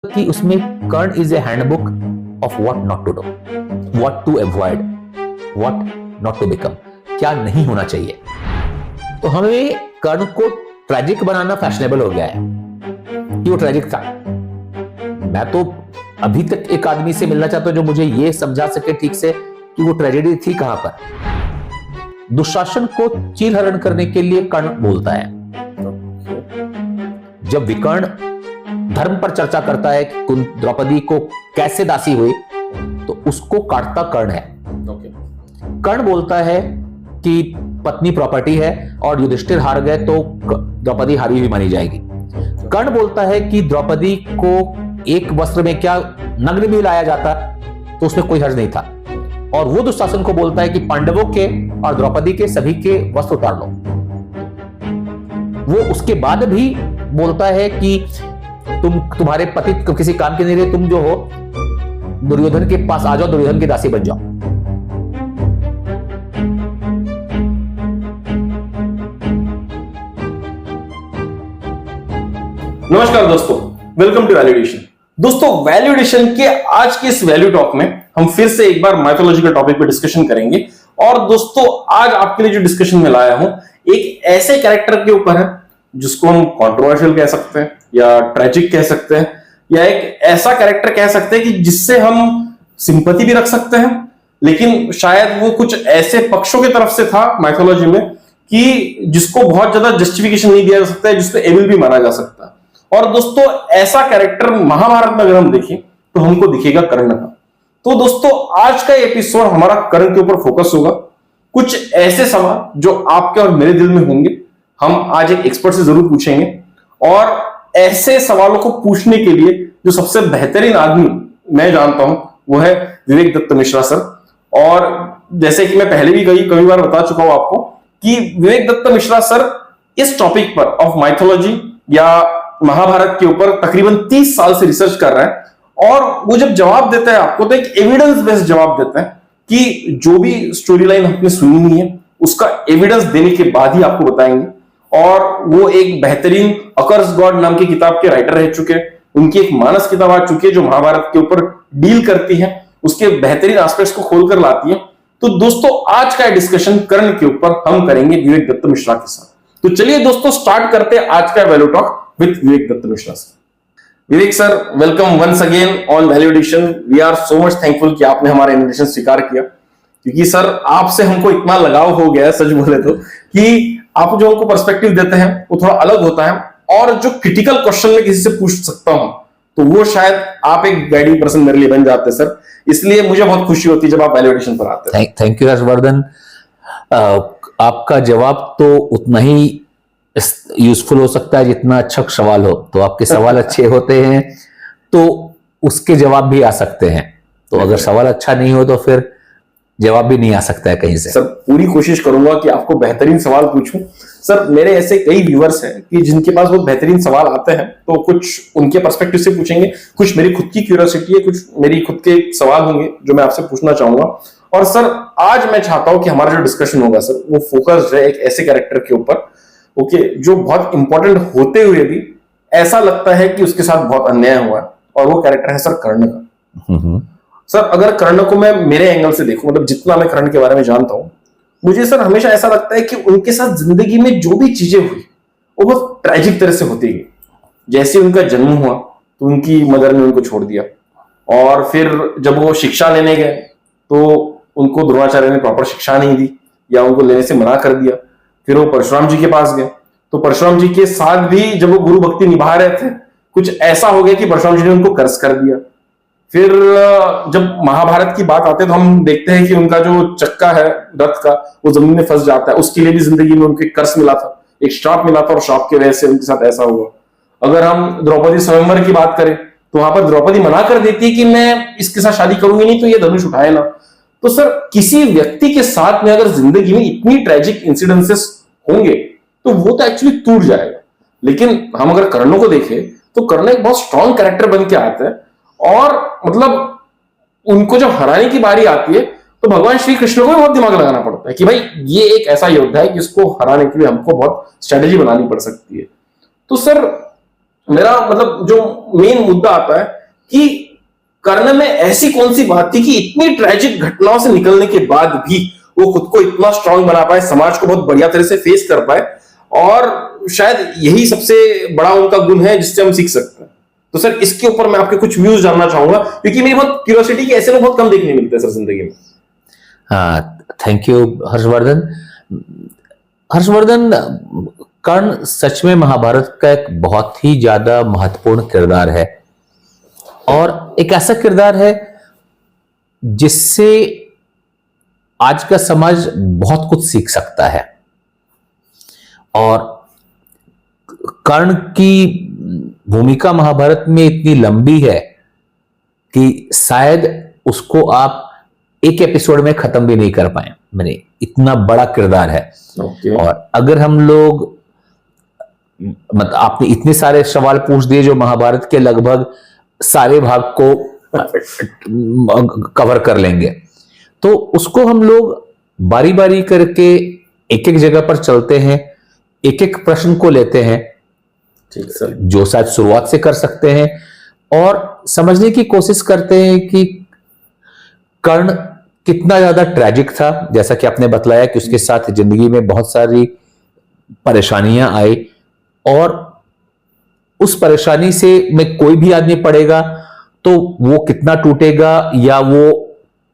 कि उसमें Karna is a handbook of what not to do, what to avoid, what not to become, क्या नहीं होना चाहिए। तो हमें कर्ण को ट्रेजिक बनाना फैशनेबल हो गया है कि वो ट्रेजिक था। मैं तो अभी तक एक आदमी से मिलना चाहता हूं जो मुझे ये समझा सके ठीक से कि वो ट्रेजेडी थी कहां पर। दुशासन को चीरहरण करने के लिए कर्ण बोलता है। जब विकर्ण धर्म पर चर्चा करता है कि द्रौपदी को कैसे दासी हुई, तो उसको काटता कर्ण है। कर्ण बोलता है कि पत्नी प्रॉपर्टी है और युधिष्ठिर हार गए तो द्रौपदी हारी हुई मानी जाएगी। कर्ण बोलता है कि द्रौपदी को एक वस्त्र में क्या नग्न भी लाया जाता तो उसमें कोई हर्ज नहीं था। और वो दुशासन को बोलता है कि पांडवों के और द्रौपदी के सभी के वस्त्र उतार लो। वो उसके बाद भी बोलता है कि तुम्हारे पति किसी काम के नहीं रहे, तुम जो हो दुर्योधन के पास आ जाओ, दुर्योधन की दासी बन जाओ। नमस्कार दोस्तों, वेलकम टू वैल्यूएशन। दोस्तों, वैल्यूएशन के आज के इस वैल्यू टॉक में हम फिर से एक बार माइथोलॉजिकल टॉपिक पे डिस्कशन करेंगे। और दोस्तों, आज आपके लिए जो डिस्कशन में लाया हूं एक ऐसे कैरेक्टर के ऊपर है जिसको हम कंट्रोवर्शियल कह सकते हैं या ट्रेजिक कह सकते हैं, या एक ऐसा कैरेक्टर कह सकते हैं कि जिससे हम सिंपैथी भी रख सकते हैं, लेकिन शायद वो कुछ ऐसे पक्षों की तरफ से था माइथोलॉजी में कि जिसको बहुत ज्यादा जस्टिफिकेशन नहीं दिया जा सकता है, जिसको एविल भी माना जा सकता है। और दोस्तों, ऐसा कैरेक्टर महाभारत में अगर हम देखें तो हमको दिखेगा कर्ण का। तो दोस्तों, आज का एपिसोड हमारा कर्ण के ऊपर फोकस होगा। कुछ ऐसे सवाल जो आपके और मेरे दिल में होंगे, हम आज एक एक्सपर्ट से जरूर पूछेंगे। और ऐसे सवालों को पूछने के लिए जो सबसे बेहतरीन आदमी मैं जानता हूं वो है विवेक दत्त मिश्रा सर। और जैसे कि मैं पहले भी कई बार बता चुका हूं आपको कि विवेक दत्त मिश्रा सर इस टॉपिक पर ऑफ माइथोलॉजी या महाभारत के ऊपर तकरीबन 30 साल से रिसर्च कर रहा है। और वो जब जवाब देता है आपको तो एक एविडेंस बेस्ड जवाब देता है कि जो भी स्टोरी लाइन आपने सुनी नहीं है उसका एविडेंस देने के बाद ही आपको बताएंगे। और वो एक बेहतरीन अकर्स गॉड नाम की किताब के राइटर रह चुके हैं। उनकी एक मानस किताब आ चुकी है जो महाभारत के ऊपर डील करती है, उसके बेहतरीन एस्पेक्ट्स को खोलकर लाती है। तो दोस्तों, आज का डिस्कशन कर्ण के ऊपर हम करेंगे विवेक दत्त मिश्रा के साथ। तो चलिए दोस्तों, स्टार्ट करते हैं आज का value talk with Vivek Dutt Mishra sir. Vivek sir, welcome once again on valuation. We are so much thankful कि आपने हमारा इनविटेशन स्वीकार किया, क्योंकि सर आपसे हमको इतना लगाव हो गया है, सच बोले तो, कि आप जो हमको पर्सपेक्टिव देते हैं वो थोड़ा अलग होता है। और जो क्रिटिकल क्वेश्चन में किसी से पूछ सकता हूं तो वो शायद आप एक गाइडिंग पर्सन मेरे लिए बन जाते हैं सर। इसलिए मुझे बहुत खुशी होती है जब आप वैल्यूएशन पर आते हैं। Thank you Harshvardhan. आपका जवाब तो उतना ही यूजफुल हो सकता है जितना अच्छा सवाल हो। तो आपके सवाल अच्छे होते हैं तो उसके जवाब भी आ सकते हैं, तो अगर सवाल अच्छा नहीं हो तो फिर जवाब भी नहीं आ सकता है कहीं से। सर, पूरी कोशिश करूंगा कि आपको बेहतरीन सवाल पूछूं। सर, मेरे ऐसे कई व्यूअर्स हैं कि जिनके पास बहुत बेहतरीन सवाल आते हैं, तो कुछ उनके पर्सपेक्टिव से पूछेंगे, कुछ मेरी खुद की क्यूरियोसिटी है, कुछ मेरी खुद के सवाल होंगे जो मैं आपसे पूछना चाहूंगा। और सर, आज मैं चाहता हूं कि हमारा जो डिस्कशन होगा सर वो फोकस्ड है एक ऐसे कैरेक्टर के ऊपर, ओके, जो बहुत इंपॉर्टेंट होते हुए भी ऐसा लगता है कि उसके साथ बहुत अन्याय हुआ है, और वो कैरेक्टर है सर कर्ण का। सर, अगर कर्ण को मैं मेरे एंगल से देखूं, मतलब जितना मैं कर्ण के बारे में जानता हूं, मुझे सर हमेशा ऐसा लगता है कि उनके साथ जिंदगी में जो भी चीजें हुई वो बहुत ट्रेजिक तरह से होती गई। जैसे उनका जन्म हुआ तो उनकी मदर ने उनको छोड़ दिया, और फिर जब वो शिक्षा लेने गए तो उनको द्रोणाचार्य ने प्रॉपर शिक्षा नहीं दी या उनको लेने से मना कर दिया। फिर वो परशुराम जी के पास गए तो परशुराम जी के साथ भी जब वो गुरु भक्ति निभा रहे थे, कुछ ऐसा हो गया कि परशुराम जी ने उनको कर्ज कर दिया। फिर जब महाभारत की बात आती है तो हम देखते हैं कि उनका जो चक्का है रथ का वो जमीन में फंस जाता है। उसके लिए भी जिंदगी में उनके कर्ज मिला था, एक श्राप मिला था, और श्राप की वजह से उनके साथ ऐसा हुआ। अगर हम द्रौपदी स्वयंवर की बात करें तो वहां पर द्रौपदी मना कर देती है कि मैं इसके साथ शादी करूंगी नहीं तो ये धनुष उठाए ना। तो सर, किसी व्यक्ति के साथ में अगर जिंदगी में इतनी ट्रेजिक इंसिडेंसेस होंगे तो वो तो एक्चुअली टूट जाएगा। लेकिन हम अगर कर्णों को देखें तो कर्ण एक बहुत स्ट्रॉन्ग कैरेक्टर बन के आते हैं, और मतलब उनको जब हराने की बारी आती है तो भगवान श्री कृष्ण को भी बहुत दिमाग लगाना पड़ता है कि भाई ये एक ऐसा योद्धा है कि इसको हराने के लिए हमको बहुत स्ट्रेटेजी बनानी पड़ सकती है। तो सर, मेरा मतलब जो मेन मुद्दा आता है कि कर्ण में ऐसी कौन सी बात थी कि इतनी ट्रेजिक घटनाओं से निकलने के बाद भी वो खुद को इतना स्ट्रांग बना पाए, समाज को बहुत बढ़िया तरह से फेस कर पाए, और शायद यही सबसे बड़ा उनका गुण है जिससे हम सीख सकते हैं। तो सर इसके ऊपर मैं आपके कुछ व्यूज जानना चाहूंगा, क्योंकि मेरी बहुत क्यूरियोसिटी कि ऐसे लोग बहुत कम देखने मिलते हैं सर जिंदगी में। Thank you Harshvardhan. हर्षवर्धन, कर्ण सच में महाभारत का एक बहुत ही ज्यादा महत्वपूर्ण किरदार है, और एक ऐसा किरदार है जिससे आज का समाज बहुत कुछ सीख सकता है। और कर्ण की भूमिका महाभारत में इतनी लंबी है कि शायद उसको आप एक एपिसोड में खत्म भी नहीं कर पाए। मैंने इतना बड़ा किरदार है। और अगर हम लोग, मतलब आपने इतने सारे सवाल पूछ दिए जो महाभारत के लगभग सारे भाग को कवर कर लेंगे, तो उसको हम लोग बारी बारी करके एक एक जगह पर चलते हैं, एक एक प्रश्न को लेते हैं, ठीक सर, जो शायद शुरुआत से कर सकते हैं, और समझने की कोशिश करते हैं कि कर्ण कितना ज्यादा ट्रैजिक था। जैसा कि आपने बतलाया कि उसके साथ जिंदगी में बहुत सारी परेशानियां आई, और उस परेशानी से में कोई भी आदमी पड़ेगा तो वो कितना टूटेगा, या वो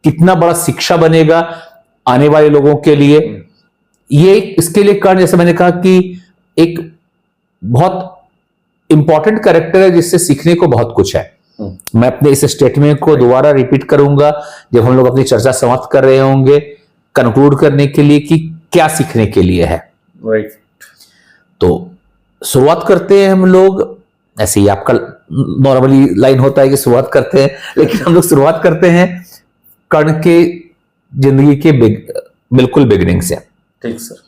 कितना बड़ा शिक्षा बनेगा आने वाले लोगों के लिए। ये इसके लिए कर्ण, जैसे मैंने कहा, कि एक बहुत इंपॉर्टेंट कैरेक्टर है जिससे सीखने को बहुत कुछ है। मैं अपने इस स्टेटमेंट को दोबारा रिपीट करूंगा जब हम लोग अपनी चर्चा समाप्त कर रहे होंगे, कंक्लूड करने के लिए कि क्या सीखने के लिए है। राइट। तो शुरुआत करते हैं हम लोग, ऐसे ही आपका नॉर्मली लाइन होता है कि शुरुआत करते हैं, लेकिन हम लोग शुरुआत करते हैं कर्ण के जिंदगी के बिल्कुल बिगिनिंग से। ठीक सर।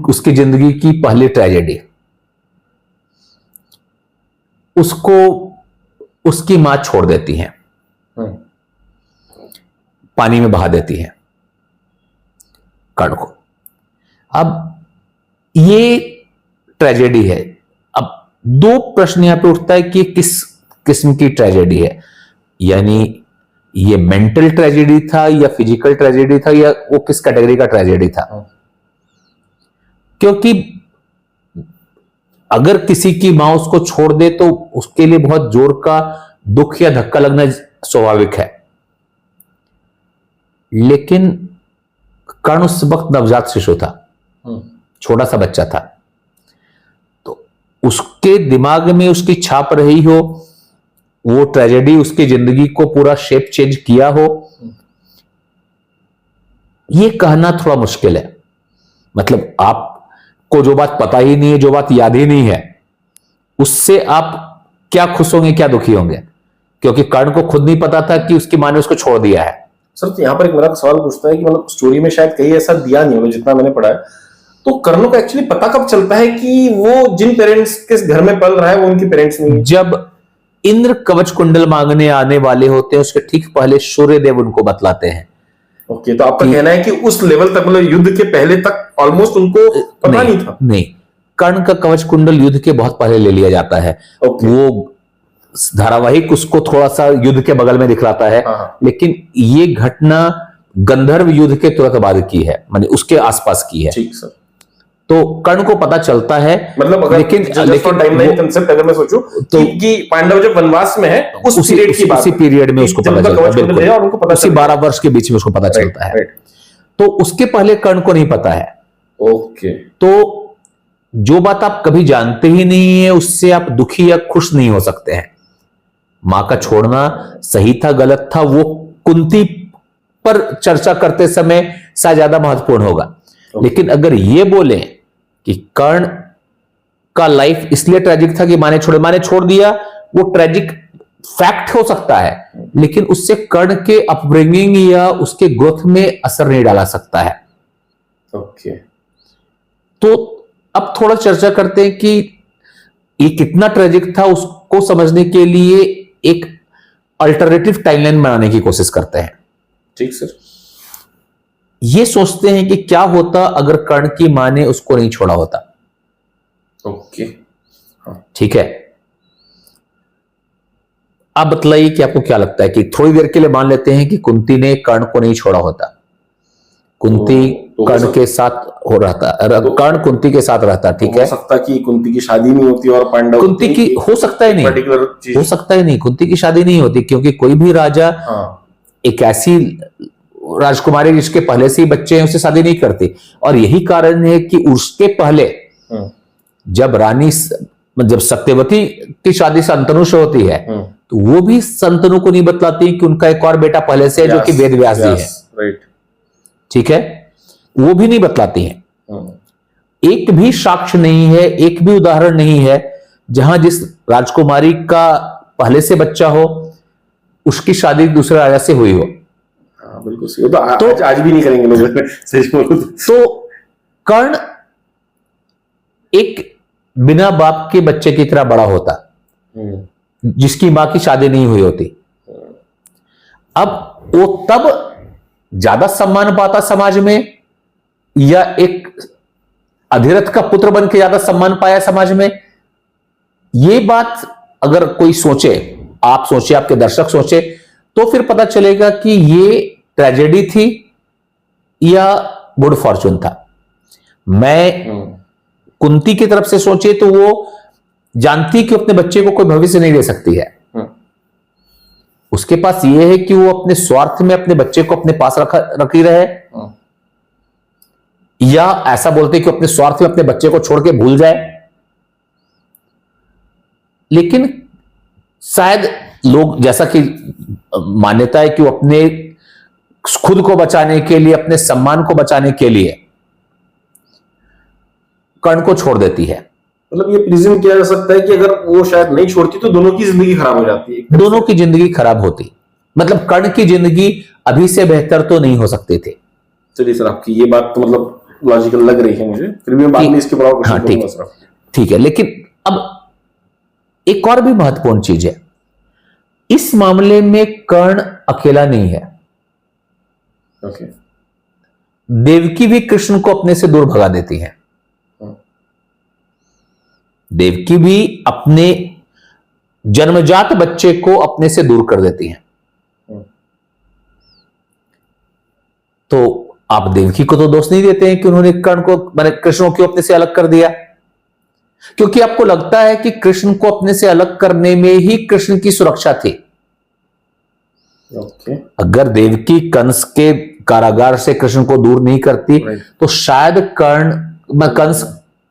उसकी जिंदगी की पहली ट्रेजेडी, उसको उसकी मां छोड़ देती है, पानी में बहा देती है कर्ण को। अब ये ट्रेजेडी है। अब दो प्रश्न यहां पे उठता है कि किस किस्म की ट्रेजेडी है, यानी ये मेंटल ट्रेजेडी था या फिजिकल ट्रेजेडी था, या वो किस कैटेगरी का ट्रेजेडी था। क्योंकि अगर किसी की मां उसको छोड़ दे तो उसके लिए बहुत जोर का दुख या धक्का लगना स्वाभाविक है, लेकिन कर्ण उस वक्त नवजात शिशु था, छोटा सा बच्चा था, तो उसके दिमाग में उसकी छाप रही हो, वो ट्रेजेडी उसकी जिंदगी को पूरा शेप चेंज किया हो, ये कहना थोड़ा मुश्किल है। मतलब आपको जो बात पता ही नहीं है, जो बात याद ही नहीं है, उससे आप क्या खुश होंगे क्या दुखी होंगे, क्योंकि कर्ण को खुद नहीं पता था कि उसकी मां ने उसको छोड़ दिया है। सर तो यहाँ पर एक मेरा सवाल पूछता है कि मतलब स्टोरी में शायद कहीं ऐसा दिया नहीं होगा जितना मैंने पढ़ा है, तो कर्ण को एक्चुअली पता कब चलता है कि वो जिन पेरेंट्स के घर में पल रहा है वो उनके पेरेंट्स नहीं? जब इंद्र कवच कुंडल मांगने आने वाले होते हैं, उसके ठीक पहले सूर्यदेव उनको बतलाते हैं। ओके, तो आपका कहना है कि उस लेवल तक, मतलब युद्ध के पहले तक ऑलमोस्ट उनको पता नहीं था? नहीं, कर्ण का कवच कुंडल युद्ध के बहुत पहले ले लिया जाता है। वो धारावाहिक उसको थोड़ा सा युद्ध के बगल में दिखलाता है, लेकिन ये घटना गंधर्व युद्ध के तुरंत बाद की है, माने उसके आसपास की है। ठीक सर। तो कर्ण को पता चलता है, मतलब अगर लेकिन टाइमलाइन कंसेप्ट अगर मैं सोचूं तो कि पांडव जब वनवास में है उस पीरियड की बात, उसी पीरियड में उसको पता चलता है, बिल्कुल और उनको पता उसी 12 वर्ष के बीच में उसको पता चलता है। तो उसके पहले कर्ण को नहीं पता है। ओके, तो जो बात आप कभी जानते ही नहीं है उससे आप दुखी या खुश नहीं हो सकते हैं। मां का छोड़ना सही था गलत था, वो कुंती पर चर्चा करते समय शायद ज्यादा महत्वपूर्ण होगा। लेकिन अगर ये बोले कि कर्ण का लाइफ इसलिए ट्रेजिक था कि मां ने छोड़ दिया, वो ट्रेजिक फैक्ट हो सकता है, लेकिन उससे कर्ण के अपब्रिंगिंग या उसके ग्रोथ में असर नहीं डाला सकता है। ओके, तो अब थोड़ा चर्चा करते हैं कि ये कितना ट्रेजिक था, उसको समझने के लिए एक अल्टरनेटिव टाइमलाइन बनाने की कोशिश करते हैं। ठीक सर। ये सोचते हैं कि क्या होता अगर कर्ण की मां ने उसको नहीं छोड़ा होता। ओके, ठीक है, आप बतलाइए कि आपको क्या लगता है कि थोड़ी देर के लिए मान लेते हैं कि कुंती ने कर्ण को नहीं छोड़ा होता, कुंती कर्ण के साथ हो रहता, कर्ण कुंती के साथ रहता, ठीक है, हो सकता कि कुंती की शादी नहीं होती और पांडव कुंती की हो सकता ही नहीं, हो सकता ही नहीं, कुंती की शादी नहीं होती, क्योंकि कोई भी राजा एक ऐसी राजकुमारी जिसके पहले से ही बच्चे हैं उससे शादी नहीं करती। और यही कारण है कि उसके पहले जब रानी जब सत्यवती की शादी शंतनु से होती है तो वो भी शंतनु को नहीं बतलाती कि उनका एक और बेटा पहले से है जो कि वेद व्यास जी है, राइट, ठीक है, वो भी नहीं बतलाती हैं। एक भी साक्ष्य नहीं है, एक भी उदाहरण नहीं है जहां जिस राजकुमारी का पहले से बच्चा हो उसकी शादी दूसरे राजा से हुई हो। बिल्कुल सही। तो आज भी नहीं करेंगे लोग सच बोलो तो कर्ण एक बिना बाप के बच्चे की तरह बड़ा होता जिसकी मां की शादी नहीं हुई होती। अब वो तब ज्यादा सम्मान पाता समाज में या एक अधिरथ का पुत्र बन के ज्यादा सम्मान पाया समाज में? ये बात अगर कोई सोचे, आप सोचे, आपके दर्शक सोचे, तो फिर पता चलेगा कि ये ट्रेजेडी थी या गुड फॉर्चून था। मैं कुंती की तरफ से सोचे तो वो जानती कि अपने बच्चे को कोई भविष्य नहीं दे सकती है, उसके पास ये है कि वो अपने स्वार्थ में अपने बच्चे को अपने पास रखी रहे, या ऐसा बोलते कि अपने स्वार्थ में अपने बच्चे को छोड़ के भूल जाए। लेकिन शायद लोग, जैसा कि मान्यता है कि वो अपने खुद को बचाने के लिए, अपने सम्मान को बचाने के लिए कर्ण को छोड़ देती है। मतलब ये प्रिज्यूम किया जा सकता है कि अगर वो शायद नहीं छोड़ती तो दोनों की जिंदगी खराब हो जाती है, दोनों की जिंदगी खराब होती, मतलब कर्ण की जिंदगी अभी से बेहतर तो नहीं हो सकते थे। चलिए सर, आपकी ये बात तो मतलब लॉजिकल लग रही है मुझे, फिर भी मैं बाद में इसके ऊपर हाँ, ठीक है। लेकिन अब एक और भी महत्वपूर्ण चीज है, इस मामले में कर्ण अकेला नहीं है। ओके। देवकी भी कृष्ण को अपने से दूर भगा देती है। देवकी भी अपने जन्मजात बच्चे को अपने से दूर कर देती है। तो आप देवकी को तो दोष नहीं देते हैं कि उन्होंने कर्ण को, मैंने कृष्ण को अपने से अलग कर दिया, क्योंकि आपको लगता है कि कृष्ण को अपने से अलग करने में ही कृष्ण की सुरक्षा थी। अगर देवकी कंस के कारागार से कृष्ण को दूर नहीं करती तो शायद कंस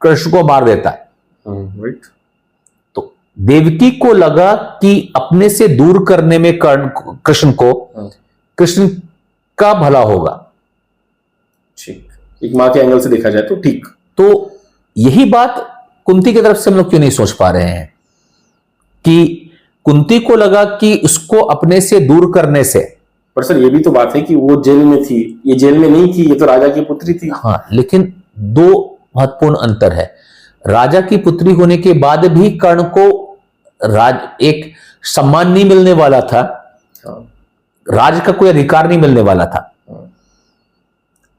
कृष्ण को मार देता है। तो देवकी को लगा कि अपने से दूर करने में कृष्ण का भला होगा। ठीक, एक मां के एंगल से देखा जाए तो ठीक। तो यही बात कुंती की तरफ से हम लोग क्यों नहीं सोच पा रहे हैं कि कुंती को लगा कि उसको अपने से दूर करने से। पर सर ये भी तो बात है कि वो जेल में थी, ये जेल में नहीं थी, ये तो राजा की पुत्री थी। हाँ, लेकिन दो महत्वपूर्ण अंतर है। राजा की पुत्री होने के बाद भी कर्ण को एक सम्मान नहीं मिलने वाला था, राज का कोई अधिकार नहीं मिलने वाला था,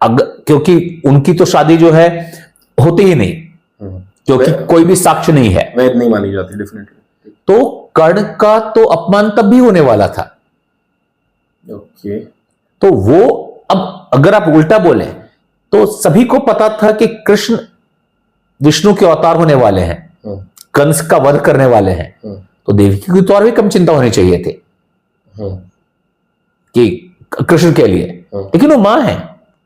क्योंकि उनकी तो शादी जो है होती ही नहीं, क्योंकि कोई भी साक्ष्य नहीं है, वैध नहीं मानी जाती डेफिनेटली। तो कर्ण का तो अपमान तब भी होने वाला था। ओके। तो वो, अब अगर आप उल्टा बोले तो सभी को पता था कि कृष्ण विष्णु के अवतार होने वाले हैं, कंस का वध करने वाले हैं, तो देवकी की तो और भी कम चिंता होनी चाहिए थी कि कृष्ण के लिए, लेकिन वो मां है,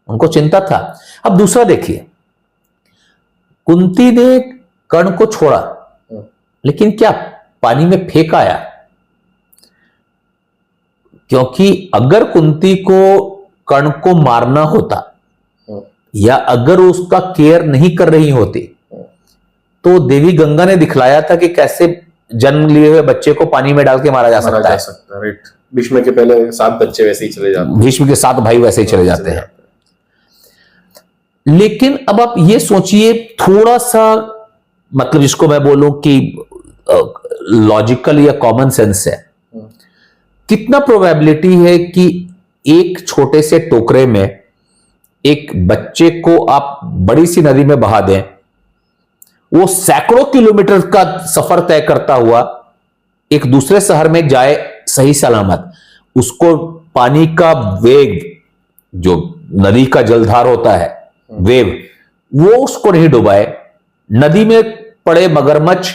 उनको चिंता था। अब दूसरा देखिए, कुंती ने कर्ण को छोड़ा, लेकिन क्या पानी में फेंक आया? क्योंकि अगर कुंती को कर्ण को मारना होता या अगर उसका केयर नहीं कर रही होती तो देवी गंगा ने दिखलाया था कि कैसे जन्म लिए हुए बच्चे को पानी में डाल के मारा जा सकता है। राइट। भीष्म के पहले 7 बच्चे वैसे ही चले जाते हैं, भीष्म के 7 भाई वैसे ही चले जाते हैं। लेकिन अब आप ये सोचिए, थोड़ा सा मतलब जिसको मैं बोलूं कि लॉजिकल या कॉमन सेंस है, कितना प्रोबेबिलिटी है कि एक छोटे से टोकरे में एक बच्चे को आप बड़ी सी नदी में बहा दें, वो सैकड़ों किलोमीटर का सफर तय करता हुआ एक दूसरे शहर में जाए सही सलामत, उसको पानी का वेग, जो नदी का जलधार होता है वेव, वो उसको नहीं डुबाए, नदी में पड़े मगरमच्छ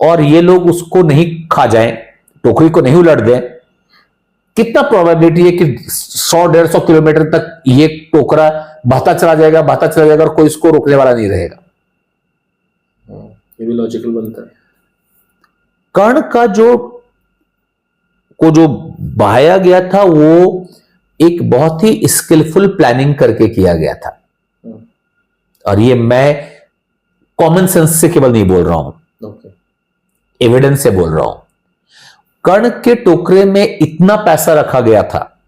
और ये लोग उसको नहीं खा जाएं, टोकरी को नहीं उलट दें, कितना प्रोबेबिलिटी है कि 100-150 किलोमीटर तक ये टोकरा बहता चला जाएगा और कोई इसको रोकने वाला नहीं रहेगा। ये भी लॉजिकल बनता है। कर्ण का जो बहाया गया था वो एक बहुत ही स्किलफुल प्लानिंग करके किया गया था, और ये मैं कॉमन सेंस से केवल नहीं बोल रहा हूं, एविडेंस से बोल रहा हूं। कर्ण के टोकरे में इतना पैसा रखा गया था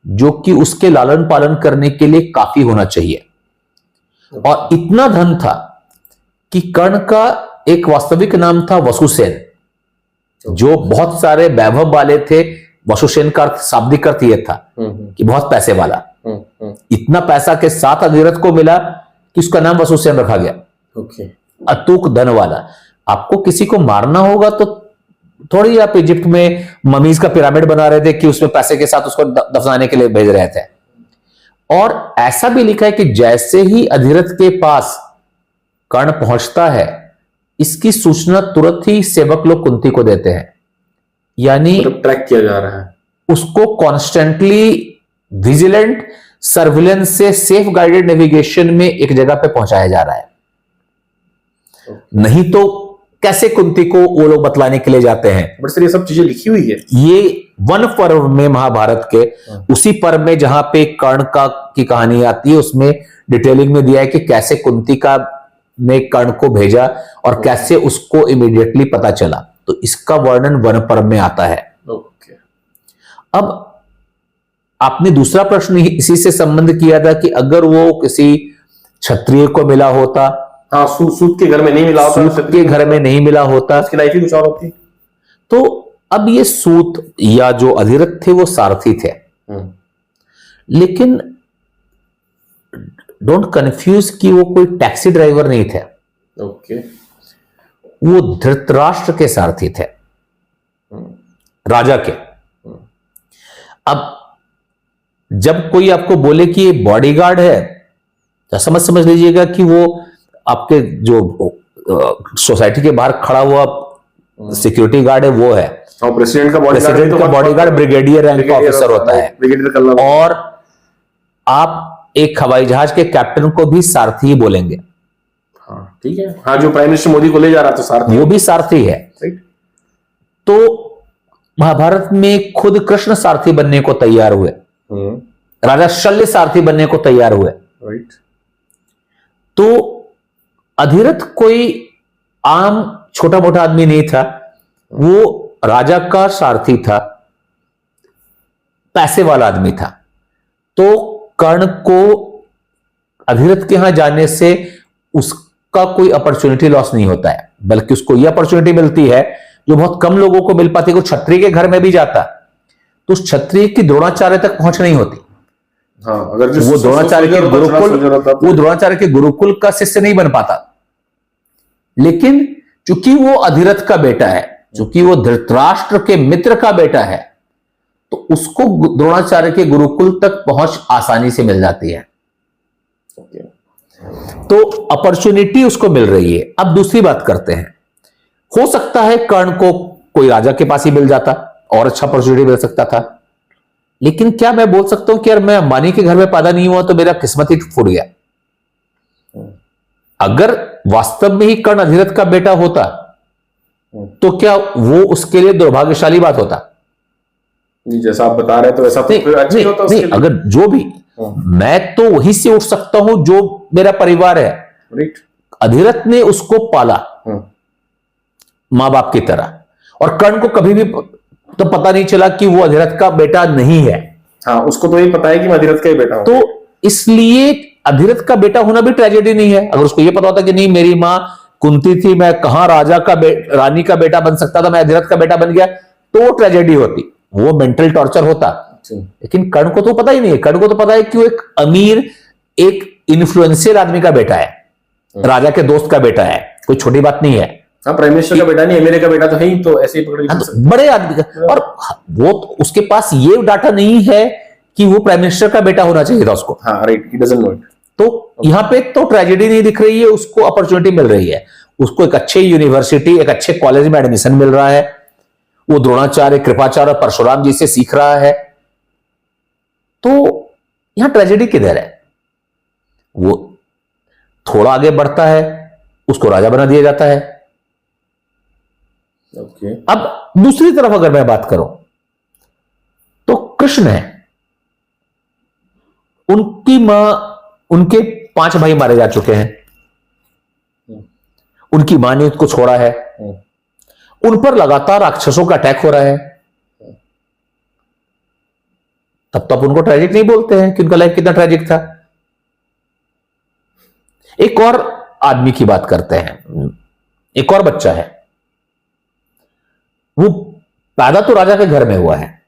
जो कि उसके लालन पालन करने के लिए काफी होना चाहिए, और इतना धन था कि कर्ण का एक वास्तविक नाम था वसुसेन, जो बहुत सारे वैभव वाले थे। वसुसेन का अर्थ, शाब्दिक अर्थ यह था कि बहुत पैसे वाला। इतना पैसा के साथ अधिरथ को मिला कि उसका नाम वसुसेन रखा गया। अतूक धन वाला। आपको किसी को मारना होगा तो थोड़ी आप इजिप्ट में ममीज का पिरामिड बना रहे थे कि उसमें पैसे के साथ उसको दफनाने के लिए भेज रहे थे। और ऐसा भी लिखा है कि जैसे ही अधिरथ के पास कर्ण पहुंचता है, इसकी सूचना तुरंत ही सेवक लोग कुंती को देते हैं, यानी ट्रैक किया जा रहा है। उसको कॉन्स्टेंटली विजिलेंट सर्विलेंस से सेफ गाइडेड नेविगेशन में एक जगह पे पहुंचाया जा रहा है। नहीं तो कैसे कुंती को वो लोग बतलाने के लिए जाते हैं? बट सर ये सब चीजें लिखी हुई है, ये वन पर्व में, महाभारत के उसी पर्व में जहां पे कर्ण की कहानी आती है, उसमें डिटेलिंग में दिया है कि कैसे कुंती ने कर्ण को भेजा और कैसे उसको इमीडिएटली पता चला। तो इसका वर्णन वन पर्व में आता है। अब आपने दूसरा प्रश्न इसी से संबंध किया था कि अगर वो किसी क्षत्रिय को मिला होता, हाँ, सूत के घर में नहीं मिला होता, सूत के घर में नहीं मिला होता, उसकी लाइफ ही कुछ और होती। तो अब ये सूत या जो अधिरथ थे वो सारथी थे, लेकिन डोंट कंफ्यूज कि वो कोई टैक्सी ड्राइवर नहीं थे। वो धृतराष्ट्र के सारथी थे, राजा के। अब जब कोई आपको बोले कि ये बॉडीगार्ड है, तो समझ लीजिएगा कि वो आपके जो सोसाइटी के बाहर खड़ा हुआ सिक्योरिटी गार्ड है वो है। प्रेसिडेंट का बॉडीगार्ड ब्रिगेडियर रैंक का ऑफिसर होता है। और आप एक हवाई जहाज के कैप्टन को भी सारथी ही बोलेंगे। हाँ, ठीक है। हाँ, जो प्राइम मिनिस्टर मोदी को ले जा रहा था सारथी, वो भी सारथी है। तो महाभारत में खुद कृष्ण सारथी बनने को तैयार हुए, राजा शल्य सारथी बनने को तैयार हुए। तो अधिरथ कोई आम छोटा मोटा आदमी नहीं था, वो राजा का सारथी था, पैसे वाला आदमी था। तो कर्ण को अधिरथ के यहां जाने से उसका कोई अपॉर्चुनिटी लॉस नहीं होता है, बल्कि उसको यह अपॉर्चुनिटी मिलती है जो बहुत कम लोगों को मिल पाती है। कोई क्षत्रिय के घर में भी जाता तो उस क्षत्रिय की द्रोणाचार्य तक पहुंच नहीं होती। हाँ, अगर वो द्रोणाचार्य के गुरुकुल का शिष्य नहीं बन पाता। लेकिन चूंकि वो अधिरथ का बेटा है, चूंकि वो धृतराष्ट्र के मित्र का बेटा है, तो उसको द्रोणाचार्य के गुरुकुल तक पहुंच आसानी से मिल जाती है। तो अपॉर्चुनिटी उसको मिल रही है। अब दूसरी बात करते हैं, हो सकता है कर्ण को कोई राजा के पास ही मिल जाता और अच्छा अपॉर्चुनिटी मिल सकता था, लेकिन क्या मैं बोल सकता हूं कि यार मैं अंबानी के घर में पैदा नहीं हुआ तो मेरा किस्मत ही फूट गया? अगर वास्तव में ही कर्ण अधिरथ का बेटा होता तो क्या वो उसके लिए दुर्भाग्यशाली बात होता? जैसा आप बता रहे तो ऐसा तो नहीं होता। नहीं, अगर जो भी, मैं तो वहीं से उठ सकता हूं जो मेरा परिवार है। अधिरथ ने उसको पाला मां बाप की तरह, और कर्ण को कभी भी तो पता नहीं चला कि वो अधिरथ का बेटा नहीं है। हाँ, उसको तो ये पता है कि मैं अधिरथ का ही बेटा हूं। तो इसलिए अधिरथ का बेटा होना भी ट्रेजेडी नहीं है। अगर उसको ये पता होता कि नहीं, मेरी मां कुंती थी, मैं कहां रानी का बेटा बन सकता था, मैं अधिरथ का बेटा बन गया, तो वो ट्रेजेडी होती, वो मेंटल टॉर्चर होता। लेकिन कर्ण को तो पता ही नहीं है। कर्ण को तो पता है कि वो एक अमीर, एक इन्फ्लुएंशियल आदमी का बेटा है, राजा के दोस्त का बेटा है। कोई छोटी बात नहीं है। हाँ, प्राइम मिनिस्टर का बेटा नहीं, एमएलए का बेटा तो है ही, तो ऐसे ही पकड़ के हाँ, चल तो सकते बड़े आदमी का, और वो उसके पास ये डाटा नहीं है कि वो प्राइम मिनिस्टर का बेटा होना चाहिए था उसको। हैं। हाँ right, he doesn't know it. तो यहां पे तो ट्रेजेडी नहीं दिख रही है, उसको अपॉर्चुनिटी मिल रही है, उसको एक अच्छे यूनिवर्सिटी, एक अच्छे कॉलेज में एडमिशन मिल रहा है, वो द्रोणाचार्य, कृपाचार्य और परशुराम जी से सीख रहा है। तो यहां ट्रेजेडी किधर है? वो थोड़ा आगे बढ़ता है, उसको राजा बना दिया जाता है। ओके। अब दूसरी तरफ अगर मैं बात करूं तो कृष्ण है, उनकी मां, उनके 5 भाई मारे जा चुके हैं, उनकी मां ने उसको छोड़ा है, उन पर लगातार राक्षसों का अटैक हो रहा है। तब तो उनको ट्रेजिक नहीं बोलते हैं कि उनका लाइफ कितना ट्रेजिक था। एक और आदमी की बात करते हैं, एक और बच्चा है, वो पैदा तो राजा के घर में हुआ है,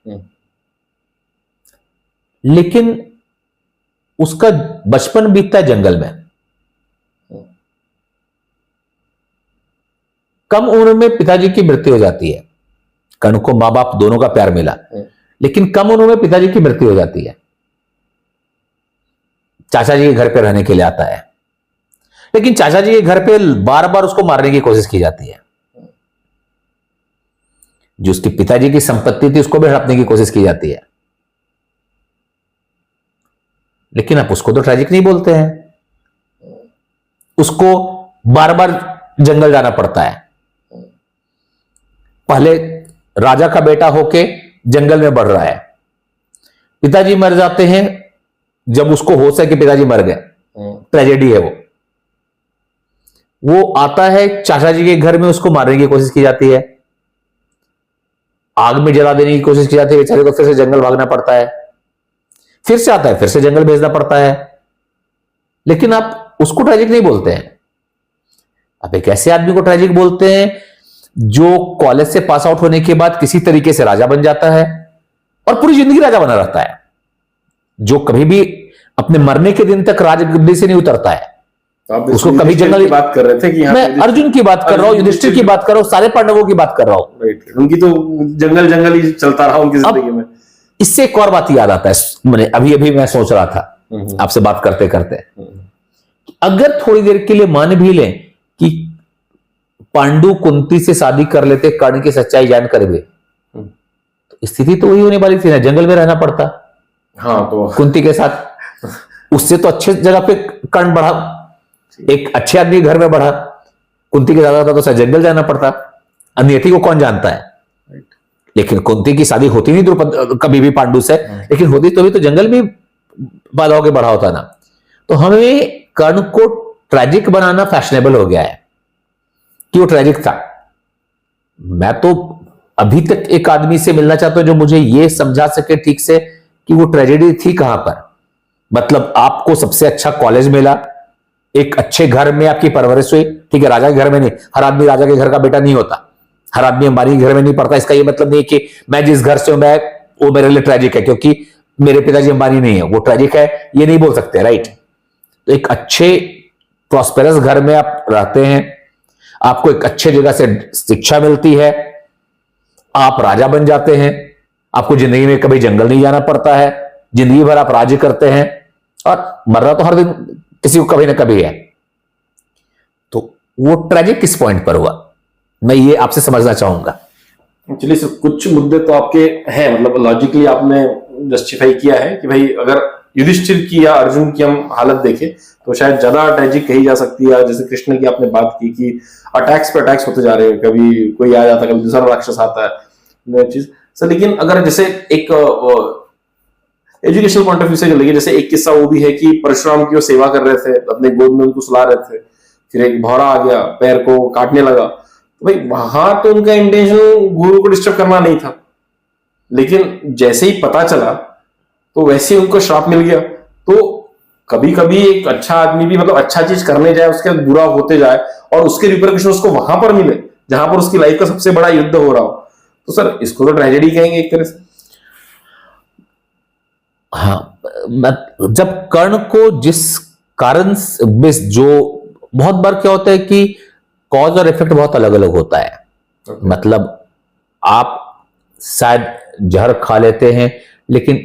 लेकिन उसका बचपन बीतता है जंगल में। कम उम्र में पिताजी की मृत्यु हो जाती है। कर्ण को मां बाप दोनों का प्यार मिला, लेकिन कम उम्र में पिताजी की मृत्यु हो जाती है। चाचा जी के घर पे रहने के लिए आता है, लेकिन चाचा जी के घर पे बार बार उसको मारने की कोशिश की जाती है। जो उसके पिताजी की संपत्ति थी उसको भी हड़पने की कोशिश की जाती है, लेकिन आप उसको तो ट्रेजिक नहीं बोलते हैं। उसको बार बार जंगल जाना पड़ता है। पहले राजा का बेटा होके जंगल में बढ़ रहा है, पिताजी मर जाते हैं, जब उसको होश है कि पिताजी मर गए, ट्रेजेडी है वो आता है चाचा जी के घर में, उसको मारने की कोशिश की जाती है, आग में जला देने की कोशिश की जाती है, बेचारे को फिर से जंगल भागना पड़ता है, फिर से आता है, फिर से जंगल भेजना पड़ता है, लेकिन आप उसको ट्रेजिक नहीं बोलते हैं। आप एक ऐसे आदमी को ट्रेजिक बोलते हैं जो कॉलेज से पास आउट होने के बाद किसी तरीके से राजा बन जाता है और पूरी जिंदगी राजा बना रहता है, जो कभी भी अपने मरने के दिन तक राजगद्दी से नहीं उतरता है। आप उसको कभी जंगल की बात कर रहे थे कि मैं अर्जुन की बात कर रहा हूं, युधिष्ठिर की बात कर रहा हूं, सारे पांडवों की बात कर रहा हूं। राइट, उनकी तो जंगल जंगल ही चलता रहा उनकी जिंदगी में। इससे एक और बात याद आता है, मैंने अभी मैं सोच रहा था आपसे बात करते करते, अगर थोड़ी देर के लिए मान भी लें कि पांडु कुंती से शादी कर लेते कर्ण की सच्चाई जानकर भी, तो स्थिति तो वही होने वाली थी ना, जंगल में रहना पड़ता। हाँ, तो कुंती के साथ उससे तो अच्छे जगह पे कर्ण बढ़ा, एक अच्छे आदमी घर में बढ़ा। कुंती के ज्यादा था तो जंगल जाना पड़ता। नियति को कौन जानता है, लेकिन कुंती की शादी होती नहीं द्रुपद कभी भी पांडु से, लेकिन होती तो भी तो जंगल में पैदा होकर बड़ा होता ना। तो हमें कर्ण को ट्रेजिक बनाना फैशनेबल हो गया है कि वो ट्रेजिक था। मैं तो अभी तक एक आदमी से मिलना चाहता हूं जो मुझे ये समझा सके ठीक से कि वो ट्रेजेडी थी कहां पर। मतलब आपको सबसे अच्छा कॉलेज मिला, एक अच्छे घर में आपकी परवरिश हुई, ठीक है, राजा के घर में नहीं, हर आदमी राजा के घर का बेटा नहीं होता, हर आदमी अंबानी के घर में नहीं पड़ता। इसका ये मतलब नहीं कि मैं जिस घर से हूं मैं वो मेरे लिए ट्रेजिक है क्योंकि मेरे पिताजी अंबानी नहीं है, वो ट्रेजिक है ये नहीं बोल सकते, राइट। तो एक अच्छे प्रॉस्पेरस घर में आप रहते हैं, आपको एक अच्छे जगह से शिक्षा मिलती है, आप राजा बन जाते हैं, आपको जिंदगी में कभी जंगल नहीं जाना पड़ता है, जिंदगी भर आप राज्य करते हैं और मरना तो हर दिन किसी को कभी ना कभी है। तो वो ट्रेजिक किस पॉइंट पर हुआ, मैं ये आपसे समझना चाहूंगा। चलिए सर, कुछ मुद्दे तो आपके हैं, मतलब लॉजिकली आपने जस्टिफाई किया है कि भाई अगर युधिष्ठिर की या अर्जुन की हम हालत देखें तो शायद ज्यादा ट्रेजिक कही जा सकती है। जैसे कृष्ण की आपने बात की कि अटैक्स पे अटैक्स होते जा रहे हैं, कभी कोई आ जाता है, कभी दूसरा राक्षस आता है चीज सर। लेकिन अगर जैसे एक एजुकेशनल पॉइंट ऑफ व्यू से चलेगी, जैसे एक किस्सा वो भी है कि परशुराम की वो सेवा कर रहे थे, अपने गोद में उनको सुला रहे थे, फिर एक भौरा आ गया पैर को काटने लगा, तो भाई वहां तो उनका इंटेंशन गुरु को डिस्टर्ब करना नहीं था, लेकिन जैसे ही पता चला तो वैसे ही उनको श्राप मिल गया। तो कभी कभी एक अच्छा आदमी भी मतलब अच्छा चीज करने जाए, उसके बाद बुरा होते जाए और उसके रिपरकशन उसको वहां पर मिले जहां पर उसकी लाइफ का सबसे बड़ा युद्ध हो रहा हो, तो सर इसको तो ट्रेजेडी कहेंगे एक तरह से। हाँ, जब कर्ण को जिस कारण जो बहुत बार क्या होता है कि कॉज और इफेक्ट बहुत अलग अलग होता है। मतलब आप शायद जहर खा लेते हैं लेकिन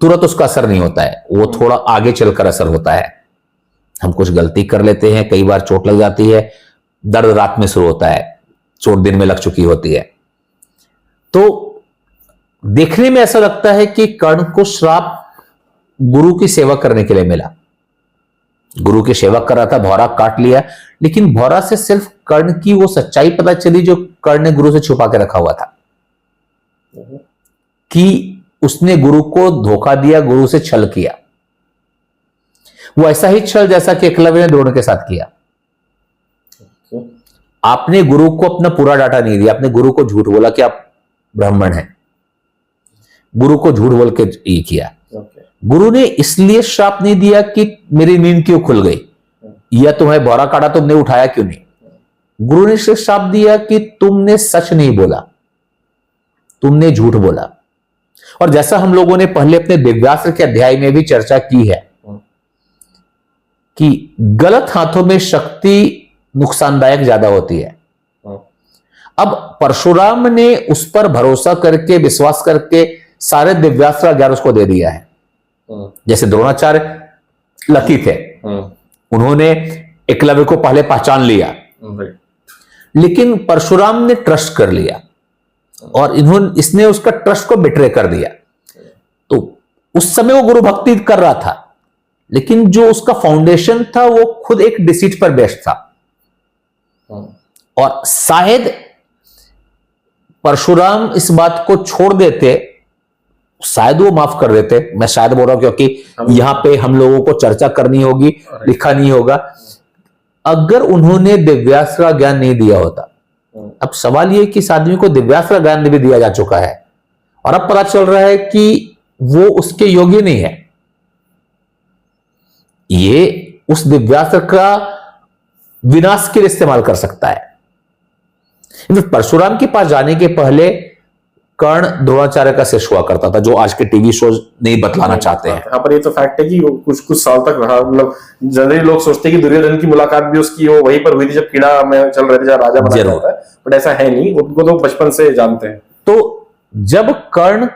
तुरंत उसका असर नहीं होता है, वो थोड़ा आगे चलकर असर होता है। हम कुछ गलती कर लेते हैं, कई बार चोट लग जाती है, दर्द रात में शुरू होता है, चोट दिन में लग चुकी होती है। तो देखने में ऐसा लगता है कि कर्ण को श्राप गुरु की सेवा करने के लिए मिला। गुरु की सेवा कर रहा था, भौरा काट लिया, लेकिन भौरा से सिर्फ कर्ण की वो सच्चाई पता चली जो कर्ण ने गुरु से छुपा के रखा हुआ था, कि उसने गुरु को धोखा दिया, गुरु से छल किया। वो ऐसा ही छल जैसा कि एकलव्य ने द्रोण के साथ किया। आपने गुरु को अपना पूरा डाटा नहीं दिया, आपने गुरु को झूठ बोला कि आप ब्राह्मण हैं, गुरु को झूठ बोल के ये किया। गुरु ने इसलिए श्राप नहीं दिया कि मेरी नींद क्यों खुल गई या तुम्हें भौरा काटा तुमने उठाया क्यों नहीं। गुरु ने सिर्फ श्राप दिया कि तुमने सच नहीं बोला, तुमने झूठ बोला। और जैसा हम लोगों ने पहले अपने दिव्यास्त्र के अध्याय में भी चर्चा की है कि गलत हाथों में शक्ति नुकसानदायक ज्यादा होती है। अब परशुराम ने उस पर भरोसा करके, विश्वास करके सारे दिव्यास्त्र 11 उसको दे दिया है। जैसे द्रोणाचार्य लकी थे, उन्होंने एकलव्य को पहले पहचान लिया, लेकिन परशुराम ने ट्रस्ट कर लिया और इसने उसका ट्रस्ट को बिट्रे कर दिया। तो उस समय वो गुरु भक्ति कर रहा था, लेकिन जो उसका फाउंडेशन था वो खुद एक डिसीट पर बेस्ड था। और शायद परशुराम इस बात को छोड़ देते, शायद वो माफ कर देते। मैं शायद बोल रहा हूं क्योंकि यहां पे हम लोगों को चर्चा करनी होगी, लिखा नहीं होगा। अगर उन्होंने दिव्यास्त्र का ज्ञान नहीं दिया होता, अब सवाल यह कि इस आदमी को दिव्यास्त्र ज्ञान भी दिया जा चुका है और अब पता चल रहा है कि वो उसके योग्य नहीं है। ये उस दिव्यास्त्र का विनाश के लिए इस्तेमाल कर सकता है। परशुराम के पास जाने के पहले कर्ण द्रोणाचार्य का शिष्य हुआ करता था, जो आज के टीवी शो नहीं बतलाना चाहते हैं। यहाँ पर ये तो फैक्ट है कि वो कुछ साल तक रहा। मतलब जनरली लोग सोचते हैं कि दुर्योधन की मुलाकात भी उसकी वो वहीं पर हुई थी जब कीड़ा में चल रहे थे, जब राजा बना होता है, बट ऐसा है नहीं। उनको तो बचपन से जानते हैं। तो जब कर्ण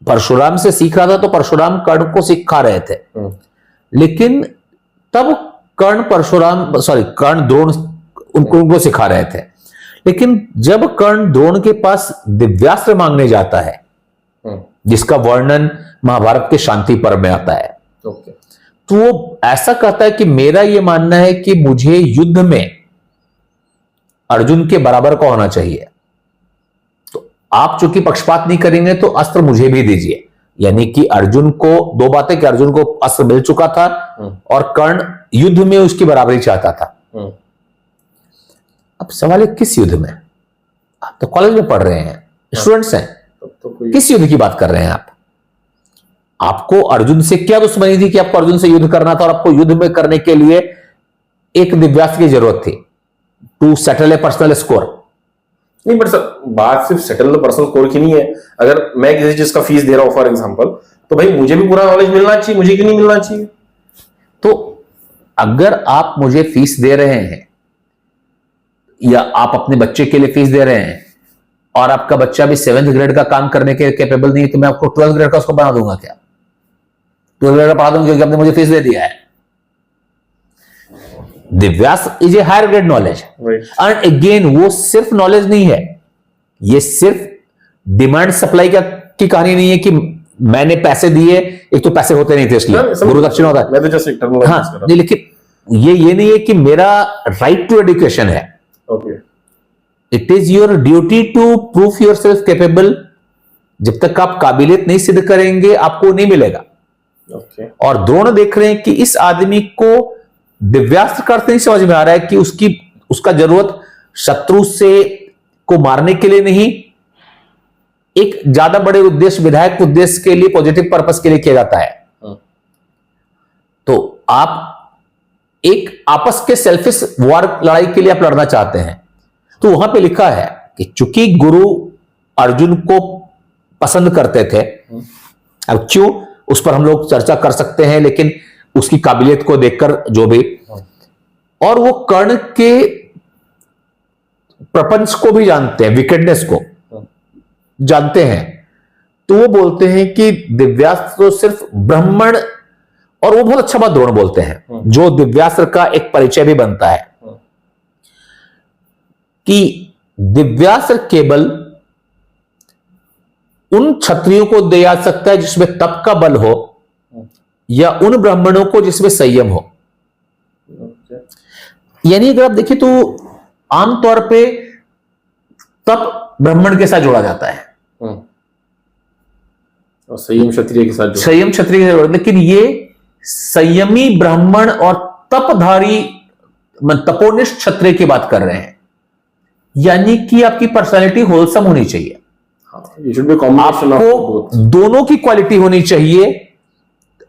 परशुराम से सीख रहा था तो परशुराम कर्ण को सिखा रहे थे, लेकिन तब कर्ण द्रोण उनको सिखा रहे थे। लेकिन जब कर्ण द्रोण के पास दिव्यास्त्र मांगने जाता है, जिसका वर्णन महाभारत के शांति पर्व में आता है, तो वो ऐसा कहता है कि मेरा यह मानना है कि मुझे युद्ध में अर्जुन के बराबर का होना चाहिए, तो आप चूंकि पक्षपात नहीं करेंगे तो अस्त्र मुझे भी दीजिए। यानी कि अर्जुन को दो बातें, कि अर्जुन को अस्त्र मिल चुका था और कर्ण युद्ध में उसकी बराबरी चाहता था। अब सवाल है किस युद्ध में? आप तो कॉलेज में पढ़ रहे हैं, स्टूडेंट्स हैं, किस युद्ध की बात कर रहे हैं आप? आपको अर्जुन से क्या दुश्मनी थी कि आपको अर्जुन से युद्ध करना था और आपको युद्ध में करने के लिए एक दिव्यास्त्र की जरूरत थी to settle a personal score? नहीं, बट सर बात सिर्फ सेटल द पर्सनल स्कोर की नहीं है। अगर मैं किसी चीज का फीस दे रहा हूं फॉर एग्जांपल, तो भाई मुझे भी पूरा नॉलेज मिलना चाहिए, मुझे क्यों नहीं मिलना चाहिए? तो अगर आप मुझे फीस दे रहे हैं या आप अपने बच्चे के लिए फीस दे रहे हैं और आपका बच्चा भी 7th ग्रेड का काम करने के कैपेबल नहीं है, तो मैं आपको 12th ग्रेड का उसको बना दूंगा क्या? 12th ग्रेड का पढ़ा दूंगा क्योंकि आपने मुझे फीस दे दिया है। दिव्यास्त्र is a higher grade knowledge. And again वो सिर्फ नॉलेज नहीं है, ये सिर्फ डिमांड सप्लाई की कहानी नहीं है कि मैंने पैसे दिए, एक तो पैसे होते नहीं थे इसलिए गुरु दक्षिणा होता है। मैं तो जस्ट एक टर्म हाँ, नहीं, लेकिन ये नहीं है कि मेरा राइट टू एजुकेशन है। It is your duty to proof yourself capable. जब तक आप काबिलियत नहीं सिद्ध करेंगे आपको नहीं मिलेगा। और द्रोण देख रहे हैं कि इस आदमी को दिव्यास्त्र का अर्थ नहीं समझ में आ रहा है कि उसका जरूरत शत्रु से को मारने के लिए नहीं, एक ज्यादा बड़े उद्देश्य, विधायक उद्देश्य के लिए, पॉजिटिव पर्पस के लिए किया जाता है। तो आप एक आपस के सेल्फिश वॉर, लड़ाई के लिए आप लड़ना चाहते हैं, तो वहां पे लिखा है कि चूंकि गुरु अर्जुन को पसंद करते थे, अब क्यों उस पर हम लोग चर्चा कर सकते हैं, लेकिन उसकी काबिलियत को देखकर जो भी, और वो कर्ण के प्रपंच को भी जानते हैं, विकेटनेस को जानते हैं, तो वो बोलते हैं कि दिव्यास्त्र तो सिर्फ ब्राह्मण, और वो बहुत अच्छा बात द्रोण बोलते हैं, जो दिव्यास्त्र का एक परिचय भी बनता है कि दिव्यास्त्र केवल उन क्षत्रियों को दिया जा सकता है जिसमें तप का बल हो, या उन ब्राह्मणों को जिसमें संयम हो। यानी अगर आप देखिए तो आमतौर पे तप ब्राह्मण के साथ जोड़ा जाता है और संयम क्षत्रिय के साथ, संयम क्षत्रिय के साथ जोड़ा, लेकिन ये संयमी ब्राह्मण और तपधारी तपोनिष्ठ क्षत्रिय की बात कर रहे हैं। यानी कि आपकी पर्सनालिटी होलसम होनी चाहिए, आपको दोनों की क्वालिटी होनी चाहिए।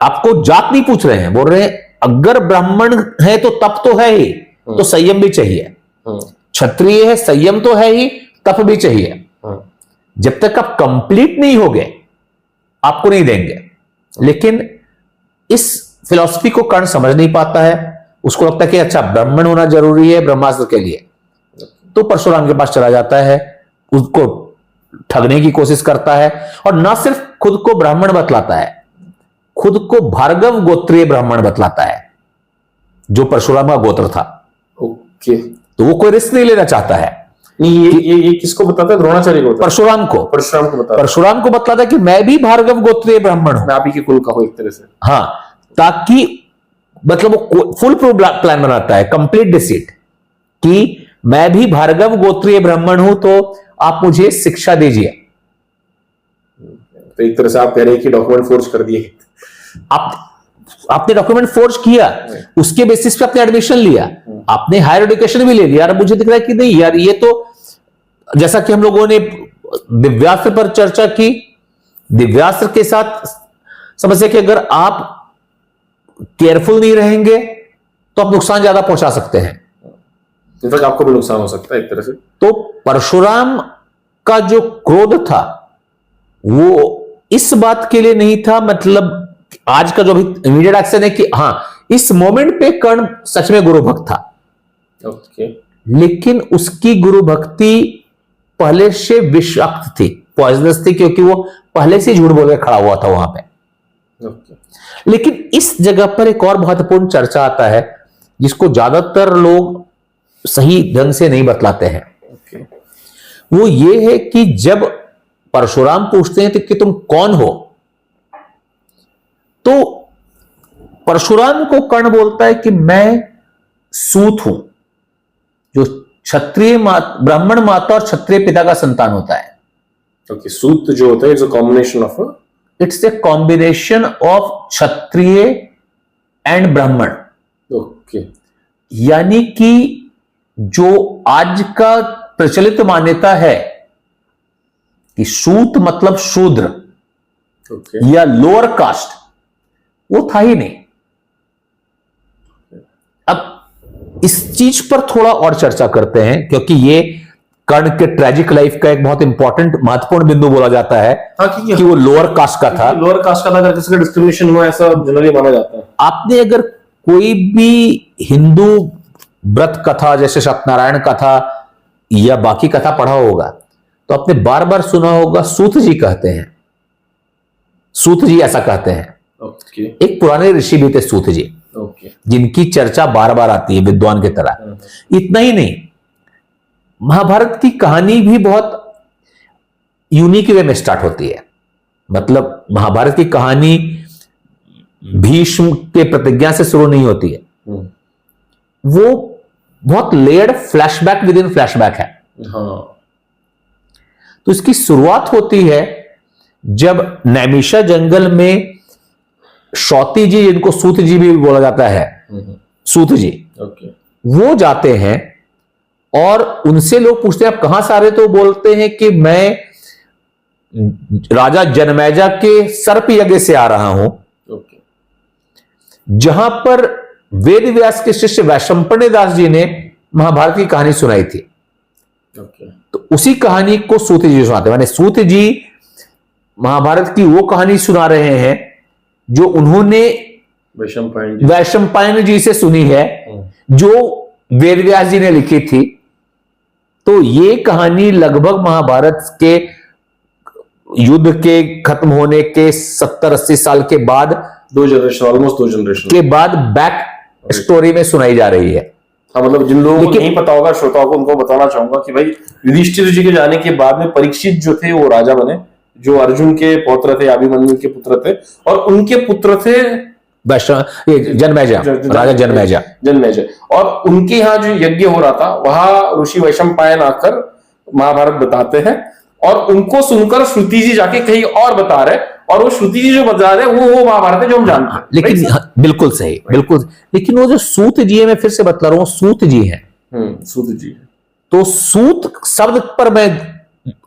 आपको जात नहीं पूछ रहे हैं, बोल रहे हैं अगर ब्राह्मण है तो तप तो है ही, तो संयम भी चाहिए, क्षत्रिय है संयम तो है ही, तप भी चाहिए। जब तक आप कंप्लीट नहीं होगे आपको नहीं देंगे। लेकिन इस फिलॉसफी को कर्ण समझ नहीं पाता है, उसको लगता है कि अच्छा ब्राह्मण होना जरूरी है ब्रह्मास्त्र के लिए, तो परशुराम के पास चला जाता है, उसको ठगने की कोशिश करता है, और ना सिर्फ खुद को ब्राह्मण बतलाता है, खुद को भार्गव गोत्रीय ब्राह्मण बतलाता है, जो परशुराम का गोत्र था। ओके, तो वो कोई रिस्क नहीं लेना चाहता है। नहीं, ये किसको बताता है? द्रोणाचार्य को? परशुराम को बताता, परशुराम को बतलाता है कि मैं भी भार्गव गोत्रीय ब्राह्मण हूं, मैं आप ही के कुल का हूं एक तरह से। हाँ, ताकि मतलब वो फुल प्रूफ प्लान बनाता है, कंप्लीट डिसीट, कि मैं भी भार्गव गोत्रीय ब्राह्मण हूं, तो आप मुझे शिक्षा दीजिए। तो एक तरह से आप कह रहे हैं कि डॉक्यूमेंट फोर्ज कर दिए। आपने डॉक्यूमेंट फोर्ज किया, उसके बेसिस पे आपने एडमिशन लिया, आपने हायर एजुकेशन भी ले लिया। और मुझे दिख रहा है कि नहीं यार, ये तो जैसा कि हम लोगों ने दिव्यास्त्र पर चर्चा की, दिव्यास्त्र के साथ समस्या कि अगर आप केयरफुल नहीं रहेंगे तो आप नुकसान ज्यादा पहुंचा सकते हैं, इनफैक्ट आपको भी नुकसान हो सकता है एक तरह से। तो परशुराम का जो क्रोध था वो इस बात के लिए नहीं था, मतलब आज का जो भी इमीडिएट एक्शन है कि हाँ इस मोमेंट पे कर्ण सच में गुरु भक्त था। ओके। लेकिन उसकी गुरु भक्ति पहले से विषाक्त थी, पॉइजनस थी, क्योंकि वो पहले से झूठ बोल के खड़ा हुआ था वहां पे। ओके। लेकिन इस जगह पर एक और महत्वपूर्ण चर्चा आता है जिसको ज्यादातर लोग सही ढंग से नहीं बतलाते हैं। ओके। वो ये है कि जब परशुराम पूछते हैं तो कि तुम कौन हो, तो परशुराम को कर्ण बोलता है कि मैं सूत हूं, जो क्षत्रिय ब्राह्मण माता और क्षत्रिय पिता का संतान होता है। ओके, सूत जो होता है it's a combination of Kshatriya and ब्राह्मण। ओके। यानी कि जो आज का प्रचलित मान्यता है कि सूत मतलब शूद्र या लोअर कास्ट, वो था ही नहीं। अब इस चीज पर थोड़ा और चर्चा करते हैं, क्योंकि ये कर्ण के ट्रेजिक लाइफ का एक बहुत इंपॉर्टेंट महत्वपूर्ण बिंदु बोला जाता है। हाँ, कि वो लोअर कास्ट का था, अगर किसी का डिस्क्रिमिनेशन हुआ ऐसा जनरली माना जाता है। आपने अगर कोई भी हिंदू व्रत कथा जैसे सत्यनारायण कथा या बाकी कथा पढ़ा होगा तो आपने बार बार सुना होगा सूत जी कहते हैं, सूत जी ऐसा कहते हैं। ओके। एक पुराने ऋषि भी थे सूत जी, ओके, जिनकी चर्चा बार बार आती है विद्वान की तरह। इतना ही नहीं, महाभारत की कहानी भी बहुत यूनिक वे में स्टार्ट होती है। मतलब महाभारत की कहानी भीष्म के प्रतिज्ञा से शुरू नहीं होती है, वो बहुत layered flashback with in flashback है। हाँ। तो इसकी शुरुआत होती है जब नैमिषा जंगल में शौती जी, जिनको सूत जी भी बोला जाता है, सूत जी, ओके, वो जाते हैं और उनसे लोग पूछते हैं आप कहां से आ रहे, तो बोलते हैं कि मैं राजा जनमेजा के सर्प यज्ञ से आ रहा हूं, ओके, जहां पर वेद व्यास के शिष्य वैशंपायन दास जी ने महाभारत की कहानी सुनाई थी। ओके। तो उसी कहानी को सूत जी सुनाते हैं, माने सूत जी महाभारत की वो कहानी सुना रहे हैं जो उन्होंने वैशंपायन जी से सुनी है, जो वेद व्यास जी ने लिखी थी। तो ये कहानी लगभग महाभारत के युद्ध के खत्म होने के 70-80 साल के बाद, 2 जनरेशन, ऑलमोस्ट 2 जनरेशन के बाद बैक स्टोरी में सुनाई जा रही है। हाँ, मतलब जिन लोगों को नहीं पता होगा, श्रोताओं को, उनको बताना चाहूंगा कि भाई युधिष्ठिर जी के जाने के बाद में परीक्षित जो थे वो राजा बने, जो अर्जुन के पौत्र थे, अभिमन्यु के पुत्र थे, और उनके पुत्र थे जनमेजय, राजा जनमेजय। और उनके यहाँ जो यज्ञ हो रहा था, वहां ऋषि वैशंपायन आकर महाभारत बताते हैं, और उनको सुनकर श्रुति जी जाके कहीं और बता रहे, और वो श्रुति जी जो बता रहे वो महाभारत है जो हम जानते हैं। लेकिन बिल्कुल सही, बिल्कुल। लेकिन वो जो सूत जी है, मैं फिर से बतला रहा हूं, सूत जी है, सूत जी। तो सूत शब्द पर मैं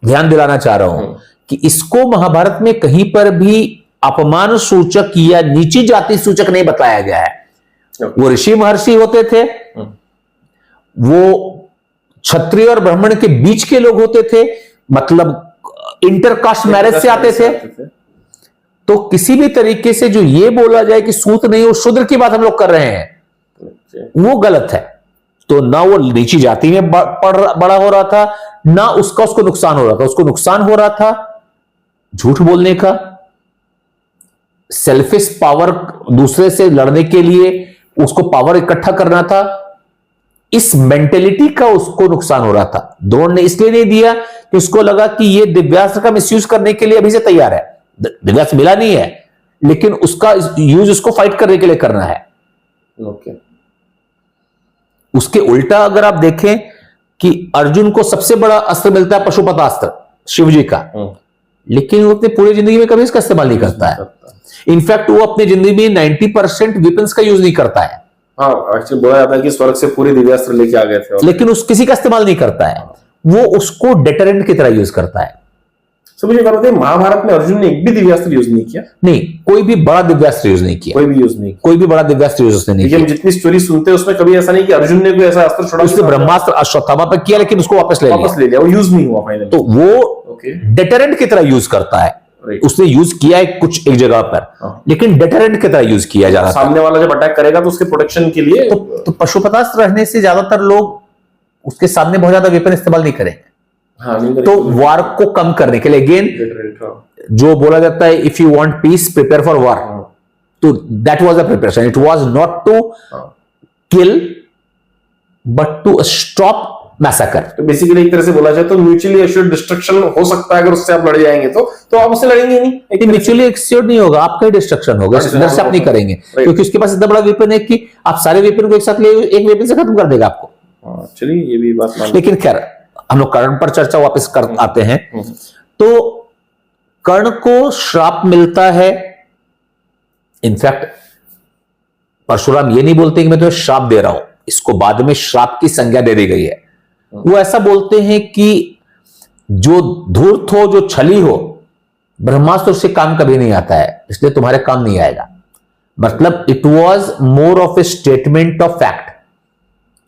ध्यान दिलाना चाह रहा हूं कि इसको महाभारत में कहीं पर भी अपमान सूचक या नीची जाति सूचक नहीं बताया गया है। वो ऋषि महर्षि होते थे, वो क्षत्रिय और ब्राह्मण के बीच के लोग होते थे, मतलब इंटरकास्ट मैरिज से आते थे। तो किसी भी तरीके से जो ये बोला जाए कि सूत नहीं, वो शूद्र की बात हम लोग कर रहे हैं, वो गलत है। तो ना वो नीची जाति में बड़ा हो रहा था, ना उसको नुकसान हो रहा था। उसको नुकसान हो रहा था झूठ बोलने का, सेल्फिश पावर, दूसरे से लड़ने के लिए उसको पावर इकट्ठा करना था। इस मेंटेलिटी का उसको नुकसान हो रहा था। द्रोण ने इसलिए नहीं दिया कि उसको लगा कि ये दिव्यास्त्र का मिसयूज करने के लिए अभी से तैयार है। दिव्यास्त्र मिला नहीं है, लेकिन उसका यूज उसको फाइट करने के लिए करना है। उसके उल्टा अगर आप देखें कि अर्जुन को सबसे बड़ा अस्त्र मिलता है पशुपतास्त्र, शिवजी का, लेकिन वो अपने पूरी जिंदगी में कभी इसका इस्तेमाल नहीं करता है। इनफैक्ट वो अपनी जिंदगी में 90% वेपन्स का यूज नहीं करता है। हाँ, एक्चुअली बोला जाता है कि स्वर्ग से पूरे दिव्यास्त्र लेके आ गए थे, लेकिन उस किसी का इस्तेमाल नहीं करता है। वो उसको डेटरेंट की तरह यूज करता है। सब मुझे बताते हैं, महाभारत में अर्जुन ने एक भी दिव्यास्त्र यूज नहीं किया। नहीं, कोई भी बड़ा दिव्यास्त्र यूज नहीं किया, कोई भी यूज नहीं, कोई भी बड़ा दिव्यास्त्र यूज उसने नहीं किया। हम जितनी स्टोरी सुनते हैं उसमें कभी ऐसा नहीं कि अर्जुन ने कोई ऐसा अस्त्र छोड़ा। उसने ब्रह्मास्त्र अश्वत्थामा पर किया, लेकिन उसको वापस ले लिया, वो यूज नहीं हुआ फाइनली। तो वो डेटरेंट की तरह यूज करता है। उसने यूज किया है कुछ एक जगह पर, लेकिन डेटरेंट की तरह यूज किया जा रहा है। सामने वाला जब अटैक करेगा तो उसके प्रोटेक्शन के लिए। तो पशुपतास्त्र रहने से ज्यादातर लोग उसके सामने बहुत ज्यादा वेपन इस्तेमाल नहीं करेंगे। हाँ, तो वार को कम करने के लिए, अगेन जो बोला जाता है, if you want peace prepare for war, तो that was the preparation. It was not to kill but to stop massacre. तो बेसिकली एक तरह से बोला जाए तो म्यूचुअली एश्योर्ड डिस्ट्रक्शन हो सकता है। अगर उससे आप लड़ जाएंगे तो आप उससे लड़ेंगे नहीं। म्यूचुअली एश्योर्ड नहीं होगा, आपका ही डिस्ट्रक्शन होगा। इधर से आप नहीं करेंगे, क्योंकि उसके पास इतना बड़ा वेपन है कि आप सारे वेपन को एक साथ ले, एक वेपन से खत्म कर देगा आपको। चलिए, ये भी बात मान। लेकिन खैर, हम लोग कर्ण पर चर्चा वापस कर आते हैं। तो कर्ण को श्राप मिलता है। इनफैक्ट परशुराम ये नहीं बोलते कि मैं तुम्हें श्राप दे रहा हूं, इसको बाद में श्राप की संज्ञा दे दी गई है। वो ऐसा बोलते हैं कि जो धूर्त हो, जो छली हो, ब्रह्मास्त्र उससे काम कभी नहीं आता है, इसलिए तुम्हारे काम नहीं आएगा। मतलब it was more of A statement of fact.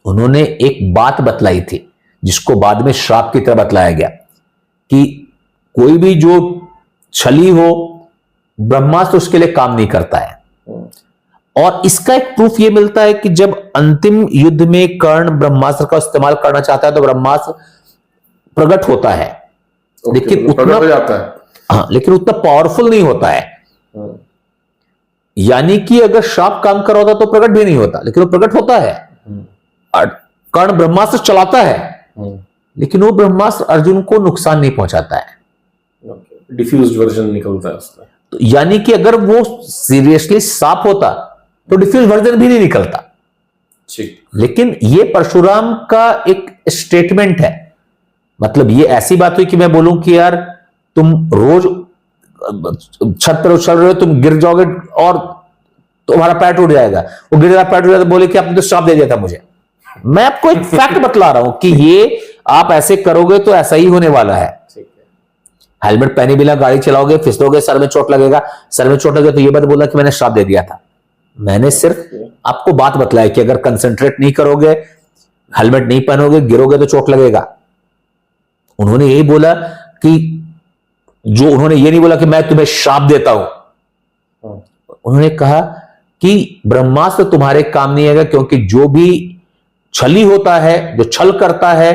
उन्होंने एक बात बतलाई थी जिसको बाद में श्राप की तरह बतलाया गया कि कोई भी जो छली हो, ब्रह्मास्त्र उसके लिए काम नहीं करता है। और इसका एक प्रूफ ये मिलता है कि जब अंतिम युद्ध में कर्ण ब्रह्मास्त्र का इस्तेमाल करना चाहता है तो ब्रह्मास्त्र प्रकट होता है, लेकिन उतना जाता है। हाँ, लेकिन उतना पावरफुल नहीं होता है। यानी कि अगर श्राप काम कर रहा होता तो प्रकट भी नहीं होता, लेकिन वो प्रकट होता है। कर्ण ब्रह्मास्त्र चलाता है, लेकिन वो ब्रह्मास्त्र अर्जुन को नुकसान नहीं पहुंचाता है। डिफ्यूज्ड वर्जन निकलता है उसका। तो यानी कि अगर वो सीरियसली सांप होता तो डिफ्यूज वर्जन भी नहीं निकलता। लेकिन ये परशुराम का एक स्टेटमेंट है। मतलब ये ऐसी बात हुई कि मैं बोलूं कि यार तुम रोज छत पर उछल रहे हो, तुम गिर जाओगे और तुम्हारा पैर टूट जाएगा। वो गिर पैर टूट जाएगा तो बोले कि आपने तो श्राप दे दिया था मुझे। मैं आपको एक फैक्ट बतला रहा हूं कि ये आप ऐसे करोगे तो ऐसा ही होने वाला है। हेलमेट पहने बिना गाड़ी चलाओगे, फिसलोगे, सर में चोट लगेगा। सर में चोट लगेगा तो ये बात बोला कि मैंने श्राप दे दिया था। मैंने सिर्फ आपको बात बतलाई कि अगर कंसंट्रेट नहीं करोगे, हेलमेट नहीं पहनोगे, गिरोगे तो चोट लगेगा। उन्होंने यही बोला कि उन्होंने ये नहीं बोला कि मैं तुम्हें श्राप देता हूं। उन्होंने कहा कि ब्रह्मास्त्र तुम्हारे काम नहीं आएगा, क्योंकि जो भी छली होता है, जो छल करता है,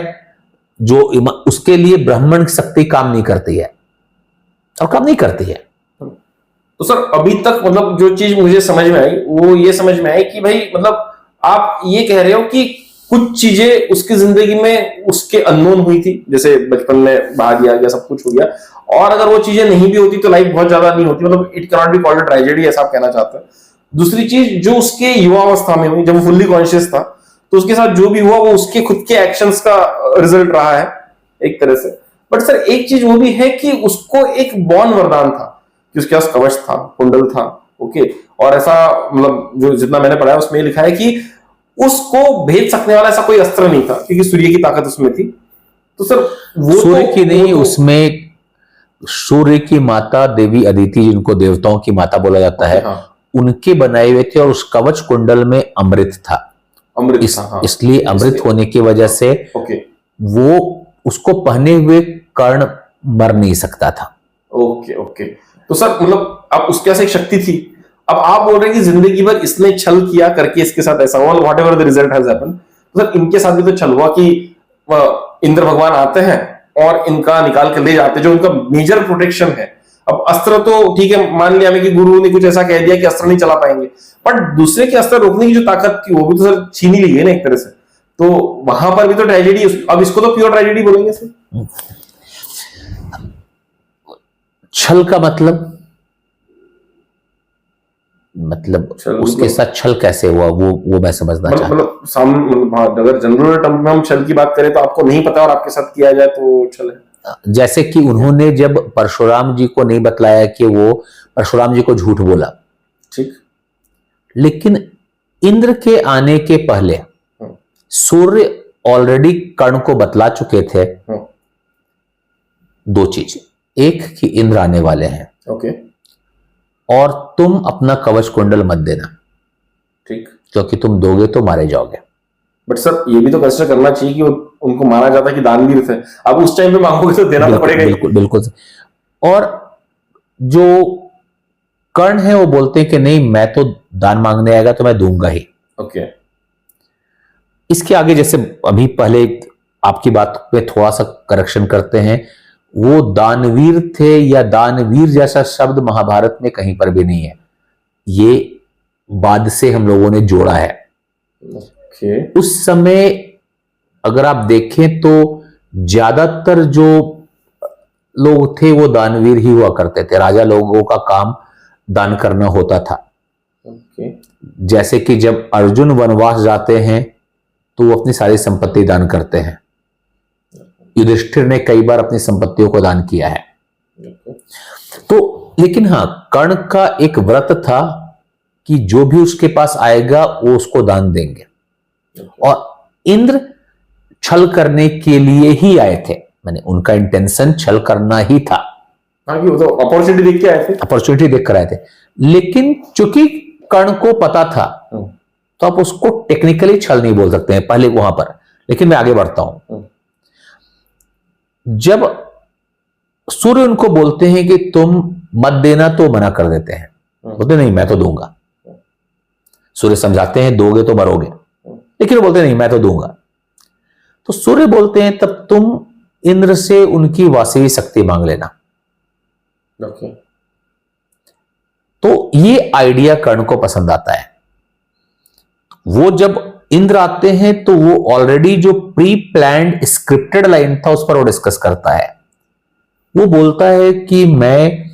जो उसके लिए ब्राह्मण की शक्ति काम नहीं करती है, और काम नहीं करती है। तो सर अभी तक मतलब जो चीज मुझे समझ में आई वो ये समझ में आई कि भाई मतलब आप ये कह रहे हो कि कुछ चीजें उसकी जिंदगी में उसके अननोन हुई थी, जैसे बचपन में बहा दिया गया, सब कुछ हो गया, और अगर वो चीजें नहीं भी होती तो लाइफ बहुत ज्यादा नहीं होती, मतलब it can not be called a tragedy, ऐसा आप कहना चाहते हैं। दूसरी चीज जो उसके युवावस्था में हुई, जब वो फुल्ली कॉन्शियस था, तो उसके साथ जो भी हुआ वो उसके खुद के एक्शंस का रिजल्ट रहा है एक तरह से। बट सर एक चीज वो भी है कि उसको एक बॉर्न वरदान था कि उसके पास कवच था, कुंडल था, ओके, और ऐसा मतलब जो जितना मैंने पढ़ा है उसमें लिखा है कि उसको भेज सकने वाला ऐसा कोई अस्त्र नहीं था, क्योंकि सूर्य की ताकत उसमें थी। तो सर वो सूर्य की नहीं, उसमें सूर्य की माता देवी अदिति, जिनको देवताओं की माता बोला जाता है, हाँ। उनके बनाए हुए थे, और उस कवच कुंडल में अमृत था, अमृत था, हाँ। इसलिए अमृत होने की वजह से वो उसको पहने हुए कर्ण मर नहीं सकता था। Okay okay. तो सर मतलब अब उसके पास एक शक्ति थी, अब आप बोल रहे हैं कि जिंदगी भर इसने छल किया करके इसके साथ ऐसा हुआ, what ever the result has happened. तो सर इनके साथ भी तो छल हुआ कि इंद्र भगवान आते हैं और इनका निकाल कर ले जाते हैं, जो उनका मेजर प्रोटेक्शन है। अब अस्त्र तो ठीक है, मान लिया हमें कि गुरु ने कुछ ऐसा कह दिया कि अस्त्र नहीं चला पाएंगे, बट दूसरे के अस्त्र रोकने की जो ताकत थी वो भी तो सर छीनी ली है ना एक तरह से, तो वहां पर भी तो ट्रेजेडी। अब इसको तो प्योर ट्रेजेडी बोलेंगे सर। छल का मतलब उसके साथ छल कैसे हुआ वो मैं समझना चाहता हूं। अगर जनरल टर्म में हम छल की बात करें तो आपको नहीं पता और आपके साथ किया जाए तो छल है। जैसे कि उन्होंने जब परशुराम जी को नहीं बतलाया कि वो परशुराम जी को झूठ बोला, ठीक, लेकिन इंद्र के आने के पहले सूर्य ऑलरेडी कर्ण को बतला चुके थे दो चीजें, एक कि इंद्र आने वाले हैं, ओके, और तुम अपना कवच कुंडल मत देना, ठीक, क्योंकि तुम दोगे तो मारे जाओगे। बट सर ये भी तो कंसिडर करना चाहिए कि उनको माना जाता कि दानवीर थे, अब उस टाइम पे मांगोगे तो देना तो पड़ेगा। बिल्कुल बिल्कुल। और जो कर्ण है वो बोलते हैं कि नहीं, मैं तो दान मांगने आएगा तो मैं दूंगा ही। ओके। इसके आगे जैसे अभी पहले आपकी बात पे थोड़ा सा करेक्शन करते हैं, वो दानवीर थे या दानवीर जैसा शब्द महाभारत में कहीं पर भी नहीं है, ये बाद से हम लोगों ने जोड़ा है। उस समय अगर आप देखें तो ज्यादातर जो लोग थे वो दानवीर ही हुआ करते थे, राजा लोगों का काम दान करना होता था। जैसे कि जब अर्जुन वनवास जाते हैं तो वो अपनी सारी संपत्ति दान करते हैं, युधिष्ठिर ने कई बार अपनी संपत्तियों को दान किया है। तो लेकिन हाँ, कर्ण का एक व्रत था कि जो भी उसके पास आएगा वो उसको दान देंगे, और इंद्र छल करने के लिए ही आए थे, मैंने उनका इंटेंशन छल करना ही था। वो तो अपॉर्चुनिटी देख के आए थे, अपॉर्चुनिटी देख कर आए थे। लेकिन चूंकि कर्ण को पता था तो आप उसको टेक्निकली छल नहीं बोल सकते हैं पहले वहां पर। लेकिन मैं आगे बढ़ता हूं। जब सूर्य उनको बोलते हैं कि तुम मत देना, तो मना कर देते हैं, बोलते नहीं मैं तो दूंगा। सूर्य समझाते हैं दोगे तो मरोगे, लेकिन वो बोलते नहीं मैं तो दूंगा। तो सूर्य बोलते हैं तब तुम इंद्र से उनकी वासवी शक्ति मांग लेना। तो ये आइडिया कर्ण को पसंद आता है। वो जब इंद्र आते हैं तो वो ऑलरेडी जो प्री प्लान्ड स्क्रिप्टेड लाइन था उस पर वो डिस्कस करता है। वो बोलता है कि मैं,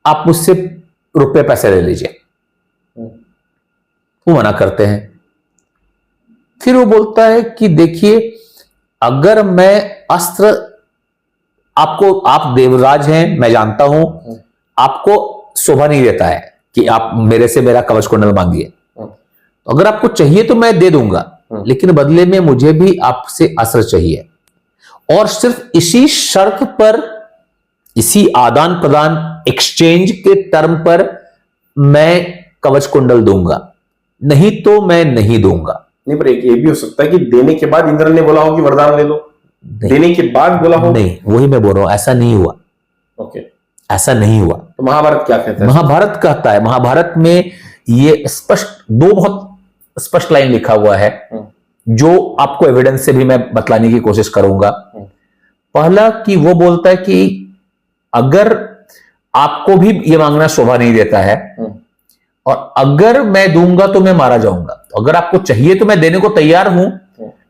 आप मुझसे रुपए पैसे ले लीजिए, वो मना करते हैं। फिर वो बोलता है कि देखिए, अगर मैं अस्त्र आपको, आप देवराज हैं मैं जानता हूं, आपको शोभा नहीं देता है कि आप मेरे से मेरा कवच कुंडल मांगिए, तो अगर आपको चाहिए तो मैं दे दूंगा, लेकिन बदले में मुझे भी आपसे अस्त्र चाहिए, और सिर्फ इसी शर्त पर, इसी आदान प्रदान एक्सचेंज के टर्म पर मैं कवच कुंडल दूंगा, नहीं तो मैं नहीं दूंगा। नहीं, पर ये भी हो सकता है कि देने के बाद इंद्र ने बोला हो कि वरदान ले लो, देने के बाद बोला हो। नहीं, वही मैं बोल रहा हूं, ऐसा नहीं हुआ। ओके, ऐसा नहीं हुआ। तो महाभारत क्या कहता है? महाभारत कहता है, महाभारत में ये स्पष्ट, दो बहुत स्पष्ट लाइन लिखा हुआ है जो आपको एविडेंस से भी मैं बतलाने की कोशिश करूंगा। पहला कि वो बोलता है कि अगर आपको भी ये मांगना शोभा नहीं देता है और अगर मैं दूंगा तो मैं मारा जाऊंगा, तो अगर आपको चाहिए तो मैं देने को तैयार हूं,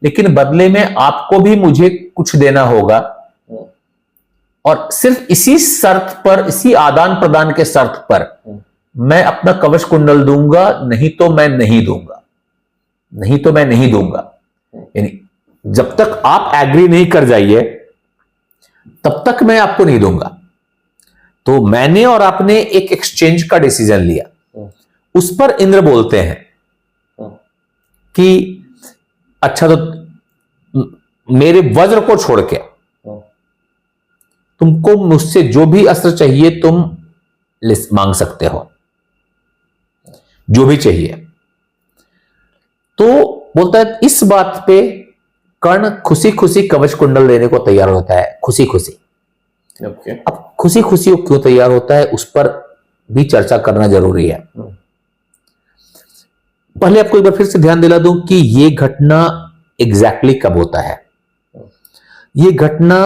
लेकिन बदले में आपको भी मुझे कुछ देना होगा, और सिर्फ इसी शर्त पर, इसी आदान प्रदान के शर्त पर मैं अपना कवच कुंडल दूंगा, नहीं तो मैं नहीं दूंगा, नहीं तो मैं नहीं दूंगा। यानी जब तक आप एग्री नहीं कर जाइए तब तक मैं आपको नहीं दूंगा। तो मैंने और आपने एक एक्सचेंज का डिसीजन लिया। उस पर इंद्र बोलते हैं कि अच्छा, तो मेरे वज्र को छोड़ के तुमको मुझसे जो भी अस्त्र चाहिए तुम मांग सकते हो, जो भी चाहिए। तो बोलता है इस बात पे कर्ण खुशी खुशी कवच कुंडल देने को तैयार होता है, खुशी खुशी। अब खुशी खुशी वो क्यों तैयार होता है उस पर भी चर्चा करना जरूरी है। पहले आपको एक बार फिर से ध्यान दिला दूं कि यह घटना एग्जैक्टली कब होता है। यह घटना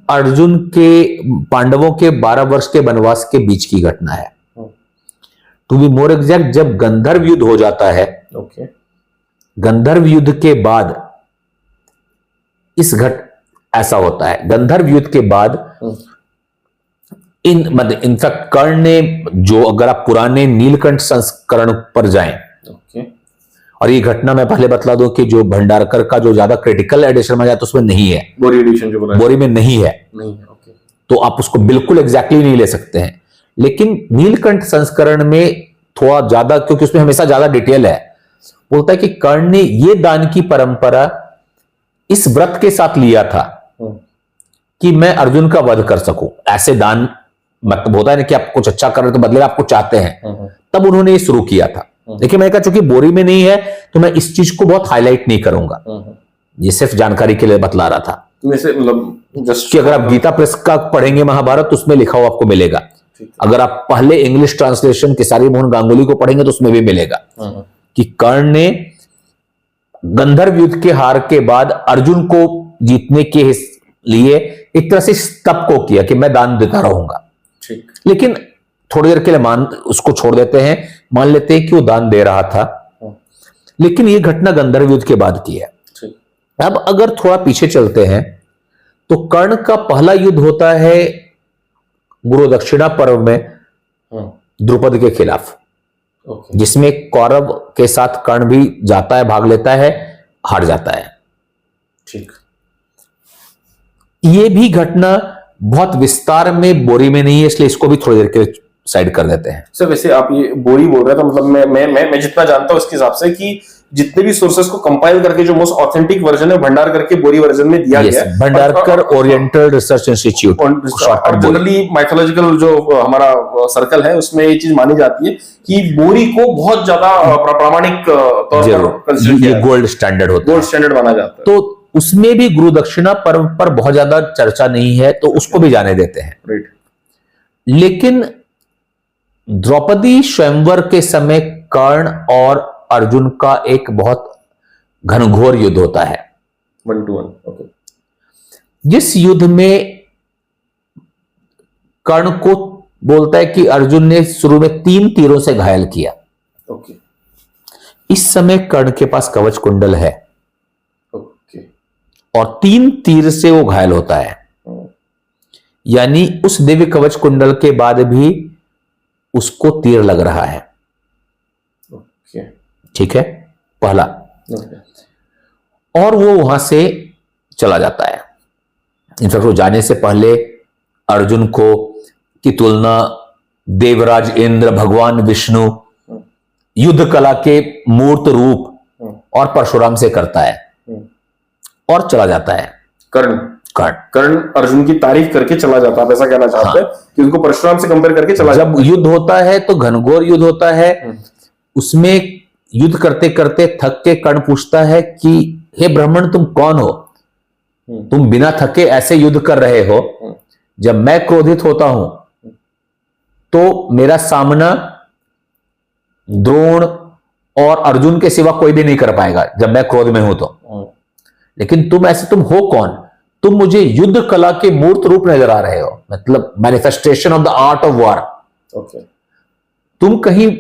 अर्जुन के, पांडवों के 12 वर्ष के वनवास के बीच की घटना है। टू बी मोर एग्जैक्ट, जब गंधर्व युद्ध हो जाता है, गंधर्व युद्ध के बाद ऐसा होता है। गंधर्व युद्ध के बाद इनफैक्ट कर्ण ने, जो अगर आप पुराने नीलकंठ संस्करण पर जाएं, और ये घटना मैं पहले बतला दूं कि जो भंडारकर का जो ज्यादा क्रिटिकल एडिशन में जाता है उसमें नहीं है, बोरी एडिशन जो बोला, बोरी में नहीं है, तो आप उसको बिल्कुल एग्जैक्टली नहीं ले सकते हैं। लेकिन नीलकंठ संस्करण में थोड़ा ज्यादा, क्योंकि उसमें हमेशा ज्यादा डिटेल है, बोलता है कि कर्ण ने ये दान की परंपरा इस व्रत के साथ लिया था कि मैं अर्जुन का वध कर सकूं। ऐसे दान मतलब होता है ना कि आप कुछ अच्छा कर रहे हो तो बदले आपको चाहते हैं, तब उन्होंने ये शुरू किया था। लेकिन मैंने कहा चूंकि बोरी में नहीं है तो मैं इस चीज को बहुत हाईलाइट नहीं करूंगा, ये सिर्फ जानकारी के लिए बतला रहा था। वैसे मतलब जस्ट कि अगर आप गीता प्रेस का पढ़ेंगे महाभारत तो उसमें लिखा हुआ आपको मिलेगा, अगर आप पहले इंग्लिश ट्रांसलेशन केसारी मोहन गांगुली को पढ़ेंगे तो उसमें भी मिलेगा कि कर्ण ने गंधर्व युद्ध के हार के बाद अर्जुन को जीतने के लिए एक तरह से तप को किया कि मैं दान देता रहूंगा। लेकिन थोड़ी देर के लिए उसको छोड़ देते हैं, मान लेते हैं कि वो दान दे रहा था, लेकिन ये घटना गंधर्व युद्ध के बाद की है। अब अगर थोड़ा पीछे चलते हैं तो कर्ण का पहला युद्ध होता है गुरु दक्षिणा पर्व में द्रुपद के खिलाफ, जिसमें कौरव के साथ कर्ण भी जाता है, भाग लेता है, हार जाता है। ठीक, ये भी घटना बहुत विस्तार में बोरी में नहीं है, इसलिए इसको भी थोड़ी देर के साइड कर देते हैं। सर वैसे आप ये बोरी बोल रहे हैं तो मतलब मैं जितना जानता हूं उसके हिसाब से कि जितने भी सोर्सेस को कंपाइल करके जो मोस्ट ऑथेंटिक वर्जन है भंडार करके बोरी वर्जन में दिया गया है, Bhandarkar oriental research institute. Generally mythological जो हमारा सर्कल है उसमें ये चीज मानी जाती है कि बोरी को बहुत ज्यादा प्रामाणिक तौर पर गोल्ड स्टैंडर्ड होता है, गोल्ड स्टैंडर्ड माना जाता है। तो उसमें भी गुरु दक्षिणा पर्व पर बहुत ज्यादा चर्चा नहीं है तो उसको भी जाने देते हैं। राइट। लेकिन द्रौपदी स्वयंवर के समय कर्ण और अर्जुन का एक बहुत घनघोर युद्ध होता है, 1 to 1। ओके। जिस युद्ध में कर्ण को बोलता है कि अर्जुन ने शुरू में 3 तीरों से घायल किया। ओके। इस समय कर्ण के पास कवच कुंडल है, ओके, और 3 तीर से वो घायल होता है। यानी उस दिव्य कवच कुंडल के बाद भी उसको तीर लग रहा है। ओके, ठीक है, पहला। और वो वहां से चला जाता है। इनफैक्ट वो जाने से पहले अर्जुन को की तुलना देवराज इंद्र, भगवान विष्णु, युद्ध कला के मूर्त रूप और परशुराम से करता है और चला जाता है। कर्ण अर्जुन की तारीफ करके चला जाता है, ऐसा कहना चाहते हैं कि उनको परशुराम से कंपेयर करके चला जब युद्ध होता है तो घनघोर युद्ध होता है, उसमें युद्ध करते करते थक के कर्ण पूछता है कि हे ब्राह्मण तुम कौन हो, तुम बिना थके ऐसे युद्ध कर रहे हो। जब मैं क्रोधित होता हूं तो मेरा सामना द्रोण, और अर्जुन के सिवा कोई भी नहीं कर पाएगा जब मैं क्रोध में हूं तो। लेकिन तुम हो कौन? तुम मुझे युद्ध कला के मूर्त रूप नजर आ रहे हो, मतलब manifestation of the art of war. तुम कहीं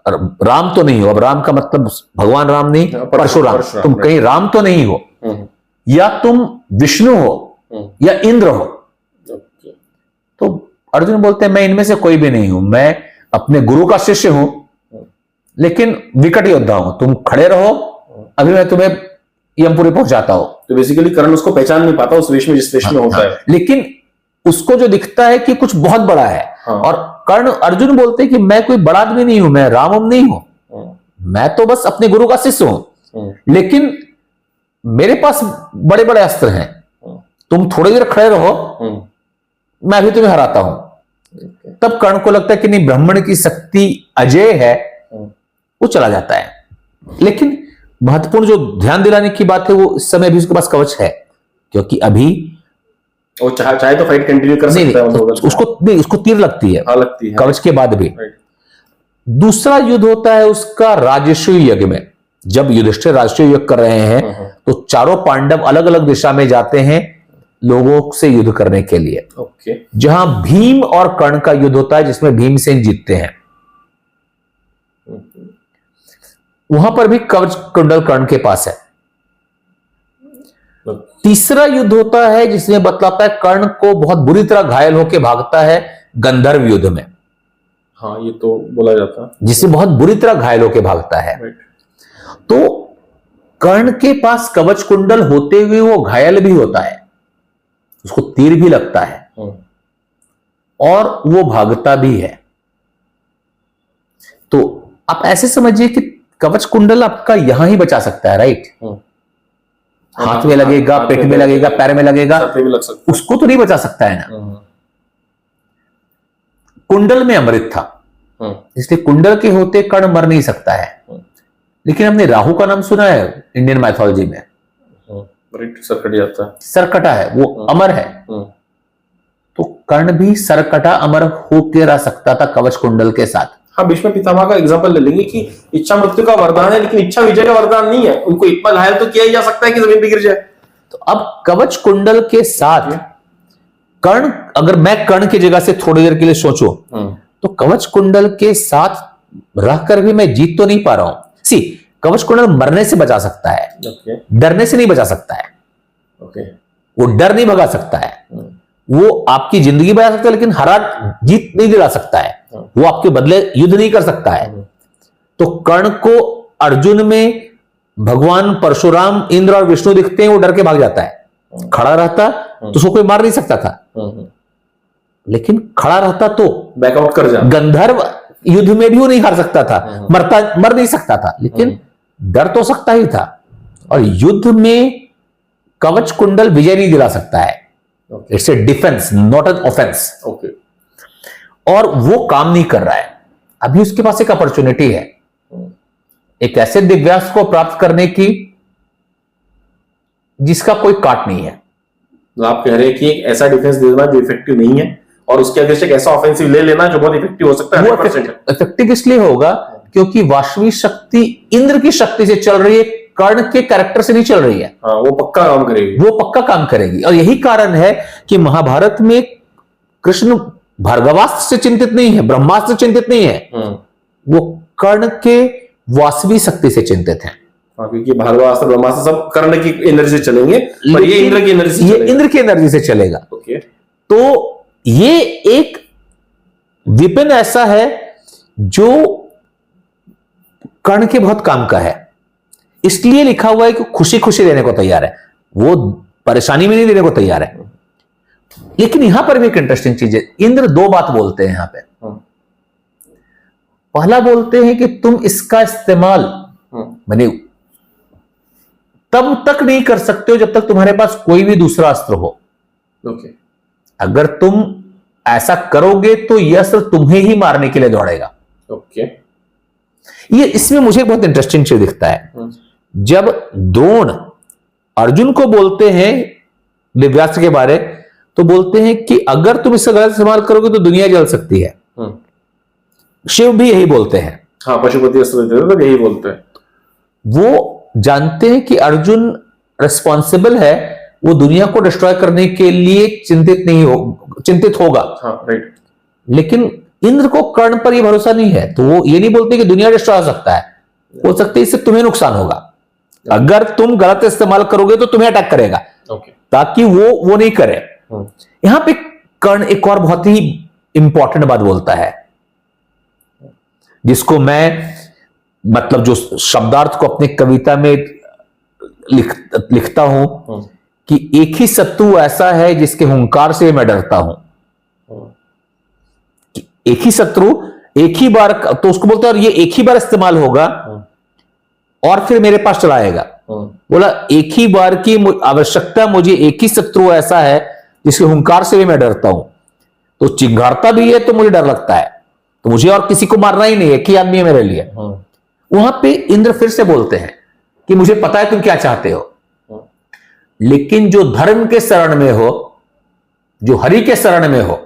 राम तो नहीं हो, अब राम का मतलब भगवान राम नहीं, परशुराम। तुम कहीं राम तो नहीं हो, या तुम विष्णु हो या इंद्र हो। तो अर्जुन बोलते हैं मैं इनमें से कोई भी नहीं हूं, मैं अपने गुरु का शिष्य हूं, लेकिन विकट योद्धा हूं। तुम खड़े रहो, अभी मैं तुम्हें यमपुरी पहुंचाता हूं। तो बेसिकली कर्ण उसको पहचान नहीं पाता उस वेश में जिस वेश में होता है, लेकिन उसको जो दिखता है कि कुछ बहुत बड़ा है। और कर्ण अर्जुन बोलते हैं कि मैं कोई बड़ा आदमी नहीं हूं, मैं राम नहीं हूं, मैं तो बस अपने गुरु का शिष्य हूं, लेकिन मेरे पास बड़े बड़े अस्त्र हैं। तुम थोड़ी देर खड़े रहो, मैं अभी तुम्हें हराता हूं। तब कर्ण को लगता है कि नहीं, ब्राह्मण की शक्ति अजय है, वो चला जाता है। लेकिन महत्वपूर्ण जो ध्यान दिलाने की बात है, वो इस समय भी उसके पास कवच है, क्योंकि अभी वो चाहे तो फाइट कंटिन्यू कर सकता है। उसको तीर लगती है, लगती है कवच के बाद भी। दूसरा युद्ध होता है उसका राजसूय यज्ञ में। जब युधिष्ठिर राजसूय यज्ञ कर रहे हैं तो चारों पांडव अलग अलग दिशा में जाते हैं लोगों से युद्ध करने के लिए। जहां भीम और कर्ण का युद्ध होता है, जिसमें भीमसेन जीतते हैं, वहां पर भी कवच कुंडल कर्ण के पास है। तीसरा युद्ध होता है जिसमें बतलाता है कर्ण को बहुत बुरी तरह घायल होकर भागता है गंधर्व युद्ध में। हाँ, ये तो बोला जाता है, जिससे बहुत बुरी तरह घायल होकर भागता है। तो कर्ण के पास कवच कुंडल होते हुए वो घायल भी होता है, उसको तीर भी लगता है और वो भागता भी है। तो आप ऐसे समझिए कि कवच कुंडल आपका यहां ही बचा सकता है, राइट? हाथ में लगेगा, पेट में लगेगा, पैर में लगेगा, उसको तो नहीं बचा सकता है ना। कुंडल में अमृत था, इसलिए कुंडल के होते कर्ण मर नहीं सकता है। लेकिन हमने राहु का नाम सुना है इंडियन माइथोलॉजी में, सरकटा है, वो अमर है। तो कर्ण भी सरकटा अमर होकर रह सकता था कवच कुंडल के साथ। हाँ, भीष्म पितामह का एग्जांपल ले लेंगे कि इच्छा मृत्यु का वरदान है, लेकिन इच्छा विजय का वरदान नहीं है। उनको इतना घायल तो किया ही जा सकता है कि जमीन पे गिर जाए। तो अब कवच कुंडल के साथ कर्ण, अगर मैं कर्ण की जगह से थोड़ी देर के लिए सोचूं तो कवच कुंडल के साथ रहकर भी मैं जीत तो नहीं पा रहा हूं। सी, कवच कुंडल मरने से बचा सकता है, डरने से नहीं बचा सकता है। वो डर नहीं भगा सकता है, वो आपकी जिंदगी बचा सकता है, लेकिन जीत नहीं दिला सकता है। वो आपके बदले युद्ध नहीं कर सकता है। तो कर्ण को अर्जुन में भगवान परशुराम, इंद्र और विष्णु दिखते हैं, वो डर के भाग जाता है। खड़ा रहता तो उसको कोई मार नहीं सकता था, लेकिन खड़ा रहता तो बैकआउट कर जाता। गंधर्व युद्ध में भी वो नहीं हार सकता था, मर नहीं सकता था, लेकिन डर तो सकता ही था। और युद्ध में कवच कुंडल विजय नहीं दिला सकता है। It's a defence, not an offence. और वो काम नहीं कर रहा है। अभी उसके पास एक अपॉर्चुनिटी है, एक ऐसे दिव्यास्त्र को प्राप्त करने की जिसका कोई काट नहीं है। आप कह रहे हैं कि एक ऐसा डिफेंस दे देना जो इफेक्टिव नहीं है, और उसके अगेंस्ट एक ऐसा ऑफेंसिव ले लेना जो बहुत इफेक्टिव हो सकता है। वो इफेक्टिव इसलिए होगा क्योंकि वास्तविक शक्ति इंद्र की शक्ति से चल रही है, कर्ण के कैरेक्टर से नहीं चल रही है। हाँ, वो पक्का काम करेगी, वो पक्का काम करेगी। और यही कारण है कि महाभारत में कृष्ण भार्गवास्त्र से चिंतित नहीं है, ब्रह्मास्त्र से चिंतित नहीं है, वो कर्ण के वास्तविक शक्ति से चिंतित है। क्योंकि भार्गवास्त्र, ब्रह्मास्त्र सब कर्ण की एनर्जी से चलेंगे, पर ये इंद्र की एनर्जी से चलेगा। इंद्र की एनर्जी से चलेगा। तो ये एक विपिन ऐसा है जो कर्ण के बहुत काम का है, इसलिए लिखा हुआ है कि खुशी खुशी देने को तैयार है, वो परेशानी में नहीं देने को तैयार है। लेकिन यहां पर भी एक इंटरेस्टिंग चीज है, इंद्र दो बात बोलते हैं यहां पे। पहला बोलते हैं कि तुम इसका इस्तेमाल माने तब तक नहीं कर सकते हो जब तक तुम्हारे पास कोई भी दूसरा अस्त्र हो। अगर तुम ऐसा करोगे तो यह अस्त्र तुम्हें ही मारने के लिए दौड़ेगा। ये इसमें मुझे बहुत इंटरेस्टिंग चीज दिखता है। जब द्रोण अर्जुन को बोलते हैं दिव्यास्त्र के बारे, तो बोलते हैं कि अगर तुम इसका गलत इस्तेमाल करोगे तो दुनिया जल सकती है। शिव भी यही बोलते हैं। हाँ, पशुपति अस्त्र देते थे तो यही बोलते हैं। वो जानते हैं कि अर्जुन रिस्पॉन्सिबल है, वो दुनिया को डिस्ट्रॉय करने के लिए चिंतित होगा। हाँ, राइट। लेकिन इंद्र को कर्ण पर ये भरोसा नहीं है, तो वो ये नहीं बोलते कि दुनिया डिस्ट्रॉय हो सकता है, हो सकता है इससे तुम्हें नुकसान होगा, अगर तुम गलत इस्तेमाल करोगे तो तुम्हें अटैक करेगा, ताकि वो नहीं करे। यहां पे कर्ण एक और बहुत ही इंपॉर्टेंट बात बोलता है, जिसको मैं मतलब जो शब्दार्थ को अपनी कविता में लिखता हूं कि एक ही शत्रु ऐसा है जिसके हुंकार से मैं डरता हूं। एक ही शत्रु एक ही बार, तो उसको बोलते हैं और ये एक ही बार इस्तेमाल होगा और फिर मेरे पास चला आएगा। बोला एक ही बार की आवश्यकता, मुझे एक ही शत्रु ऐसा है जिसके हुंकार से भी मैं डरता हूं। तो चिंगारता भी है तो मुझे डर लगता है, तो मुझे और किसी को मारना ही नहीं है, एक ही आदमी है मेरे लिए। वहां पे इंद्र फिर से बोलते हैं कि मुझे पता है तुम क्या चाहते हो, लेकिन जो धर्म के शरण में हो, जो हरि के शरण में हो,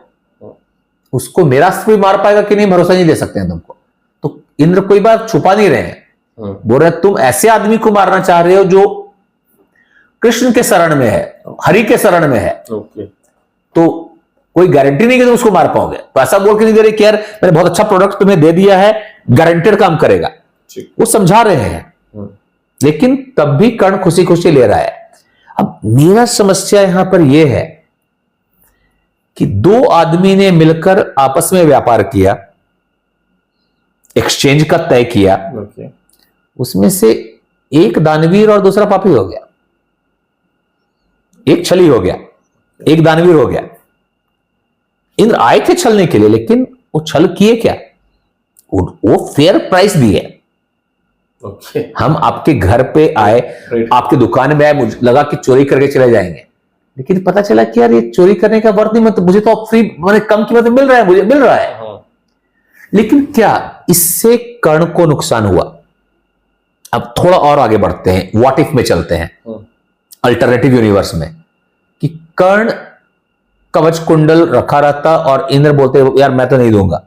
उसको मेरा अस्त्र भी मार पाएगा कि नहीं भरोसा नहीं दे सकते हैं तुमको। तो इंद्र कोई बात छुपा नहीं रहे हैं, बोल रहे तुम ऐसे आदमी को मारना चाह रहे हो जो कृष्ण के शरण में है, हरि के शरण में है, तो कोई गारंटी नहीं कि तुम उसको मार पाओगे। तो ऐसा बोल के नहीं दे रहे कि यार मैंने बहुत अच्छा प्रोडक्ट तुम्हें दे दिया है, गारंटेड काम करेगा, वो समझा रहे हैं। लेकिन तब भी कर्ण खुशी खुशी ले रहा है। अब मेरा समस्या यहां पर यह है कि दो आदमी ने मिलकर आपस में व्यापार किया, एक्सचेंज का तय किया, उसमें से एक दानवीर और दूसरा पापी हो गया, एक छली हो गया, एक दानवीर हो गया। इंद्र आए थे छलने के लिए, लेकिन वो छल किए क्या, वो फेयर प्राइस दिए। हम आपके घर पे आए, आपके दुकान में आए, मुझे लगा कि चोरी करके चले जाएंगे, लेकिन पता चला कि यार ये चोरी करने का वर्थ नहीं, मतलब मुझे तो फ्री मैंने कम कीमत में मिल रहा है, मुझे मिल रहा है। लेकिन क्या इससे कर्ण को नुकसान हुआ? अब थोड़ा और आगे बढ़ते हैं, व्हाट इफ में चलते हैं, अल्टरनेटिव यूनिवर्स में, कि कर्ण कवच कुंडल रखा रहता और इंद्र बोलते यार मैं तो नहीं दूंगा,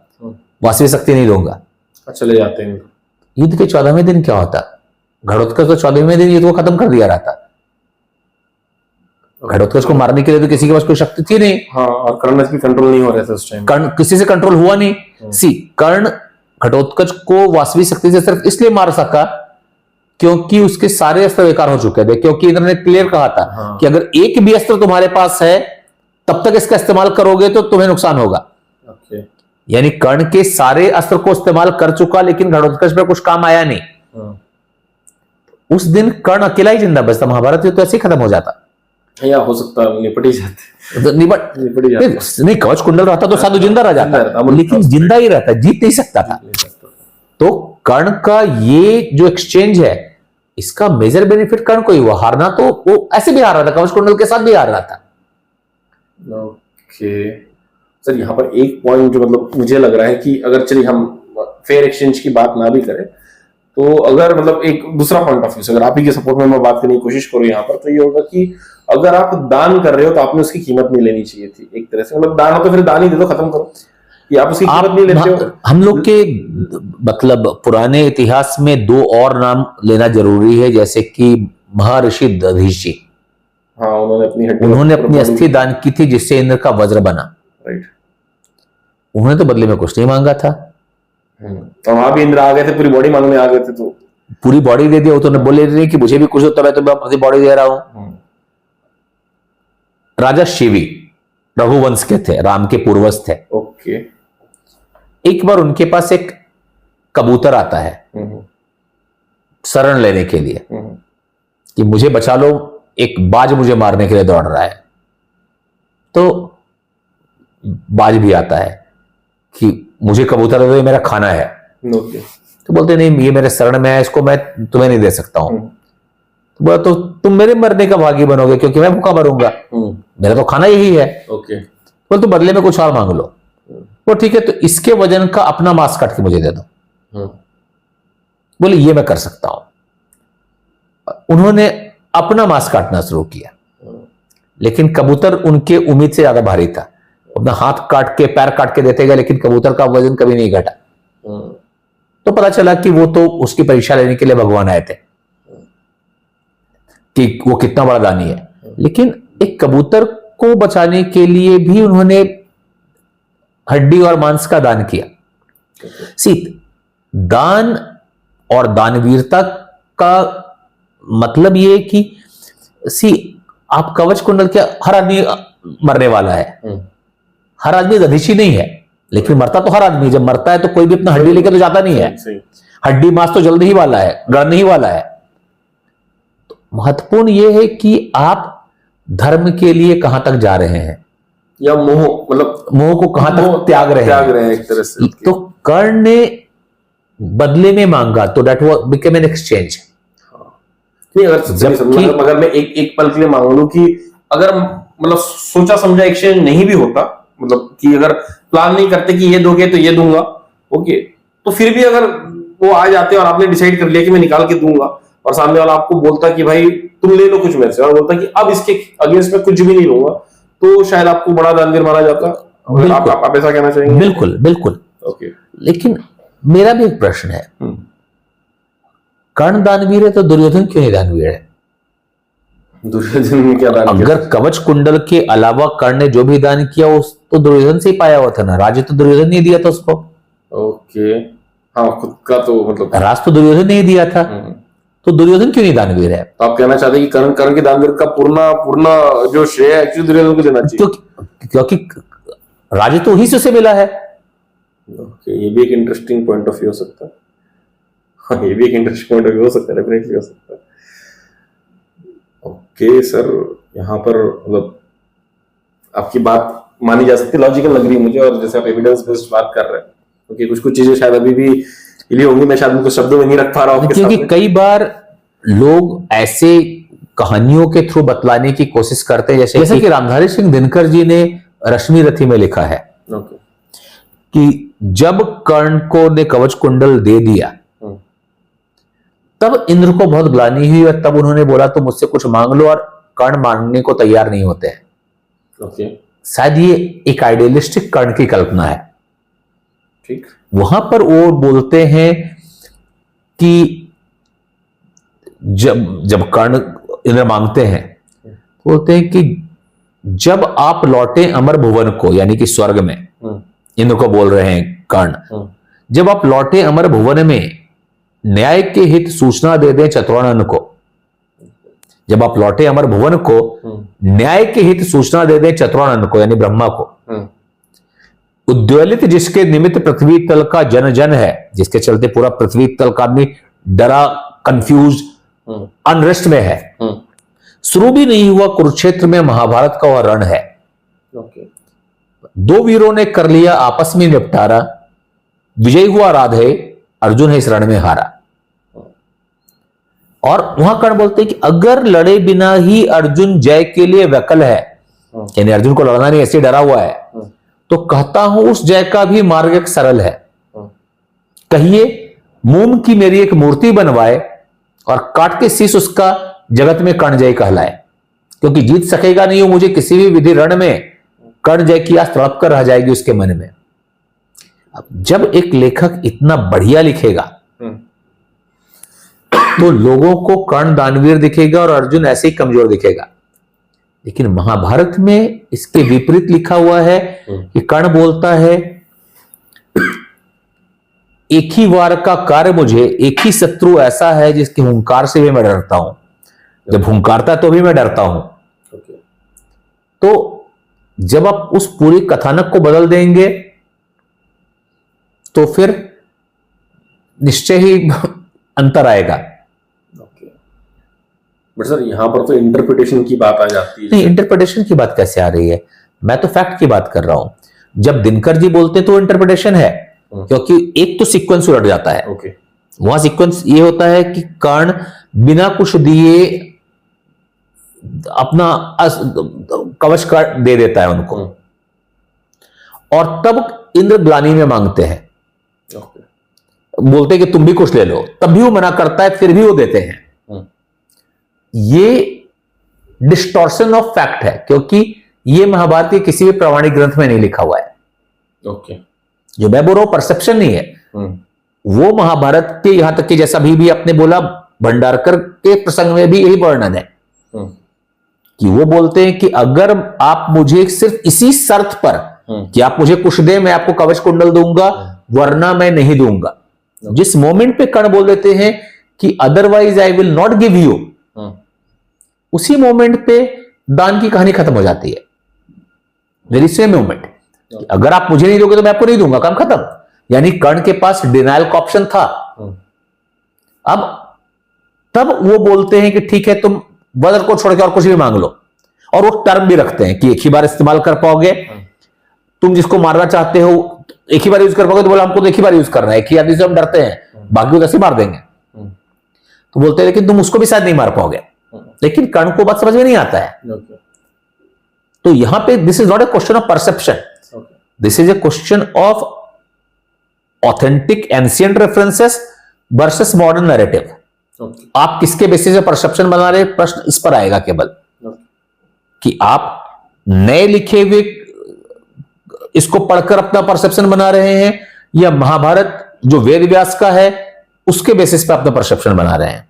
वास्तविक शक्ति नहीं दूंगा, चले जाते हैं। युद्ध के 14वें दिन क्या होता? घटोत्कच तो 14वें दिन युद्ध को खत्म कर दिया रहता। घटोत्कच को मारने के लिए तो किसी के पास कोई शक्ति थी नहीं। हाँ, और कर्ण भी कंट्रोल नहीं हो रहे थे उस टाइम, कर्ण किसी से कंट्रोल हुआ नहीं। सी कर्ण घटोत्कच को वास्तविक शक्ति से सिर्फ इसलिए मार सका क्योंकि उसके सारे अस्त्र बेकार हो चुके थे, क्योंकि इंद्र ने क्लियर कहा था कि अगर एक भी अस्त्र तुम्हारे पास है तब तक इसका इस्तेमाल करोगे तो तुम्हें नुकसान होगा। यानी कर्ण के सारे अस्त्र को इस्तेमाल कर चुका, लेकिन घटोत्कच पर कुछ काम आया नहीं। उस दिन कर्ण अकेला ही जिंदा बचता, महाभारत युद्ध तो ऐसे ही खत्म हो जाता, या हो सकता निपट ही जाते, निपट ही जाते। नहीं, कवच कुंडल रहता तो साधु जिंदा रह जाता, लेकिन जिंदा ही रहता, जीत नहीं सकता था। तो कर्ण का ये जो एक्सचेंज है, इसका मेजर बेनिफिट कर्ण को ही हुआ। हारना तो वो ऐसे भी हार रहा था, कवच कुंडल के साथ भी हार रहा था। ओके सर, यहाँ पर एक पॉइंट जो मतलब मुझे लग रहा है कि अगर चलिए हम फेयर एक्सचेंज की बात ना भी करें, तो अगर मतलब एक दूसरा पॉइंट ऑफ व्यू से अगर आप ही के सपोर्ट में मैं बात करने की कोशिश करूं यहाँ पर, तो ये होगा कि अगर आप दान कर रहे हो तो आपने उसकी कीमत नहीं लेनी चाहिए थी। एक तरह से मतलब दान हो तो फिर दान ही दे दो, खत्म करो, कि आप उसकी कीमत नहीं लेते हो। हम लोग के मतलब पुराने इतिहास में दो और नाम लेना जरूरी है, जैसे कि महर्षि दधीचि। हाँ, उन्होंने अपनी अस्थि दान की थी, जिससे इंद्र का वज्र बना। राइट। उन्होंने तो बदले में कुछ नहीं मांगा था। तो वहां भी इंद्र आ गए थे, पूरी बॉडी मांगने आ गए थे, तो पूरी बॉडी दे दिया। वो तो बोले नहीं कि मुझे भी कुछ होता है तो मैं अपनी बॉडी दे रहा हूं। राजा शिवी रघुवंश के थे, राम के पूर्वज थे। ओके। एक बार उनके पास एक कबूतर आता है शरण लेने के लिए कि मुझे बचा लो, एक बाज मुझे मारने के लिए दौड़ रहा है। तो बाज भी आता है कि मुझे कबूतर दे दो, ये मेरा खाना है। तो बोलते नहीं, ये मेरे शरण में है, इसको मैं तुम्हें नहीं दे सकता हूं। तो बोला तो तुम मेरे मरने का भागी बनोगे, क्योंकि मैं भूखा मरूंगा, मेरा तो खाना यही है। बोले तो बदले में कुछ और मांग लो। वो ठीक है, तो इसके वजन का अपना मांस काट के मुझे दे दो। बोले ये मैं कर सकता हूं। उन्होंने अपना मांस काटना शुरू किया, लेकिन कबूतर उनके उम्मीद से ज्यादा भारी था। अपना हाथ काट के पैर काट के देते गए, लेकिन कबूतर का वजन कभी नहीं घटा। तो पता चला कि वो तो उसकी परीक्षा लेने के लिए भगवान आए थे कि वो कितना बड़ा दानी है। लेकिन एक कबूतर को बचाने के लिए भी उन्होंने हड्डी और मांस का दान किया। सी, दान और दानवीरता का मतलब ये कि आप कवच कुंडल के, हर आदमी मरने वाला है, हर आदमी दधीची नहीं है, लेकिन मरता तो हर आदमी। जब मरता है तो कोई भी अपना हड्डी लेकर तो जाता नहीं है, हड्डी मांस तो जल्द ही वाला है, गड़ने ही वाला है। तो महत्वपूर्ण यह है कि आप धर्म के लिए कहां तक जा रहे हैं, या मोह, मतलब मोह को कहां तक त्याग रहे हैं एक तरह से। तो कर्ण ने बदले में मांगा, तो that was become an exchange. नहीं, अगर मैं एक पल के लिए मांग लूं कि अगर मतलब सोचा समझा एक्सचेंज नहीं भी होता, मतलब कि अगर प्लान नहीं करते कि ये दोगे तो ये दूंगा, ओके, तो फिर भी अगर वो आ जाते और आपने डिसाइड कर लिया कि मैं निकाल के दूंगा, और सामने वाला आपको बोलता कि भाई तुम ले लो कुछ मेरे से, और बोलता कि अब इसके अगेंस्ट में कुछ भी नहीं लूंगा, तो शायद आपको बड़ा दानवीर माना जाता। आप ऐसा कहना चाहेंगे? बिल्कुल बिल्कुल। ओके, लेकिन मेरा भी एक प्रश्न है, कर्ण दानवीर है तो दुर्योधन क्यों नहीं दानवीर है? दुर्योधन ने क्या दान किया? अगर कवच कुंडल के अलावा कर्ण ने जो भी दान किया उस तो दुर्योधन से ही पाया हुआ था ना, राज्य तो दुर्योधन ने दिया था उसको। ओके, हाँ, खुद का तो मतलब राज तो दुर्योधन ने ही दिया था, तो दुर्योधन क्यों नहीं दानवीर है? तो आप कहना चाहते हैं कि कर्ण के दानवीर का पूर्ण जो श्रेय है एक्चुअली दुर्योधन को देना चाहिए, क्योंकि राज्य तो उसी से मिला है। ओके, ये भी एक इंटरेस्टिंग पॉइंट ऑफ व्यू हो सकता है। हाँ, ये भी एक इंटरेस्टिंग पॉइंट ऑफ व्यू हो सकता है, डेफिनेटली हो सकता है। ओके सर, यहाँ पर मतलब आपकी बात मानी जा सकती है, लॉजिकल लग रही है मुझे, और जैसे आप एविडेंस बेस्ड बात कर रहे हैं, क्योंकि कुछ चीजें शायद अभी भी हिली होंगी, मैं शायद उनको शब्दों में नहीं रख पा रहा हूँ, क्योंकि कई बार लोग ऐसे कहानियों के थ्रू बतलाने की कोशिश करते हैं, जैसे कि रामधारी सिंह दिनकर जी ने रश्मि रथी में लिखा है कि जब कर्ण को ने कवच कुंडल दे दिया तब इंद्र को बहुत ग्लानि हुई, और तब उन्होंने बोला तो मुझसे कुछ मांग लो, और कर्ण मांगने को तैयार नहीं होते हैं। शायद ये एक आइडियलिस्टिक कर्ण की कल्पना है। ठीक, वहां पर वो बोलते हैं कि जब कर्ण इंद्र मांगते हैं, बोलते हैं कि जब आप लौटे अमर भुवन को, यानी कि स्वर्ग में, इंद्र को बोल रहे हैं कर्ण, जब आप लौटे अमर भुवन में न्याय के हित सूचना दे दें चतुरानन को। जब आप लौटे अमर भुवन को न्याय के हित सूचना दे दें चतुरानन को, यानी ब्रह्मा को। उद्वेलित जिसके निमित्त पृथ्वी तल का जन जन है, जिसके चलते पूरा पृथ्वी तल का आदमी डरा, कंफ्यूज, अनरेस्ट में है। शुरू भी नहीं हुआ कुरुक्षेत्र में महाभारत का वह रण है। दो वीरों ने कर लिया आपस में निपटारा, विजय हुआ राधे, अर्जुन है इस रण में हारा। और वहां कर्ण बोलते हैं कि अगर लड़े बिना ही अर्जुन जय के लिए व्याकुल है, यानी अर्जुन को लड़ना नहीं, ऐसे डरा हुआ है, तो कहता हूं उस जय का भी मार्ग एक सरल है। कहिए मोम की मेरी एक मूर्ति बनवाए, और काट के शीश उसका जगत में कर्ण जय कहलाए, क्योंकि जीत सकेगा नहीं वो मुझे किसी भी विधि रण में, कर्ण जय की आस तड़प कर रह जाएगी उसके मन में। अब जब एक लेखक इतना बढ़िया लिखेगा तो लोगों को कर्ण दानवीर दिखेगा और अर्जुन ऐसे ही कमजोर दिखेगा। लेकिन महाभारत में इसके विपरीत लिखा हुआ है कि कर्ण बोलता है एक ही वार का कार्य मुझे, एक ही शत्रु ऐसा है जिसके हुंकार से भी मैं डरता हूं, जब हुंकारता तो भी मैं डरता हूं। तो जब आप उस पूरी कथानक को बदल देंगे तो फिर निश्चय ही अंतर आएगा। बट सर यहां पर तो इंटरप्रिटेशन की बात आ जाती है। नहीं, इंटरप्रिटेशन की बात कैसे आ रही है? मैं तो फैक्ट की बात कर रहा हूं। जब दिनकर जी बोलते हैं तो इंटरप्रिटेशन है, क्योंकि एक तो सीक्वेंस उलट जाता है। वहां सीक्वेंस ये होता है कि कर्ण बिना कुछ दिए अपना कवच का दे देता है उनको, और तब इंद्र ग्लानि में मांगते हैं, बोलते हैं कि तुम भी कुछ ले लो, तब भी वो मना करता है, फिर भी वो देते हैं। ये डिस्टॉर्शन ऑफ फैक्ट है, क्योंकि ये महाभारत के किसी भी प्रमाणिक ग्रंथ में नहीं लिखा हुआ है। ओके, जो मैं बोल रहा हूं परसेप्शन नहीं है, वो महाभारत के, यहां तक कि जैसा भी आपने बोला, भंडारकर के प्रसंग में भी यही वर्णन है कि वो बोलते हैं कि अगर आप मुझे सिर्फ इसी शर्त पर कि आप मुझे कुछ दे, मैं आपको कवच कुंडल दूंगा, वरना मैं नहीं दूंगा। जिस मोमेंट पे कर्ण बोल देते हैं कि otherwise I will not give you, उसी मोमेंट पे दान की कहानी खत्म हो जाती है। वेरी सेम मोमेंट, अगर आप मुझे नहीं दोगे तो मैं आपको नहीं दूंगा, काम खत्म। यानी कर्ण के पास डिनायल का ऑप्शन था। अब तब वो बोलते हैं कि ठीक है, तुम वज्र को छोड़ के और कुछ भी मांग लो, और वो टर्म भी रखते हैं कि एक ही बार इस्तेमाल कर पाओगे, तुम जिसको मारना चाहते हो एक ही बार यूज कर पाओगे, तो बोला हमको तो एक ही बार यूज करना है, एक ही आदमी से हम डरते हैं, बाकी को ऐसे मार देंगे। तो बोलते हैं लेकिन तुम उसको भी शायद नहीं मार पाओगे। लेकिन कर्ण को बात समझ में नहीं आता है। तो यहां पे this is not a question of perception, this is a question of authentic ancient references versus modern narrative. आप किसके बेसिस पे परसेप्शन बना रहे, प्रश्न इस पर आएगा केवल कि आप नए लिखे हुए इसको पढ़कर अपना परसेप्शन बना रहे हैं, या महाभारत जो वेद व्यास का है उसके बेसिस पे अपना परसेप्शन बना रहे हैं।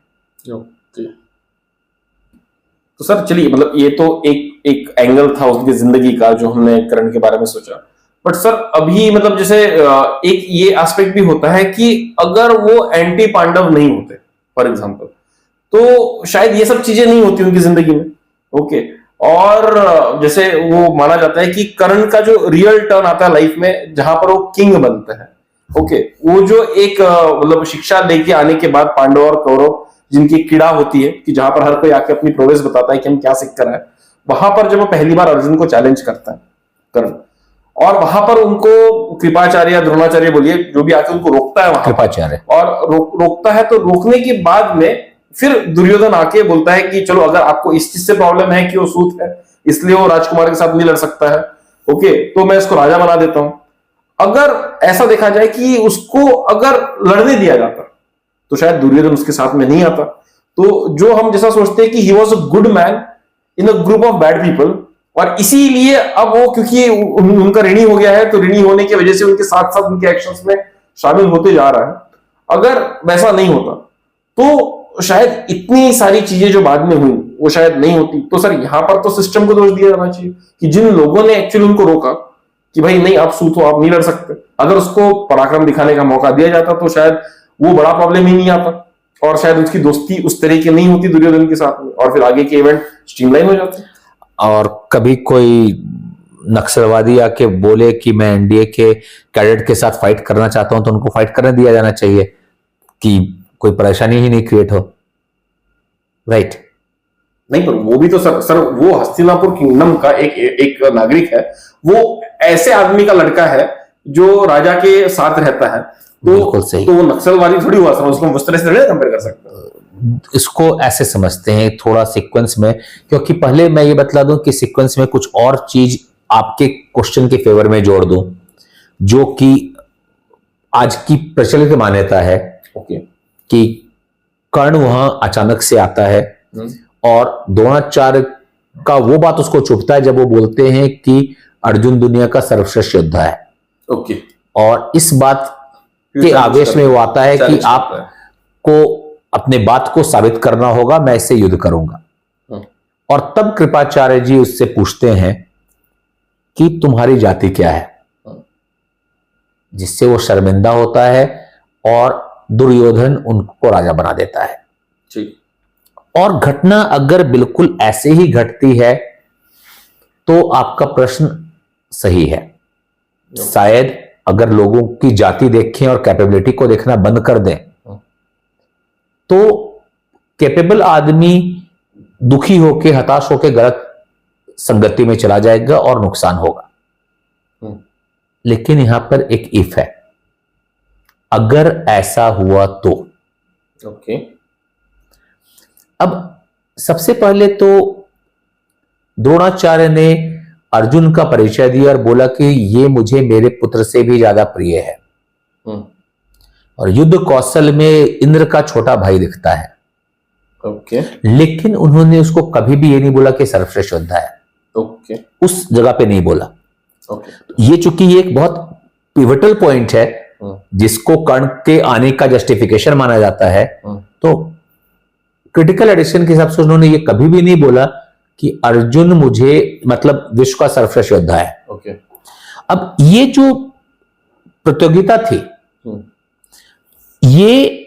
तो सर चलिए, मतलब ये तो एक एंगल था उसकी जिंदगी का जो हमने कर्ण के बारे में सोचा। बट सर अभी मतलब जैसे एक ये एस्पेक्ट भी होता है कि अगर वो एंटी पांडव नहीं होते फॉर एग्जांपल, तो शायद ये सब चीजें नहीं होती उनकी जिंदगी में। ओके, और जैसे वो माना जाता है कि कर्ण का जो रियल टर्न आता है लाइफ में, जहां पर वो किंग बनता है, ओके, वो जो एक मतलब शिक्षा लेके आने के बाद पांडव और कौरव जिनकी कीड़ा होती है कि जहां पर हर कोई आके अपनी प्रोग्रेस बताता है कि हम क्या सीख कर आए, वहां पर जब वो पहली बार अर्जुन को चैलेंज करता है कर्ण, और वहां पर उनको कृपाचार्य या द्रोणाचार्य बोलिए जो भी आके उनको रोकता है, वहां कृपाचार्य, और रोकता है, तो रोकने के बाद में फिर दुर्योधन आके बोलता है कि चलो अगर आपको इस चीज से प्रॉब्लम है कि वो सूत है इसलिए वो राजकुमार के साथ नहीं लड़ सकता है, ओके, तो मैं इसको राजा बना देता हूं। अगर ऐसा देखा जाए कि उसको अगर लड़ने दिया जाता तो शायद दुर्योधन उसके साथ में नहीं आता। तो जो हम जैसा सोचते हैं कि he was a good man in a group of bad people, और इसीलिए अब वो क्योंकि उनका ऋणी हो गया है, तो ऋणी होने की वजह से उनके साथ साथ उनके एक्शंस में शामिल होते जा रहा है। अगर वैसा नहीं होता तो शायद इतनी सारी चीजें जो बाद में हुई वो शायद नहीं होती। तो सर यहां पर तो सिस्टम को दोष दिया जाना चाहिए कि जिन लोगों ने एक्चुअली उनको रोका कि भाई नहीं आप सूत हो, आप नहीं लड़ सकते, अगर उसको पराक्रम दिखाने का मौका दिया जाता तो शायद वो बड़ा प्रॉब्लम ही नहीं आता, और शायद उसकी दोस्ती उस तरह की नहीं होती दुर्योधन के साथ में, और फिर आगे के इवेंट स्ट्रीमलाइन हो जाते। और कभी कोई नक्सलवादी आके बोले कि मैं एनडीए के कैडेट के साथ फाइट करना चाहता हूं, तो उनको फाइट करने दिया जाना चाहिए कि कोई परेशानी ही नहीं क्रिएट हो, राइट? नहीं, पर वो भी तो सर वो हस्तिनापुर किंगडम का एक नागरिक है, वो ऐसे आदमी का लड़का है जो राजा के साथ रहता है, तो वो नक्सलवादी थोड़ी हुआ सर, उसको उस तरह से कंपेयर कर सकते हैं। इसको ऐसे समझते हैं थोड़ा सीक्वेंस में, क्योंकि पहले मैं ये बतला दूं कि सीक्वेंस में कुछ और चीज आपके क्वेश्चन के फेवर में जोड़ दूं, जो कि आज की प्रचलित मान्यता है कि कर्ण वहां अचानक से आता है और द्रोणाचार्य का वो बात उसको चुभता है जब वो बोलते हैं कि अर्जुन दुनिया का सर्वश्रेष्ठ योद्धा है। ओके, और इस बात के आवेश में वो आता है कि आपको अपने बात को साबित करना होगा, मैं इससे युद्ध करूंगा। और तब कृपाचार्य जी उससे पूछते हैं कि तुम्हारी जाति क्या है, जिससे वो शर्मिंदा होता है और दुर्योधन उनको राजा बना देता है। और घटना अगर बिल्कुल ऐसे ही घटती है तो आपका प्रश्न सही है। शायद अगर लोगों की जाति देखें और कैपेबिलिटी को देखना बंद कर दें तो कैपेबल आदमी दुखी होकर, हताश होकर गलत संगति में चला जाएगा और नुकसान होगा। लेकिन यहां पर एक इफ है, अगर ऐसा हुआ तो। ओके, अब सबसे पहले तो द्रोणाचार्य ने अर्जुन का परिचय दिया और बोला कि ये मुझे मेरे पुत्र से भी ज्यादा प्रिय है, और युद्ध कौशल में इंद्र का छोटा भाई दिखता है। ओके, लेकिन उन्होंने उसको कभी भी ये नहीं बोला कि सर्वश्रेष्ठ योद्धा है। ओके, उस जगह पे नहीं बोला। ओके, ये चूंकि ये एक बहुत पिवटल पॉइंट है जिसको कर्ण के आने का जस्टिफिकेशन माना जाता है, तो क्रिटिकल एडिशन के हिसाब से उन्होंने ये कभी भी नहीं बोला कि अर्जुन मुझे मतलब विश्व का सर्वश्रेष्ठ योद्धा है। ओके। अब ये जो प्रतियोगिता थी, ये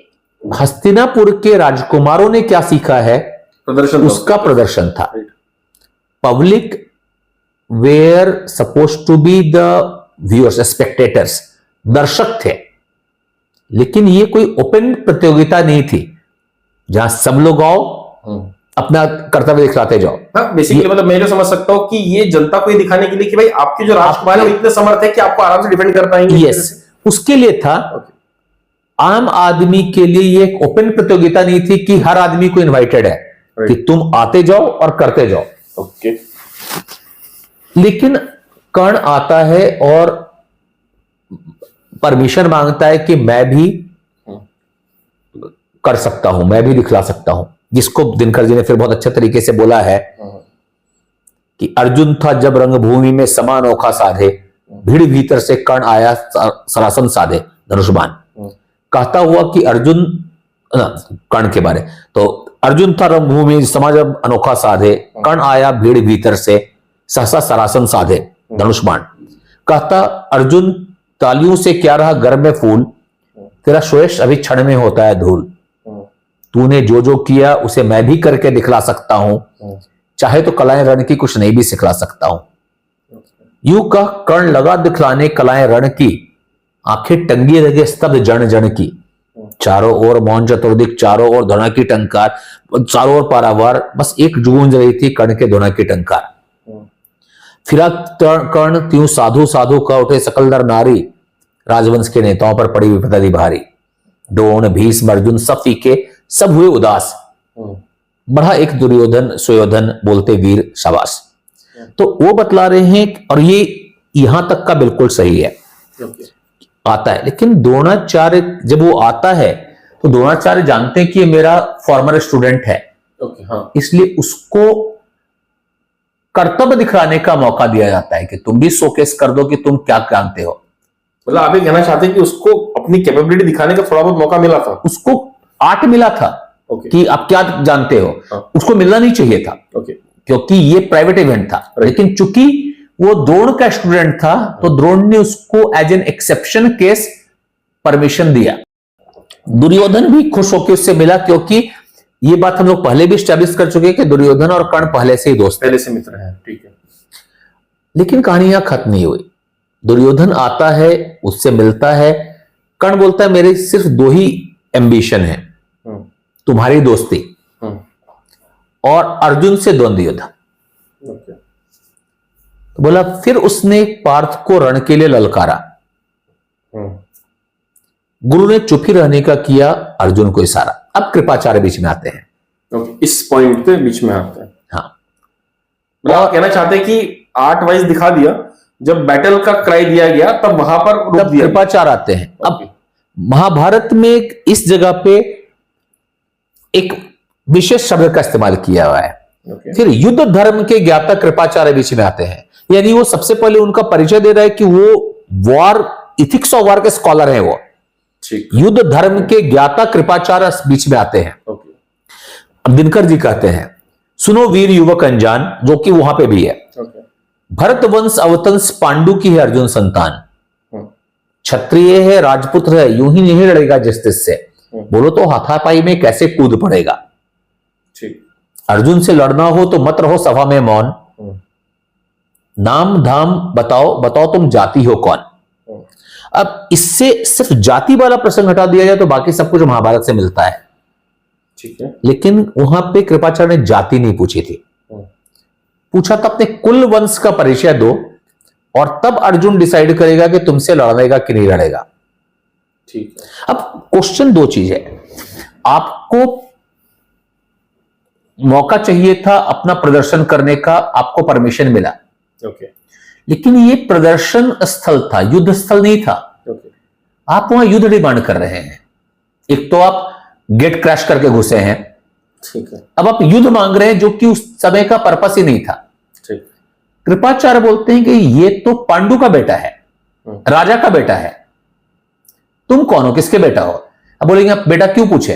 हस्तिनापुर के राजकुमारों ने क्या सीखा है, प्रदर्शन उसका प्रदर्शन था। Public were suppose to be the viewers, spectators, दर्शक थे, लेकिन ये कोई ओपन प्रतियोगिता नहीं थी जहां सब लोग आओ अपना कर्तव्य दिखलाते जाओ। हाँ, बेसिकली मतलब मैं जो समझ सकता हूं कि ये जनता को ये दिखाने के लिए कि भाई आपके जो राजकुमार है वो इतने समर्थ है कि आपको आराम से डिफेंड कर पाएंगे। यस, उसके लिए था। आम आदमी के लिए ये एक ओपन प्रतियोगिता नहीं थी कि हर आदमी को इनवाइटेड है कि तुम आते जाओ और करते जाओ। ओके। लेकिन कर्ण आता है और परमिशन मांगता है कि मैं भी कर सकता हूं, मैं भी दिखला सकता हूं, जिसको दिनकर जी ने फिर बहुत अच्छे तरीके से बोला है कि अर्जुन था जब रंगभूमि में समा अनोखा साधे, भीड़ भीतर से कर्ण आया सरासन साधे धनुष्बाण। कहता हुआ कि अर्जुन, कर्ण के बारे, तो अर्जुन था रंगभूमि समा जब अनोखा साधे, कर्ण आया भीड़ भीतर से सहसा सरासन साधे धनुष्बाण। कहता अर्जुन तालियों से क्या रहा घर में फूल, तेरा श्वेश अभी क्षण में होता है धूल। तूने जो जो किया उसे मैं भी करके दिखला सकता हूं, चाहे तो कलाएं रण की कुछ नहीं भी सिखला सकता हूं। यूं कह कर्ण लगा दिखलाने कलाएं रण की, आंखें टंगी रहे स्तब्ध जन जन की। चारों ओर मौन चतुर्दिक, चारों ओर धुना की टंकार, चारों ओर पारावार, बस एक गूंज रही थी कर्ण के धुना की टंकार। फिरा कर्ण त्यों साधु साधु का उठे सकल नर नारी, राजवंश के नेताओं पर पड़ी विपदा भारी। द्रोण भीष्म अर्जुन सब फीके, सब हुए उदास, बढ़ा एक दुर्योधन सुयोधन बोलते वीर शाबाश। तो वो बतला रहे हैं, और ये यहां तक का बिल्कुल सही है। आता है, लेकिन द्रोणाचार्य जब वो आता है तो द्रोणाचार्य जानते हैं कि ये मेरा फॉर्मर स्टूडेंट है, इसलिए उसको कर्तव्य दिखाने का मौका दिया जाता है कि तुम भी शोकेस कर दो कि तुम क्या जानते हो। मतलब आप ये कहना चाहते हैं कि उसको अपनी कैपेबिलिटी दिखाने का थोड़ा बहुत मौका मिला था, उसको आर्ट मिला था कि आप क्या जानते हो। उसको मिलना नहीं चाहिए था क्योंकि ये प्राइवेट इवेंट था, लेकिन चूंकि वो द्रोण का स्टूडेंट था तो द्रोण ने उसको as an exception case permission दिया। दुर्योधन भी खुश होकर उससे मिला, क्योंकि ये बात हम लोग पहले भी स्टैब्लिश कर चुके हैं कि दुर्योधन और कर्ण पहले से ही दोस्त, पहले से मित्र हैं। ठीक है। लेकिन कहानी यहां खत्म नहीं हुई। दुर्योधन आता है, उससे मिलता है, कर्ण बोलता है मेरे सिर्फ दो ही एम्बिशन है, तुम्हारी दोस्ती और अर्जुन से द्वंद्व युद्ध। तो बोला, फिर उसने पार्थ को रण के लिए ललकारा। गुरु ने चुप ही रहने का किया, अर्जुन को इशारा। अब कृपाचार्य बीच में आते हैं। इस पॉइंट पे बीच में आते हैं। हाँ, मतलब आप कहना चाहते हैं कि आर्ट वाइज दिखा दिया, जब बैटल का क्राई दिया गया तब वहां पर तब कृपाचार्य आते हैं। अब महाभारत में इस जगह पे एक विशेष शब्द का इस्तेमाल किया हुआ है। फिर युद्ध धर्म के ज्ञाता कृपाचार्य बीच में आते हैं, यानी वो सबसे पहले उनका परिचय दे रहा है कि वो वॉर, इथिक्स ऑफ वॉर के स्कॉलर हैं। वो युद्ध धर्म के ज्ञाता कृपाचार्य बीच में आते हैं। अब दिनकर जी कहते हैं, सुनो वीर युवक अनजान, जो कि वहां पे भी है। भरत वंश अवतंस पांडु की है अर्जुन संतान, क्षत्रिय है राजपुत्र है, यूं ही नहीं लड़ेगा जिस से, बोलो तो हाथापाई में कैसे कूद पड़ेगा। अर्जुन से लड़ना हो तो मत रहो सभा में मौन, नाम धाम बताओ बताओ तुम जाति हो कौन। अब इससे सिर्फ जाति वाला प्रसंग हटा दिया जाए तो बाकी सब कुछ महाभारत से मिलता है। ठीक है। लेकिन वहां पे कृपाचार्य ने जाति नहीं पूछी थी, पूछा था अपने कुल वंश का परिचय दो और तब अर्जुन डिसाइड करेगा कि तुमसे लड़ेगा कि नहीं लड़ेगा। ठीक है। अब क्वेश्चन दो चीज है, आपको मौका चाहिए था अपना प्रदर्शन करने का, आपको परमिशन मिला। लेकिन ये प्रदर्शन स्थल था, युद्ध स्थल नहीं था। आप वहां युद्ध डिमांड कर रहे हैं। एक तो आप गेट क्रैश करके घुसे हैं, ठीक है। अब आप युद्ध मांग रहे हैं जो कि उस समय का पर्पस ही नहीं था। कृपाचार्य बोलते हैं कि ये तो पांडु का बेटा है, राजा का बेटा है, तुम कौन हो, किसके बेटा हो? अब बोलेंगे आप बेटा क्यों पूछे?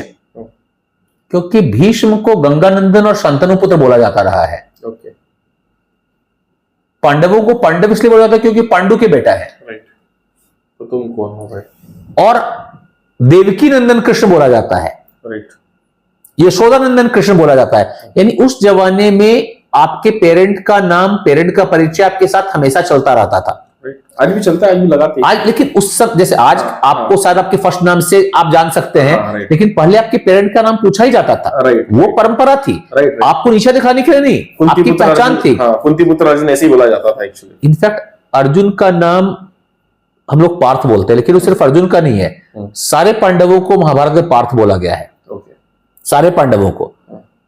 क्योंकि भीष्म को गंगानंदन और शांतनु पुत्र बोला जाता रहा है। ओके। पांडवों को पांडव इसलिए बोला जाता है क्योंकि पांडु के बेटा है। राइट। तो तुम कौन हो भाई? और देवकी नंदन कृष्ण बोला जाता है। राइट। यशोदानंदन कृष्ण बोला जाता है। यानी उस जमाने में आपके पेरेंट का नाम, पेरेंट का परिचय आपके साथ हमेशा चलता रहता था। आज भी चलता है, आज भी लगाते हैं। आज लेकिन उस सब जैसे आज आपको शायद आपके फर्स्ट नाम से आप जान सकते हैं, लेकिन पहले आपके पेरेंट का नाम पूछा ही जाता था। वो परंपरा थी। आपको नीचा दिखाने के लिए नहीं, आपकी पहचान थी। कुंती पुत्र अर्जुन ऐसे ही बोला जाता था एक्चुअली। इनफैक्ट अर्जुन का नाम हम लोग पार्थ बोलते हैं, लेकिन वो सिर्फ अर्जुन का नहीं है। सारे पांडवों को महाभारत में पार्थ बोला गया है। सारे पांडवों को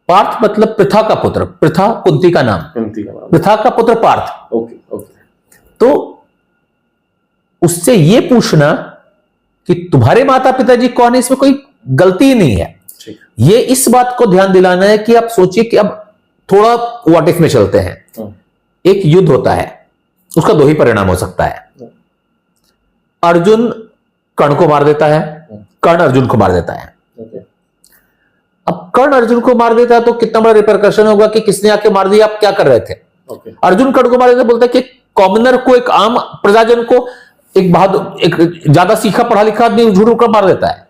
पार्थ मतलब पृथा का पुत्र। पृथा कुंती का नाम, पृथा का पुत्र पार्थ। तो उससे ये पूछना कि तुम्हारे माता पिताजी कौन है, इसमें कोई गलती ही नहीं है। ये इस बात को ध्यान दिलाना है कि आप सोचिए कि अब थोड़ा व्हाट इफ में चलते हैं। एक युद्ध होता है, उसका दो ही परिणाम हो सकता है। अर्जुन कर्ण को मार देता है, कर्ण अर्जुन को मार देता है। अब कर्ण अर्जुन को मार देता है तो कितना बड़ा रिपरकशन होगा कि किसने आके मार दिया, आप क्या कर रहे थे। अर्जुन कर्ण को मार देता, बोलता है कि कॉमनर को, एक आम प्रजाजन को, एक बहादुर, एक ज्यादा सीखा पढ़ा लिखा आदमी झूठ कर मार देता है।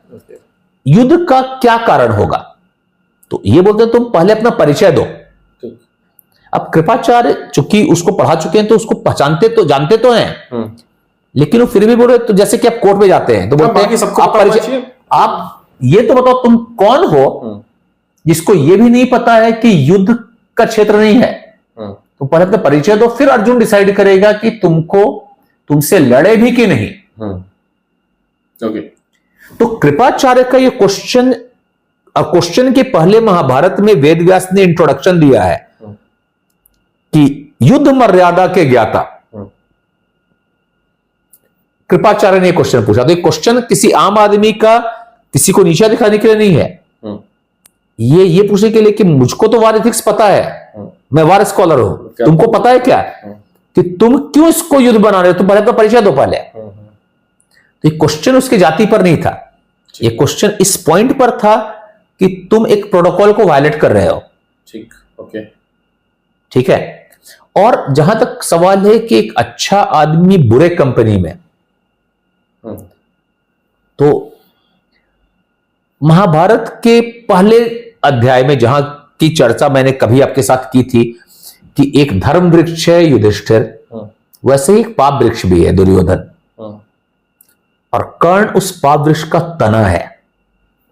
युद्ध का क्या कारण होगा? तो ये बोलते हैं तुम पहले अपना परिचय दो। अब कृपाचार्य चूंकि उसको पढ़ा चुके हैं तो उसको पहचानते तो, जानते तो हैं, लेकिन वो फिर भी बोल रहे, तो जैसे कि आप कोर्ट में जाते हैं तो बोलते हैं आप परिचय, आप ये तो बताओ तुम कौन हो, जिसको ये भी नहीं पता है कि युद्ध का क्षेत्र नहीं है। तो पहले अपना परिचय दो, फिर अर्जुन डिसाइड करेगा कि तुमसे लड़े भी कि नहीं। ओके। तो कृपाचार्य का ये क्वेश्चन के पहले महाभारत में वेदव्यास ने इंट्रोडक्शन दिया है कि युद्ध मर्यादा के ज्ञाता कृपाचार्य ने क्वेश्चन पूछा। तो ये क्वेश्चन किसी आम आदमी का, किसी को नीचा दिखाने के लिए नहीं है। ये पूछने के लिए कि मुझको तो वार एथिक्स पता है, मैं वार स्कॉलर हूं, तुमको पता है क्या कि तुम क्यों इसको युद्ध बना रहे हो? तुम पहले तो परिचय दो पहले। तो ये क्वेश्चन उसकी जाति पर नहीं था, ये क्वेश्चन इस पॉइंट पर था कि तुम एक प्रोटोकॉल को वायलेट कर रहे हो। ठीक। ओके। ठीक है। और जहां तक सवाल है कि एक अच्छा आदमी बुरे कंपनी में, तो महाभारत के पहले अध्याय में जहां की चर्चा मैंने कभी आपके साथ की थी कि एक धर्म वृक्ष है युधिष्ठिर, वैसे ही एक पाप वृक्ष भी है दुर्योधन, और कर्ण उस पाप वृक्ष का तना है,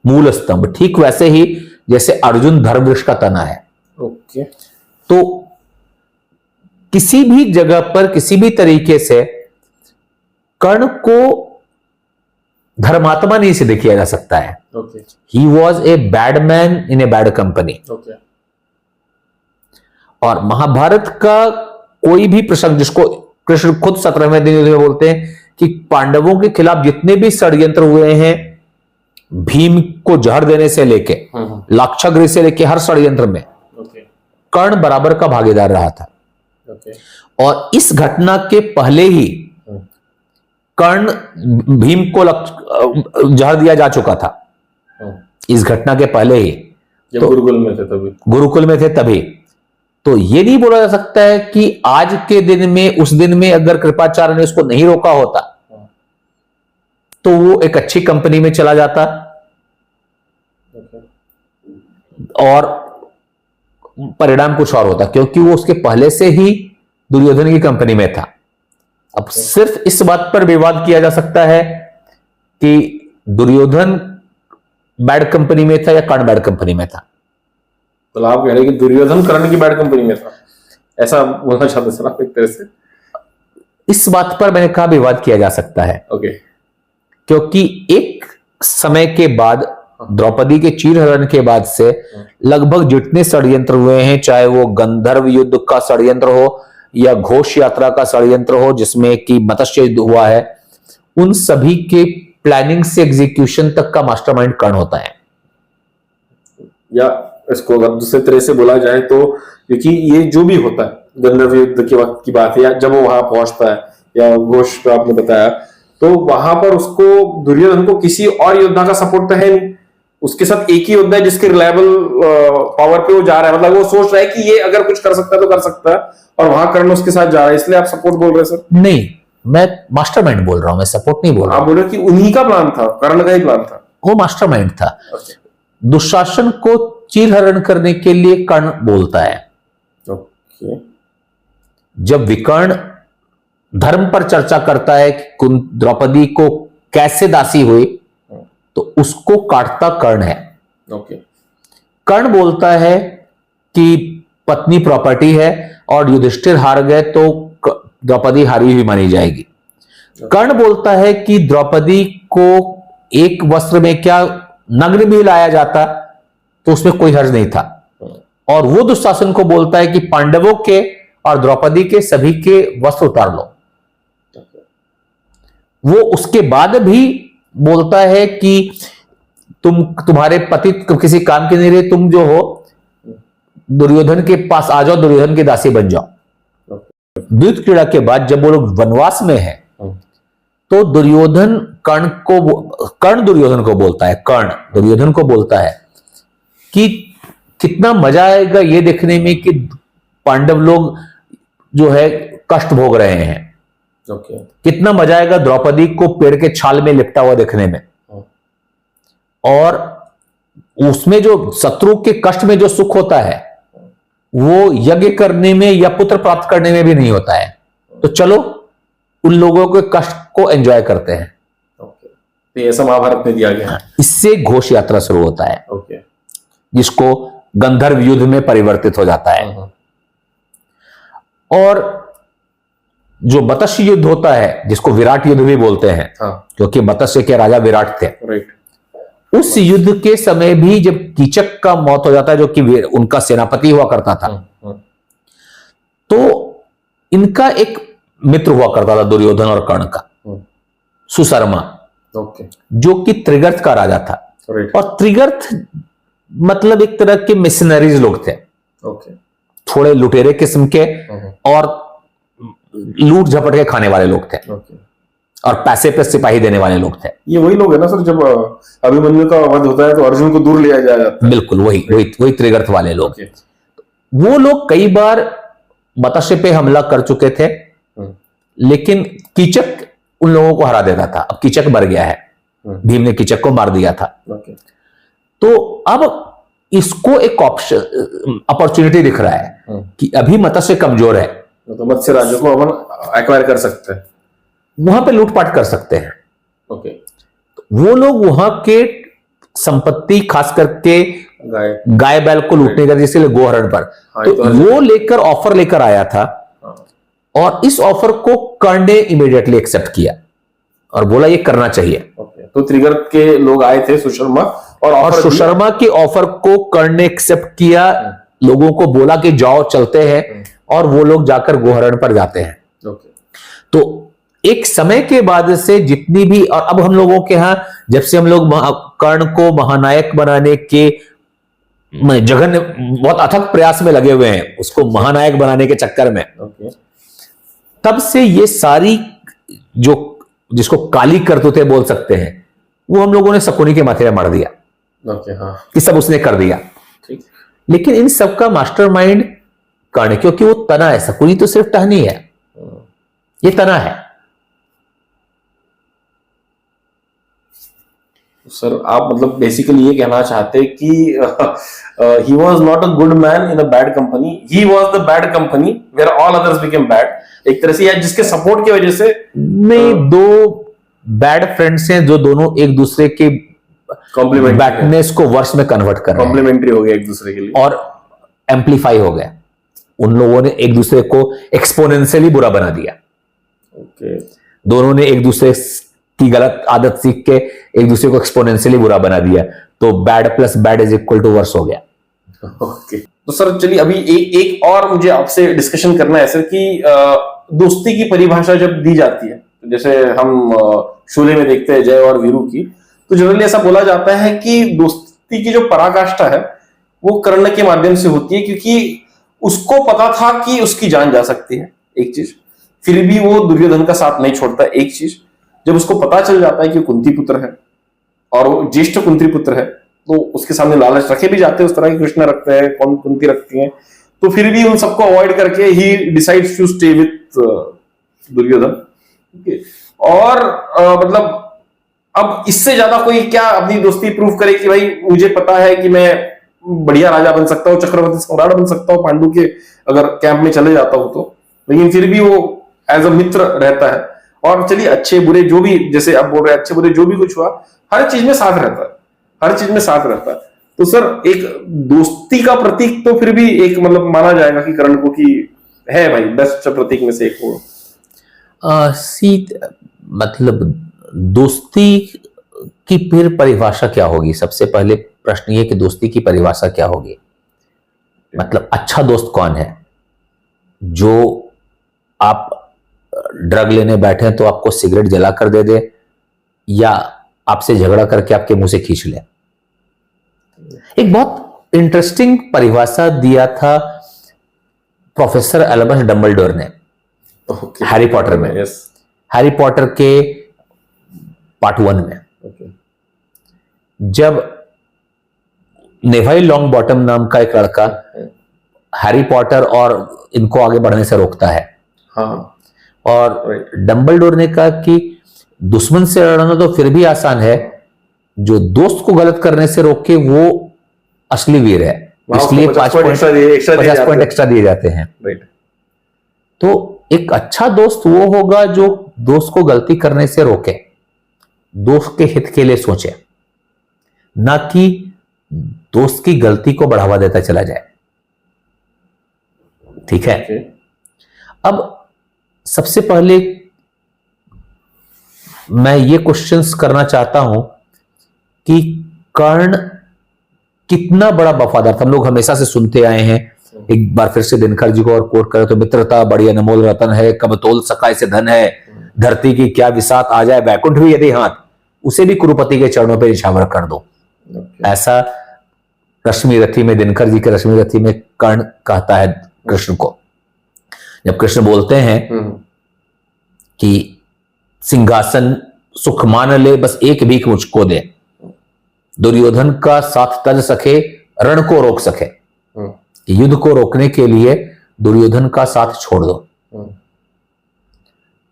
मूल स्तंभ। ठीक वैसे ही जैसे अर्जुन धर्म वृक्ष का तना है। ओके। तो किसी भी जगह पर किसी भी तरीके से कर्ण को धर्मात्मा नहीं सिद्ध किया जा सकता है। He was a bad man in a bad company. और महाभारत का कोई भी प्रसंग, जिसको कृष्ण खुद 17वें दिन में बोलते हैं कि पांडवों के खिलाफ जितने भी षड्यंत्र हुए हैं, भीम को जहर देने से लेके लाक्षागृह से लेके हर षड्यंत्र में कर्ण बराबर का भागीदार रहा था। और इस घटना के पहले ही कर्ण भीम को जहर दिया जा चुका था। इस घटना के पहले ही जब गुरुकुल में थे तभी। तो ये नहीं बोला जा सकता है कि आज के दिन में, उस दिन में अगर कृपाचार्य ने उसको नहीं रोका होता तो वो एक अच्छी कंपनी में चला जाता और परिणाम कुछ और होता, क्योंकि वो उसके पहले से ही दुर्योधन की कंपनी में था। अब सिर्फ इस बात पर विवाद किया जा सकता है कि दुर्योधन बैड कंपनी में था या कर्ण बैड कंपनी में था। तो आप कह रहे हैं कि दुर्योधन कर्ण की बैड कंपनी में था, ऐसा बोलना चाहते सर आप एक तरह से? इस बात पर मैंने कहा विवाद किया जा सकता है। ओके। क्योंकि एक समय के बाद, द्रौपदी के चीरहरण के बाद से लगभग जितने षड्यंत्र हुए हैं, चाहे वो गंधर्व युद्ध का षड्यंत्र हो या घोष यात्रा का षड्यंत्र हो जिसमें कि मत्स्य युद्ध हुआ है, उन सभी के प्लानिंग से एग्जीक्यूशन तक का मास्टरमाइंड कर्ण होता है। या इसको अगर दूसरे तरह से बोला जाए तो, क्योंकि ये जो भी होता है गंधर्व युद्ध के वक्त की बात है, या जब वो वहां पहुंचता है, या घोष पे आपने बताया, तो वहां पर उसको दुर्योधन को किसी और योद्धा का सपोर्ट तो है नहीं, उसके साथ एक ही योद्धा है जिसके रिलायबल पावर पे वो जा रहा है, मतलब वो सोच रहा है कि ये अगर कुछ कर सकता है तो कर सकता है, और वहां कर्ण उसके साथ जा रहा है, इसलिए आप सपोर्ट बोल रहे हैं सर? नहीं, मैं मास्टरमाइंड बोल रहा हूं, मैं सपोर्ट नहीं बोल रहा आप हूं। बोल रहे कि उन्हीं का प्लान था, कर्ण का ही प्लान था? वो मास्टरमाइंड था। ओके दुशासन को चीरहरण करने के लिए कर्ण बोलता है। ओके। जब विकर्ण धर्म पर चर्चा करता है कि द्रौपदी को कैसे दासी हुई, तो उसको काटता कर्ण है। ओके। कर्ण बोलता है कि पत्नी प्रॉपर्टी है और युधिष्ठिर हार गए तो द्रौपदी हारी हुई मानी जाएगी। कर्ण बोलता है कि द्रौपदी को एक वस्त्र में क्या नग्न भी लाया जाता तो उसमें कोई हर्ज नहीं था, और वो दुशासन को बोलता है कि पांडवों के और द्रौपदी के सभी के वस्त्र उतार लो। वो उसके बाद भी बोलता है कि तुम्हारे पति किसी काम के नहीं रहे, तुम जो हो दुर्योधन के पास आ जाओ, दुर्योधन की दासी बन जाओ। द्यूत क्रीड़ा के बाद जब वो लोग वनवास में है तो दुर्योधन कर्ण दुर्योधन को बोलता है, कर्ण दुर्योधन को बोलता है कि कितना मजा आएगा ये देखने में कि पांडव लोग जो है कष्ट भोग रहे हैं। कितना मजा आएगा द्रौपदी को पेड़ के छाल में लिपटा हुआ देखने में, और उसमें जो शत्रु के कष्ट में जो सुख होता है वो यज्ञ करने में या पुत्र प्राप्त करने में भी नहीं होता है। तो चलो उन लोगों के कष्ट को एंजॉय करते हैं। तो ऐसा महाभारत में दिया गया है। इससे घोष यात्रा शुरू होता है, जिसको गंधर्व युद्ध में परिवर्तित हो जाता है। और जो मत्स्य युद्ध होता है, जिसको विराट युद्ध भी बोलते हैं, क्योंकि मत्स्य के राजा विराट थे। उस युद्ध के समय भी जब कीचक का मौत हो जाता है, जो कि उनका सेनापति हुआ करता था, तो इनका एक मित्र हुआ करता था दुर्योधन और कर्ण का, सुशर्मा, जो कि त्रिगर्त का राजा था। और त्रिगर्त मतलब एक तरह के मिशनरीज लोग थे, थोड़े लुटेरे किस्म के और लूट झपट के खाने वाले लोग थे, और पैसे पे सिपाही देने वाले लोग थे। ये वही लोग है ना सर, जब अभिमन्यु का वध होता है तो अर्जुन को दूर लिया जाता है? बिल्कुल वही त्रिगर्त वाले लोग। वो लोग कई बार मत्स्य पे हमला कर चुके थे, लेकिन कीचक उन लोगों को हरा देता था। अब कीचक मर गया है, भीम ने कीचक को मार दिया था। तो अब इसको एक ऑप्शन अपॉर्चुनिटी दिख रहा है कि अभी मत्स्य कमजोर है, तो मत्स्य राज्य को अपन एक्वायर कर सकते हैं, वहां पे लूटपाट कर सकते हैं। वो लोग वहां के संपत्ति खास करके गाय बैल को लूटने का, जैसे गोहरण पर, तो वो लेकर ऑफर लेकर आया था। और इस ऑफर को कर्ण ने इमीडिएटली एक्सेप्ट किया और बोला ये करना चाहिए। तो त्रिगर्त के लोग आए थे, सुशर्मा, और सुशर्मा के ऑफर को कर्ण ने एक्सेप्ट किया, लोगों को बोला कि जाओ चलते हैं, और वो लोग जाकर गोहरण पर जाते हैं। तो एक समय के बाद से जितनी भी, और अब हम लोगों के यहां जब से हम लोग कर्ण को महानायक बनाने के जघन्य बहुत अथक प्रयास में लगे हुए हैं, उसको महानायक बनाने के चक्कर में, तब से ये सारी जो जिसको काली करतूतें बोल सकते हैं, वो हम लोगों ने शकुनी के माथे में मार दिया कि सब उसने कर दिया। लेकिन इन सबका मास्टरमाइंड कर्ण, क्योंकि वो तना है। शकुनी तो सिर्फ टहनी है, ये तना है। सर आप मतलब बेसिकली ये कहना चाहते कि he was not a good man in a bad company, he was the bad company where all others became bad, एक तरह से, या जिसके सपोर्ट की वजह से नहीं, दो बैड फ्रेंड्स हैं जो दोनों एक दूसरे के बैडनेस को वर्ष में कन्वर्ट कर रहे हैं, कॉम्प्लीमेंट्री हो गया एक दूसरे के लिए और एम्पलीफाई हो गया। उन लोगों ने एक दूसरे को एक्सपोनेंशियली बुरा बना दिया। दोनों ने एक दूसरे की गलत आदत सीख के एक दूसरे को एक्सपोनेंशियली बुरा बना दिया, तो bad plus bad is equal to worse हो गया। तो सर चलिए अभी एक और मुझे आपसे डिस्कशन करना है सर कि दोस्ती की परिभाषा जब दी जाती है, जैसे हम शोले में देखते हैं जय और वीरू की, तो जनरली ऐसा बोला जाता है कि दोस्ती की जो पराकाष्ठा है वो कर्ण के माध्यम से होती है, क्योंकि उसको पता था कि उसकी जान जा सकती है, एक चीज, फिर भी वो दुर्योधन का साथ नहीं छोड़ता, एक चीज। जब उसको पता चल जाता है कि कुंती पुत्र है और वो ज्येष्ठ कुंती पुत्र है, तो उसके सामने लालच रखे भी जाते हैं, उस तरह की कृष्ण रखते हैं, कौन कुंती रखती हैं, तो फिर भी उन सबको अवॉइड करके he decides to stay with Duryodhan. और मतलब अब इससे ज्यादा कोई क्या अपनी दोस्ती प्रूव करे कि भाई मुझे पता है कि मैं बढ़िया राजा बन सकता हूँ, चक्रवर्ती सम्राट बन सकता हूँ पांडु के अगर कैंप में चले जाता हूं तो, लेकिन फिर भी वो एज अ मित्र रहता है। और चलिए अच्छे बुरे जो भी, जैसे आप बोल रहे हैं अच्छे बुरे जो भी कुछ हुआ, हर चीज में साथ रहता है, हर चीज में साथ रहता है। तो सर एक दोस्ती का प्रतीक तो फिर भी एक मतलब माना जाएगा कि कर्ण को कि है भाई बेस्ट प्रतीक में से एक हो। मतलब दोस्ती की फिर परिभाषा क्या होगी? सबसे पहले प्रश्न ये कि दोस्ती की परिभाषा क्या होगी? मतलब अच्छा दोस्त कौन है? जो आप ड्रग लेने बैठे तो आपको सिगरेट जला कर दे दे, या आपसे झगड़ा करके आपके मुंह से खींच ले? एक बहुत इंटरेस्टिंग परिभाषा दिया था प्रोफेसर एल्बस डंबलडोर ने हैरी पॉटर में, हैरी पॉटर के पार्ट 1 में। जब नेवाई लॉन्ग बॉटम नाम का एक लड़का हैरी पॉटर और इनको आगे बढ़ने से रोकता है, हाँ, और डंबलडोर ने कहा कि दुश्मन से लड़ना तो फिर भी आसान है, जो दोस्त को गलत करने से रोके वो असली वीर है, इसलिए 50 पॉइंट एक्स्ट्रा दिए जाते हैं। तो एक अच्छा दोस्त वो होगा जो दोस्त को गलती करने से रोके, दोस्त के हित के लिए सोचे, ना कि दोस्त की गलती को बढ़ावा देता चला जाए। ठीक है। अब सबसे पहले मैं ये क्वेश्चंस करना चाहता हूं कि कर्ण कितना बड़ा वफादार था। हम लोग हमेशा से सुनते आए हैं, एक बार फिर से दिनकर जी को और कोट करें तो, मित्रता बड़ी अनमोल रतन है, कब तोल सका इसे धन है, धरती की क्या विसात आ जाए, बैकुंठ भी यदि हाथ, उसे भी कुरुपति के चरणों पर निछावर कर दो। ऐसा रश्मि रथी में, दिनकर जी के रश्मि रथी में कर्ण कहता है कृष्ण को। जब कृष्ण बोलते हैं कि सिंहासन सुख मान ले, बस एक भीख मुझको दे, दुर्योधन का साथ तज सके, रण को रोक सके, युद्ध को रोकने के लिए दुर्योधन का साथ छोड़ दो।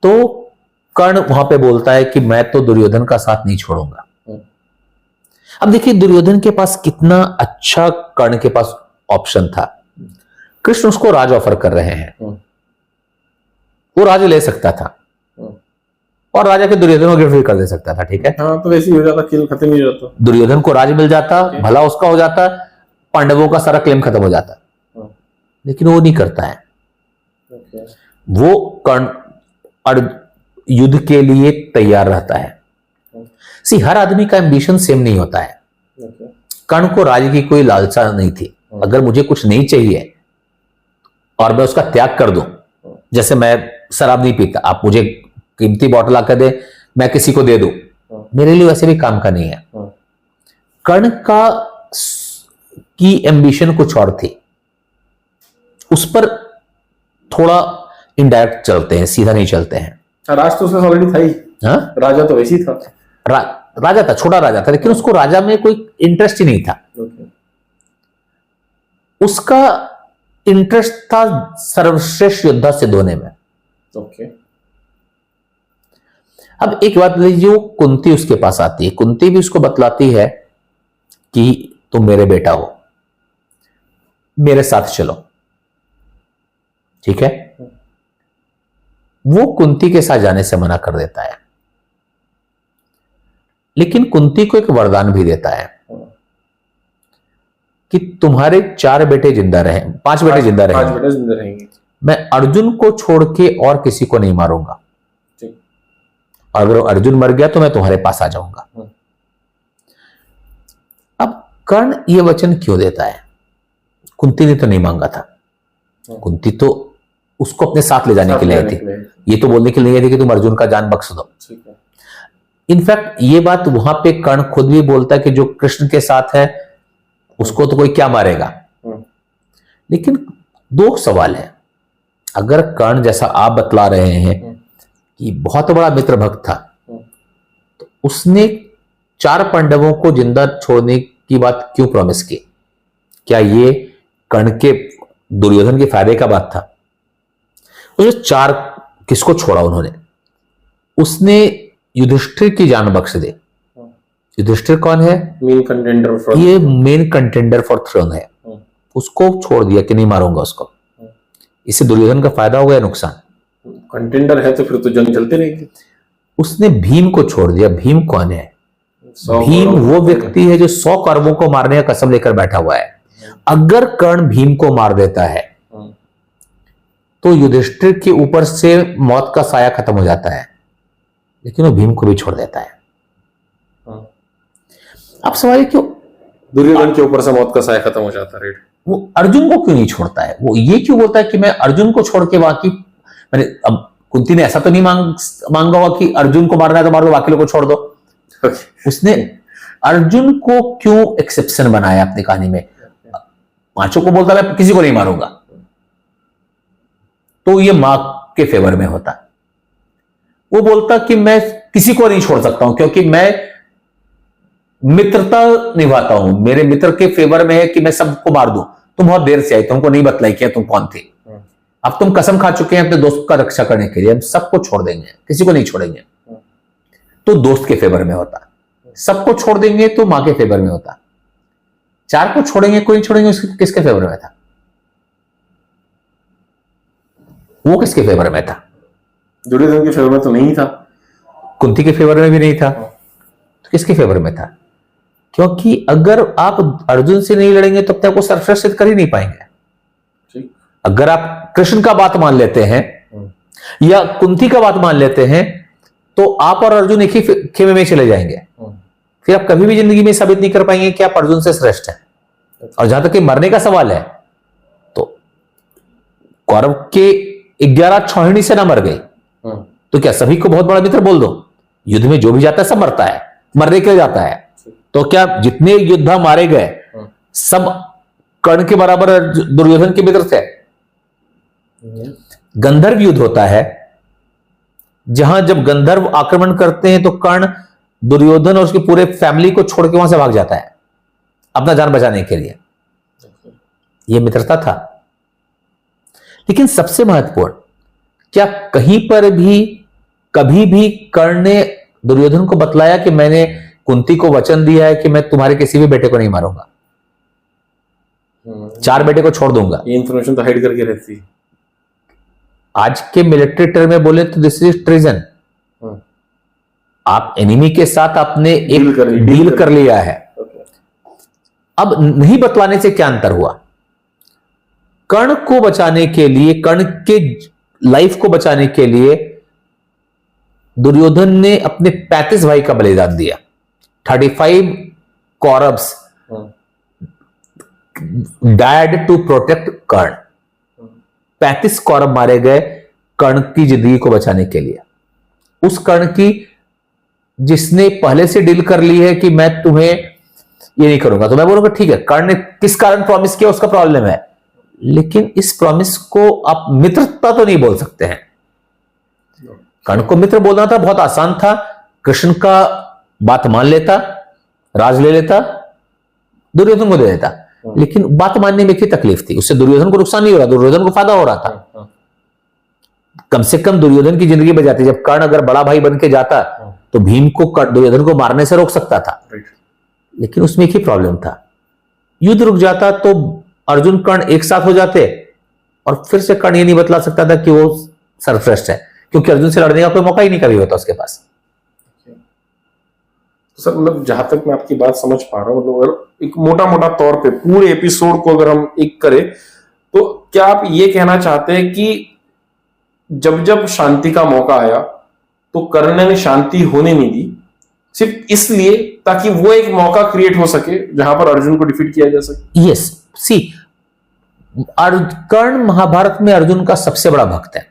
तो कर्ण वहां पे बोलता है कि मैं तो दुर्योधन का साथ नहीं छोड़ूंगा। अब देखिए दुर्योधन के पास कितना अच्छा कर्ण के पास ऑप्शन था। कृष्ण उसको राज ऑफर कर रहे हैं, वो राज ले सकता था और राजा के दुर्योधन को गिरफ्तार कर दे सकता था। ठीक है, हाँ, तो वैसे ही हो जाता, खेल खत्म ही हो जाता, दुर्योधन को राज मिल जाता, भला उसका हो जाता, पांडवों का सारा क्लेम खत्म हो जाता। लेकिन वो नहीं करता है। वो कर्ण युद्ध के लिए तैयार रहता है। सी, हर आदमी का एम्बिशन सेम नहीं होता है। कर्ण को राज्य की कोई लालसा नहीं थी। अगर मुझे कुछ नहीं चाहिए और मैं उसका त्याग कर दूं, जैसे मैं शराब नहीं पीता, आप मुझे कीमती बॉटल आकर दे, मैं किसी को दे दूं, मेरे लिए वैसे भी काम का नहीं है। कर्ण का की एम्बिशन कुछ और थी, उस पर थोड़ा इनडायरेक्ट चलते हैं, सीधा नहीं चलते हैं। राज तो उसमें ऑलरेडी था ही। हाँ, राजा तो वैसे ही था, राजा था, छोटा राजा था, लेकिन उसको राजा में कोई इंटरेस्ट ही नहीं था। उसका इंटरेस्ट था सर्वश्रेष्ठ योद्धा सिद्ध होने में। अब एक बात जो कुंती उसके पास आती है, कुंती भी उसको बतलाती है कि तुम मेरे बेटा हो, मेरे साथ चलो। ठीक है, वो कुंती के साथ जाने से मना कर देता है, लेकिन कुंती को एक वरदान भी देता है कि तुम्हारे 4 बेटे जिंदा रहे, 5 बेटे जिंदा रहेंगे, मैं अर्जुन को छोड़ के और किसी को नहीं मारूंगा, और अगर अर्जुन मर गया तो मैं तुम्हारे पास आ जाऊंगा। अब कर्ण ये वचन क्यों देता है? कुंती ने तो नहीं मांगा था, कुंती तो उसको अपने साथ ले जाने के लिए आई थी, ये तो बोलने के लिए नहीं थी कि तुम अर्जुन का जान बख्श दो। इनफैक्ट ये बात वहां पे कर्ण खुद भी बोलता है कि जो कृष्ण के साथ है उसको तो कोई क्या मारेगा। लेकिन 2 सवाल है। अगर कर्ण जैसा आप बतला रहे हैं कि बहुत बड़ा मित्र भक्त था उसने 4 पांडवों को जिंदा छोड़ने की बात क्यों प्रॉमिस की? क्या ये कर्ण के दुर्योधन के फायदे का बात था? उसने 4 किसको छोड़ा उन्होंने? उसने युधिष्ठिर की जान बख्श दी। युधिष्ठिर कौन है? मेन कंटेंडर फॉर, ये मेन कंटेंडर फॉर थ्रोन है। उसको छोड़ दिया कि नहीं मारूंगा उसको। इससे दुर्योधन का फायदा हो गया, नुकसान? कंटेंडर है तो फिर तो जंग चलती रहेगी। उसने भीम को छोड़ दिया। भीम कौन है? 100 भीम करोड़ वो व्यक्ति है जो 100 कौरवों को मारने का कसम लेकर बैठा हुआ है। अगर कर्ण भीम को मार देता है तो युधिष्ठिर के ऊपर से मौत का साया खत्म हो जाता है, लेकिन वो भीम को भी छोड़ देता है। आप सवाल क्यों दुर्योधन के ऊपर से मौत का साया खत्म हो जाता है, वो अर्जुन को क्यों नहीं छोड़ता है? वो ये क्यों बोलता है कि मैं अर्जुन को छोड़ के बाकी, मैंने अब कुंती ने ऐसा तो नहीं मांगा होगा कि अर्जुन को मारना है तो मार दो, बाकी लोगों को छोड़ दो। उसने अर्जुन को क्यों एक्सेप्शन बनाया अपनी कहानी में? पांचों को बोलता मैं किसी को नहीं मारूंगा, तो ये मां के फेवर में होता। वो बोलता कि मैं किसी को नहीं छोड़ सकता हूं क्योंकि मैं मित्रता निभाता हूं, मेरे मित्र के फेवर में है कि मैं सबको मार दूं। तुम बहुत देर से आई, तुमको नहीं बतलाई कि तुम कौन थे। अब तुम कसम खा चुके हैं अपने दोस्त का रक्षा करने के लिए, हम सबको छोड़ देंगे, किसी को नहीं छोड़ेंगे। तो दोस्त के फेवर में होता। सबको छोड़ देंगे तो मां के फेवर में होता। 4 को छोड़ेंगे, कोई नहीं छोड़ेंगे, किसके फेवर में था? वो किसके फेवर में था? दुर्योधन के फेवर में तो नहीं था, कुंती के फेवर में भी नहीं था, तो किसके फेवर में था? क्योंकि अगर आप अर्जुन से नहीं लड़ेंगे तो तब तक वो सर्वश्रेष्ठ सिद्ध कर ही नहीं पाएंगे। अगर आप कृष्ण का बात मान लेते हैं या कुंती का बात मान लेते हैं तो आप और अर्जुन एक ही खेमे में चले जाएंगे। फिर आप कभी भी जिंदगी में साबित नहीं कर पाएंगे कि आप अर्जुन से श्रेष्ठ हैं। और जहां तक कि मरने का सवाल है तो कौरव के 11 छौहिणी से ना मर गई तो क्या सभी को बहुत बड़ा मित्र बोल दो? युद्ध में जो भी जाता है सब मरता है, मरने के लिए जाता है। तो क्या जितने योद्धा मारे गए सब कर्ण के बराबर दुर्योधन के मित्र थे? गंधर्व युद्ध होता है जहां जब गंधर्व आक्रमण करते हैं तो कर्ण दुर्योधन और उसकी पूरे फैमिली को छोड़ के वहां से भाग जाता है अपना जान बचाने के लिए। यह मित्रता था। लेकिन सबसे महत्वपूर्ण, क्या कहीं पर भी कभी भी कर्ण ने दुर्योधन को बतलाया कि मैंने कुंती को वचन दिया है कि मैं तुम्हारे किसी भी बेटे को नहीं मारूंगा, 4 बेटे को छोड़ दूंगा? ये इंफॉर्मेशन तो हाइड करके रहती है। आज के मिलिट्री टर्म में बोले तो दिस इज ट्रीजन। आप एनिमी के साथ आपने एक डील कर लिया है। अब नहीं बतलाने से क्या अंतर हुआ? कर्ण को बचाने के लिए, कर्ण के लाइफ को बचाने के लिए दुर्योधन ने अपने 35 भाई का बलिदान दिया। 35 कौरव्स डायड टू प्रोटेक्ट कर्ण। 35 कौरव मारे गए कर्ण की जिंदगी को बचाने के लिए। उस कर्ण की जिसने पहले से डील कर ली है कि मैं तुम्हें ये नहीं करूंगा, तो मैं बोलूंगा ठीक है, कर्ण ने किस कारण प्रॉमिस किया उसका प्रॉब्लम है, लेकिन इस प्रॉमिस को आप मित्रता तो नहीं बोल सकते हैं। कर्ण को मित्र बोलना था, बहुत आसान था। कृष्ण का बात मान लेता, राज ले लेता, दुर्योधन को दे देता। लेकिन बात मानने में क्या तकलीफ थी? उससे दुर्योधन को नुकसान नहीं हो रहा, दुर्योधन को फायदा हो रहा था। कम से कम दुर्योधन की जिंदगी बच जाती। जब कर्ण अगर बड़ा भाई बन के जाता तो भीम को दुर्योधन को मारने से रोक सकता था, लेकिन उसमें एक ही प्रॉब्लम था, युद्ध रुक जाता तो अर्जुन कर्ण एक साथ हो जाते और फिर से कर्ण ये नहीं बतला सकता था कि वो सर्वश्रेष्ठ है, क्योंकि अर्जुन से लड़ने का कोई मौका ही नहीं कभी होता उसके पास। तो सर मतलब जहां तक मैं आपकी बात समझ पा रहा हूं, मतलब अगर एक मोटा मोटा तौर पे पूरे एपिसोड को अगर हम एक करें तो क्या आप ये कहना चाहते हैं कि जब जब शांति का मौका आया तो कर्ण ने शांति होने नहीं दी, सिर्फ इसलिए ताकि वो एक मौका क्रिएट हो सके जहां पर अर्जुन को डिफीट किया जा सके? यस, सी, कर्ण महाभारत में अर्जुन का सबसे बड़ा भक्त है।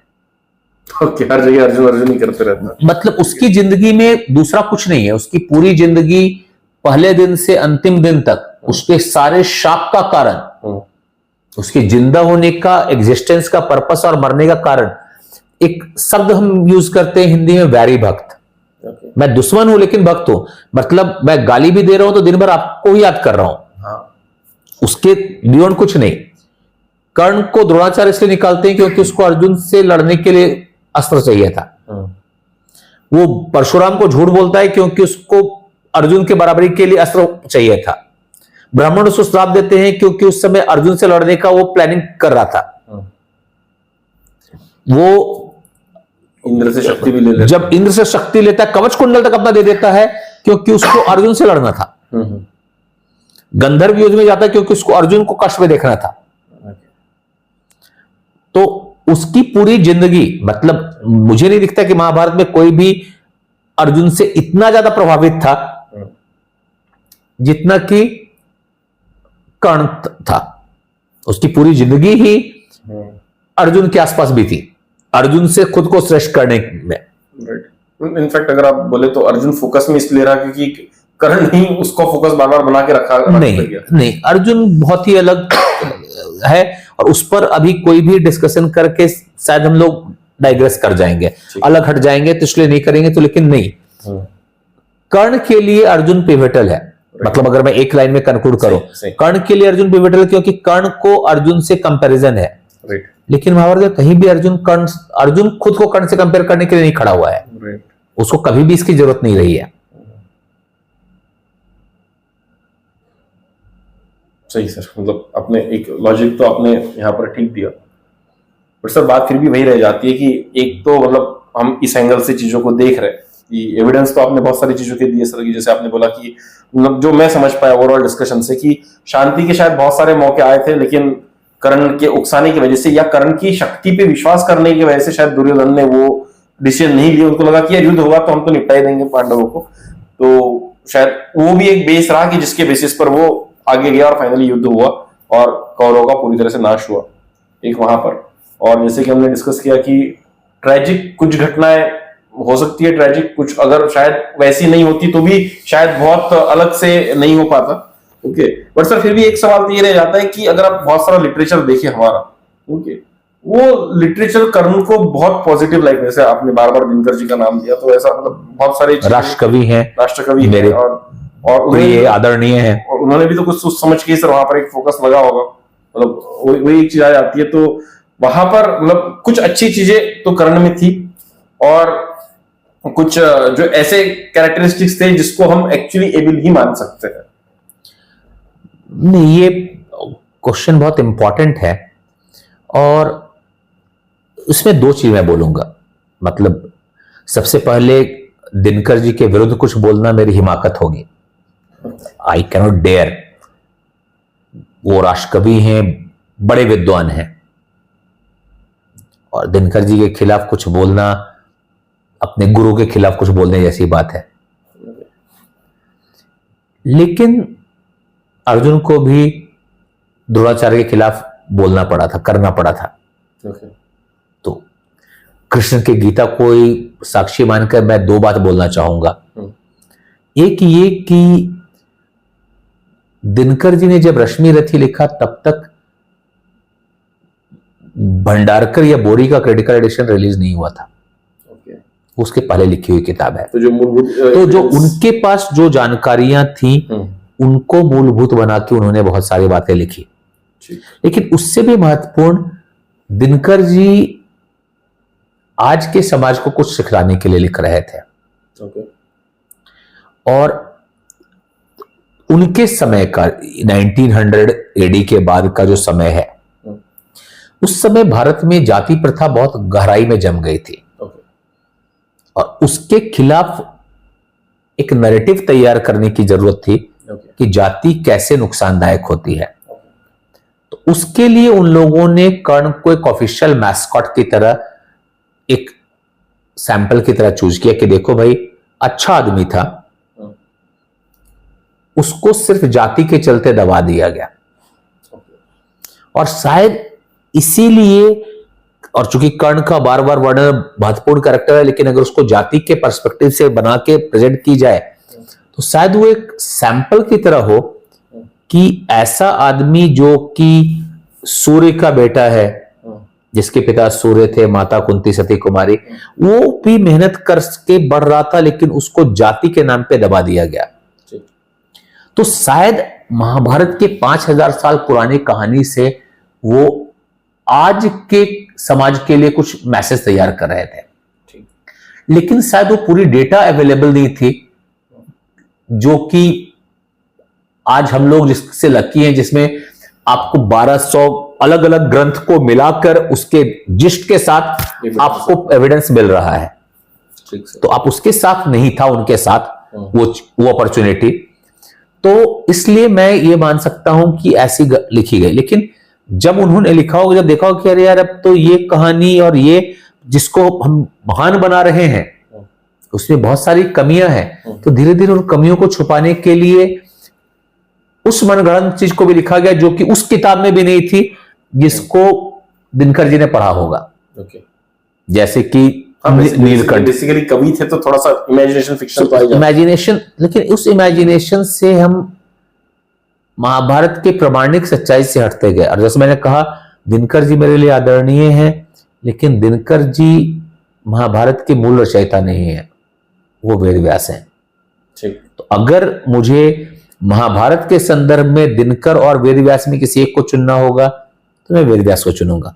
ओके, हर जगह अर्जुन अर्जुन ही करते रहता है। मतलब उसकी जिंदगी में दूसरा कुछ नहीं है। उसकी पूरी जिंदगी पहले दिन से अंतिम दिन तक उसके सारे शाप का कारण, उसके जिंदा होने का, एग्जिस्टेंस का पर्पस और मरने का कारण, एक शब्द हम यूज करते हैं हिंदी में, वैरी भक्त। मैं दुश्मन हूं लेकिन भक्त हूं, मतलब मैं गाली भी दे रहा हूं तो दिन भर आपको ही याद कर रहा हूं। हाँ। उसके बियॉन्ड कुछ नहीं। कर्ण को द्रोणाचार्य इसलिए निकालते हैं क्योंकि उसको अर्जुन से लड़ने के लिए अस्त्र चाहिए था। वो परशुराम को झूठ बोलता है क्योंकि उसको अर्जुन के बराबरी के लिए अस्त्र चाहिए था। ब्राह्मण उसको श्राप देते हैं क्योंकि उस समय अर्जुन से लड़ने का वो प्लानिंग कर रहा था। वो इंद्र से शक्ति भी ले लेता, जब इंद्र से शक्ति लेता है, कवच कुंडल तक अपना दे देता है क्योंकि उसको अर्जुन से लड़ना था। गंधर्व युद्ध में जाता है क्योंकि उसको अर्जुन को कष्ट में देखना था। तो उसकी पूरी जिंदगी, मतलब मुझे नहीं दिखता कि महाभारत में कोई भी अर्जुन से इतना ज्यादा प्रभावित था जितना कि कर्ण था। उसकी पूरी जिंदगी ही अर्जुन के आसपास भी थी, अर्जुन से खुद को श्रेष्ठ करने में। इनफैक्ट अगर आप बोले तो अर्जुन फोकस में इसलिए रहा क्योंकि कर्ण ही उसको फोकस बार बार बना के रखा नहीं, अर्जुन बहुत ही अलग है और उस पर अभी कोई भी डिस्कशन करके शायद हम लोग डाइग्रेस कर जाएंगे, अलग हट जाएंगे, तो इसलिए नहीं करेंगे। तो लेकिन नहीं, कर्ण के लिए अर्जुन पिवटल है। मतलब अगर मैं एक लाइन में कंक्लूड करूं, कर्ण के लिए अर्जुन पिवटल है क्योंकि कर्ण को अर्जुन से कंपैरिजन है। लेकिन महाभारत में कहीं भी अर्जुन खुद को कर्ण से कंपेयर करने के लिए नहीं खड़ा हुआ है। उसको कभी भी इसकी जरूरत नहीं रही है। सही सर, मतलब अपने एक लॉजिक तो आपने यहाँ पर ठीक दिया, बट सर बात फिर भी वही रह जाती है कि एक तो मतलब हम इस एंगल से चीजों को देख रहे हैं कि एविडेंस तो आपने बहुत सारी चीजों के दिए सर, की जैसे आपने बोला कि मतलब जो मैं समझ पाया ओवरऑल डिस्कशन से कि शांति के शायद बहुत सारे मौके आए थे, लेकिन कर्ण के उकसाने की वजह से या कर्ण की शक्ति पे विश्वास करने की वजह से शायद दुर्योधन ने वो डिसीजन नहीं लिया। उनको लगा कि यार युद्ध होगा तो हम तो निपटा ही देंगे पांडवों को, तो शायद वो भी एक बेस रहा कि जिसके बेसिस पर वो आगे गया और फाइनली युद्ध हुआ और कौरवों का पूरी तरह से नाश हुआ एक वहां पर। और जैसे कि हमने डिस्कस किया कि ट्रेजिक कुछ घटनाएं हो सकती है, ट्रेजिक कुछ अगर शायद वैसी नहीं होती तो भी शायद बहुत अलग से नहीं हो पाता। ओके, बट सर फिर भी एक सवाल तो ये रह जाता है कि अगर आप बहुत सारा लिटरेचर देखें हमारा, ओके, वो लिटरेचर कर्ण को बहुत पॉजिटिव लाइक, जैसे आपने बार बार दिनकर जी का नाम दिया, तो ऐसा मतलब बहुत सारे राष्ट्रकवि हैं और ये आदरणीय है, और उन्होंने भी तो कुछ सोच समझ के सर वहां पर एक फोकस लगा होगा, मतलब वही एक चीज आ जाती है। तो वहां पर मतलब कुछ अच्छी चीजें तो कर्ण में थी और कुछ जो ऐसे कैरेक्टरिस्टिक्स थे जिसको हम एक्चुअली एबल ही मान सकते हैं। नहीं, ये क्वेश्चन बहुत इंपॉर्टेंट है और इसमें दो चीज मैं बोलूंगा। मतलब सबसे पहले दिनकर जी के विरुद्ध कुछ बोलना मेरी हिमाकत होगी, आई कैनॉट डेयर। वो राष्ट्रकवि हैं, बड़े विद्वान हैं, और दिनकर जी के खिलाफ कुछ बोलना अपने गुरु के खिलाफ कुछ बोलने जैसी बात है। लेकिन अर्जुन को भी द्रोणाचार्य के खिलाफ बोलना पड़ा था, करना पड़ा था। तो कृष्ण के गीता को साक्षी मानकर मैं दो बात बोलना चाहूंगा। एक ये कि दिनकर जी ने जब रश्मि रथी लिखा तब तक भंडारकर या बोरी का क्रिटिकल एडिशन रिलीज नहीं हुआ था। उसके पहले लिखी हुई किताब है। तो जो मूलभूत जो उनके पास जो जानकारियां थी उनको मूलभूत बना के उन्होंने बहुत सारी बातें लिखी। लेकिन उससे भी महत्वपूर्ण दिनकर जी आज के समाज को कुछ सिखलाने के लिए लिख रहे थे। और उनके समय का 1900 एडी के बाद का जो समय है, उस समय भारत में जाति प्रथा बहुत गहराई में जम गई थी और उसके खिलाफ एक नैरेटिव तैयार करने की जरूरत थी कि जाति कैसे नुकसानदायक होती है। तो उसके लिए उन लोगों ने कर्ण को एक ऑफिशियल मैस्कॉट की तरह, एक सैंपल की तरह चूज किया कि देखो भाई, अच्छा आदमी था, उसको सिर्फ जाति के चलते दबा दिया गया। और शायद इसीलिए, और चूंकि कर्ण का बार बार वर्णन महत्वपूर्ण कैरेक्टर है, लेकिन अगर उसको जाति के पर्सपेक्टिव से बना के प्रेजेंट की जाए तो शायद वो एक सैंपल की तरह हो कि ऐसा आदमी जो कि सूर्य का बेटा है, जिसके पिता सूर्य थे, माता कुंती सती कुमारी, वो भी मेहनत करके बढ़ रहा था, लेकिन उसको जाति के नाम पे दबा दिया गया। तो शायद महाभारत के 5000 साल पुरानी कहानी से वो आज के समाज के लिए कुछ मैसेज तैयार कर रहे थे, लेकिन शायद वो पूरी डेटा अवेलेबल नहीं थी, जो कि आज हम लोग जिससे लकी हैं, जिसमें आपको 1200 अलग अलग ग्रंथ को मिलाकर उसके जिस्ट के साथ आपको एविडेंस मिल रहा है। तो आप उसके साथ नहीं था, उनके साथ वो अपॉर्चुनिटी। तो इसलिए मैं ये मान सकता हूं कि ऐसी लिखी गई। लेकिन जब उन्होंने लिखा होगा, जब देखा होगा कि अरे यार अब तो ये कहानी और ये जिसको हम महान बना रहे हैं उसमें बहुत सारी कमियां हैं, तो धीरे धीरे उन कमियों को छुपाने के लिए उस मनगढ़ंत चीज को भी लिखा गया जो कि उस किताब में भी नहीं थी, जिसको दिनकर जी ने पढ़ा होगा। जैसे कि नीलकंठ। बेसिकली कवि थे तो थोड़ा सा इमेजिनेशन फिक्शन तो इमेजिनेशन, लेकिन उस इमेजिनेशन से हम महाभारत के प्रमाणिक सच्चाई से हटते गए। और जैसे मैंने कहा, दिनकर जी मेरे लिए आदरणीय हैं, लेकिन दिनकर जी महाभारत के मूल रचयिता नहीं है, वो वेद व्यास हैं। तो अगर मुझे महाभारत के संदर्भ में दिनकर और वेद व्यास में किसी एक को चुनना होगा तो मैं वेद व्यास को चुनूंगा।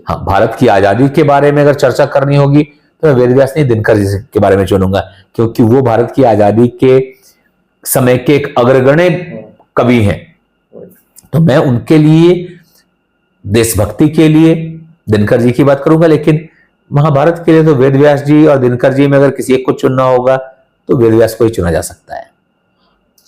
हाँ, भारत की आजादी के बारे में अगर चर्चा करनी होगी तो मैं वेद व्यास नहीं, दिनकर जी के बारे में चुनूंगा, क्योंकि वो भारत की आजादी के समय के एक अग्रगण्य कवि हैं। तो मैं उनके लिए, देशभक्ति के लिए दिनकर जी की बात करूंगा, लेकिन महाभारत के लिए तो वेद व्यास जी और दिनकर जी में अगर किसी एक को चुनना होगा तो वेद व्यास को ही चुना जा सकता है।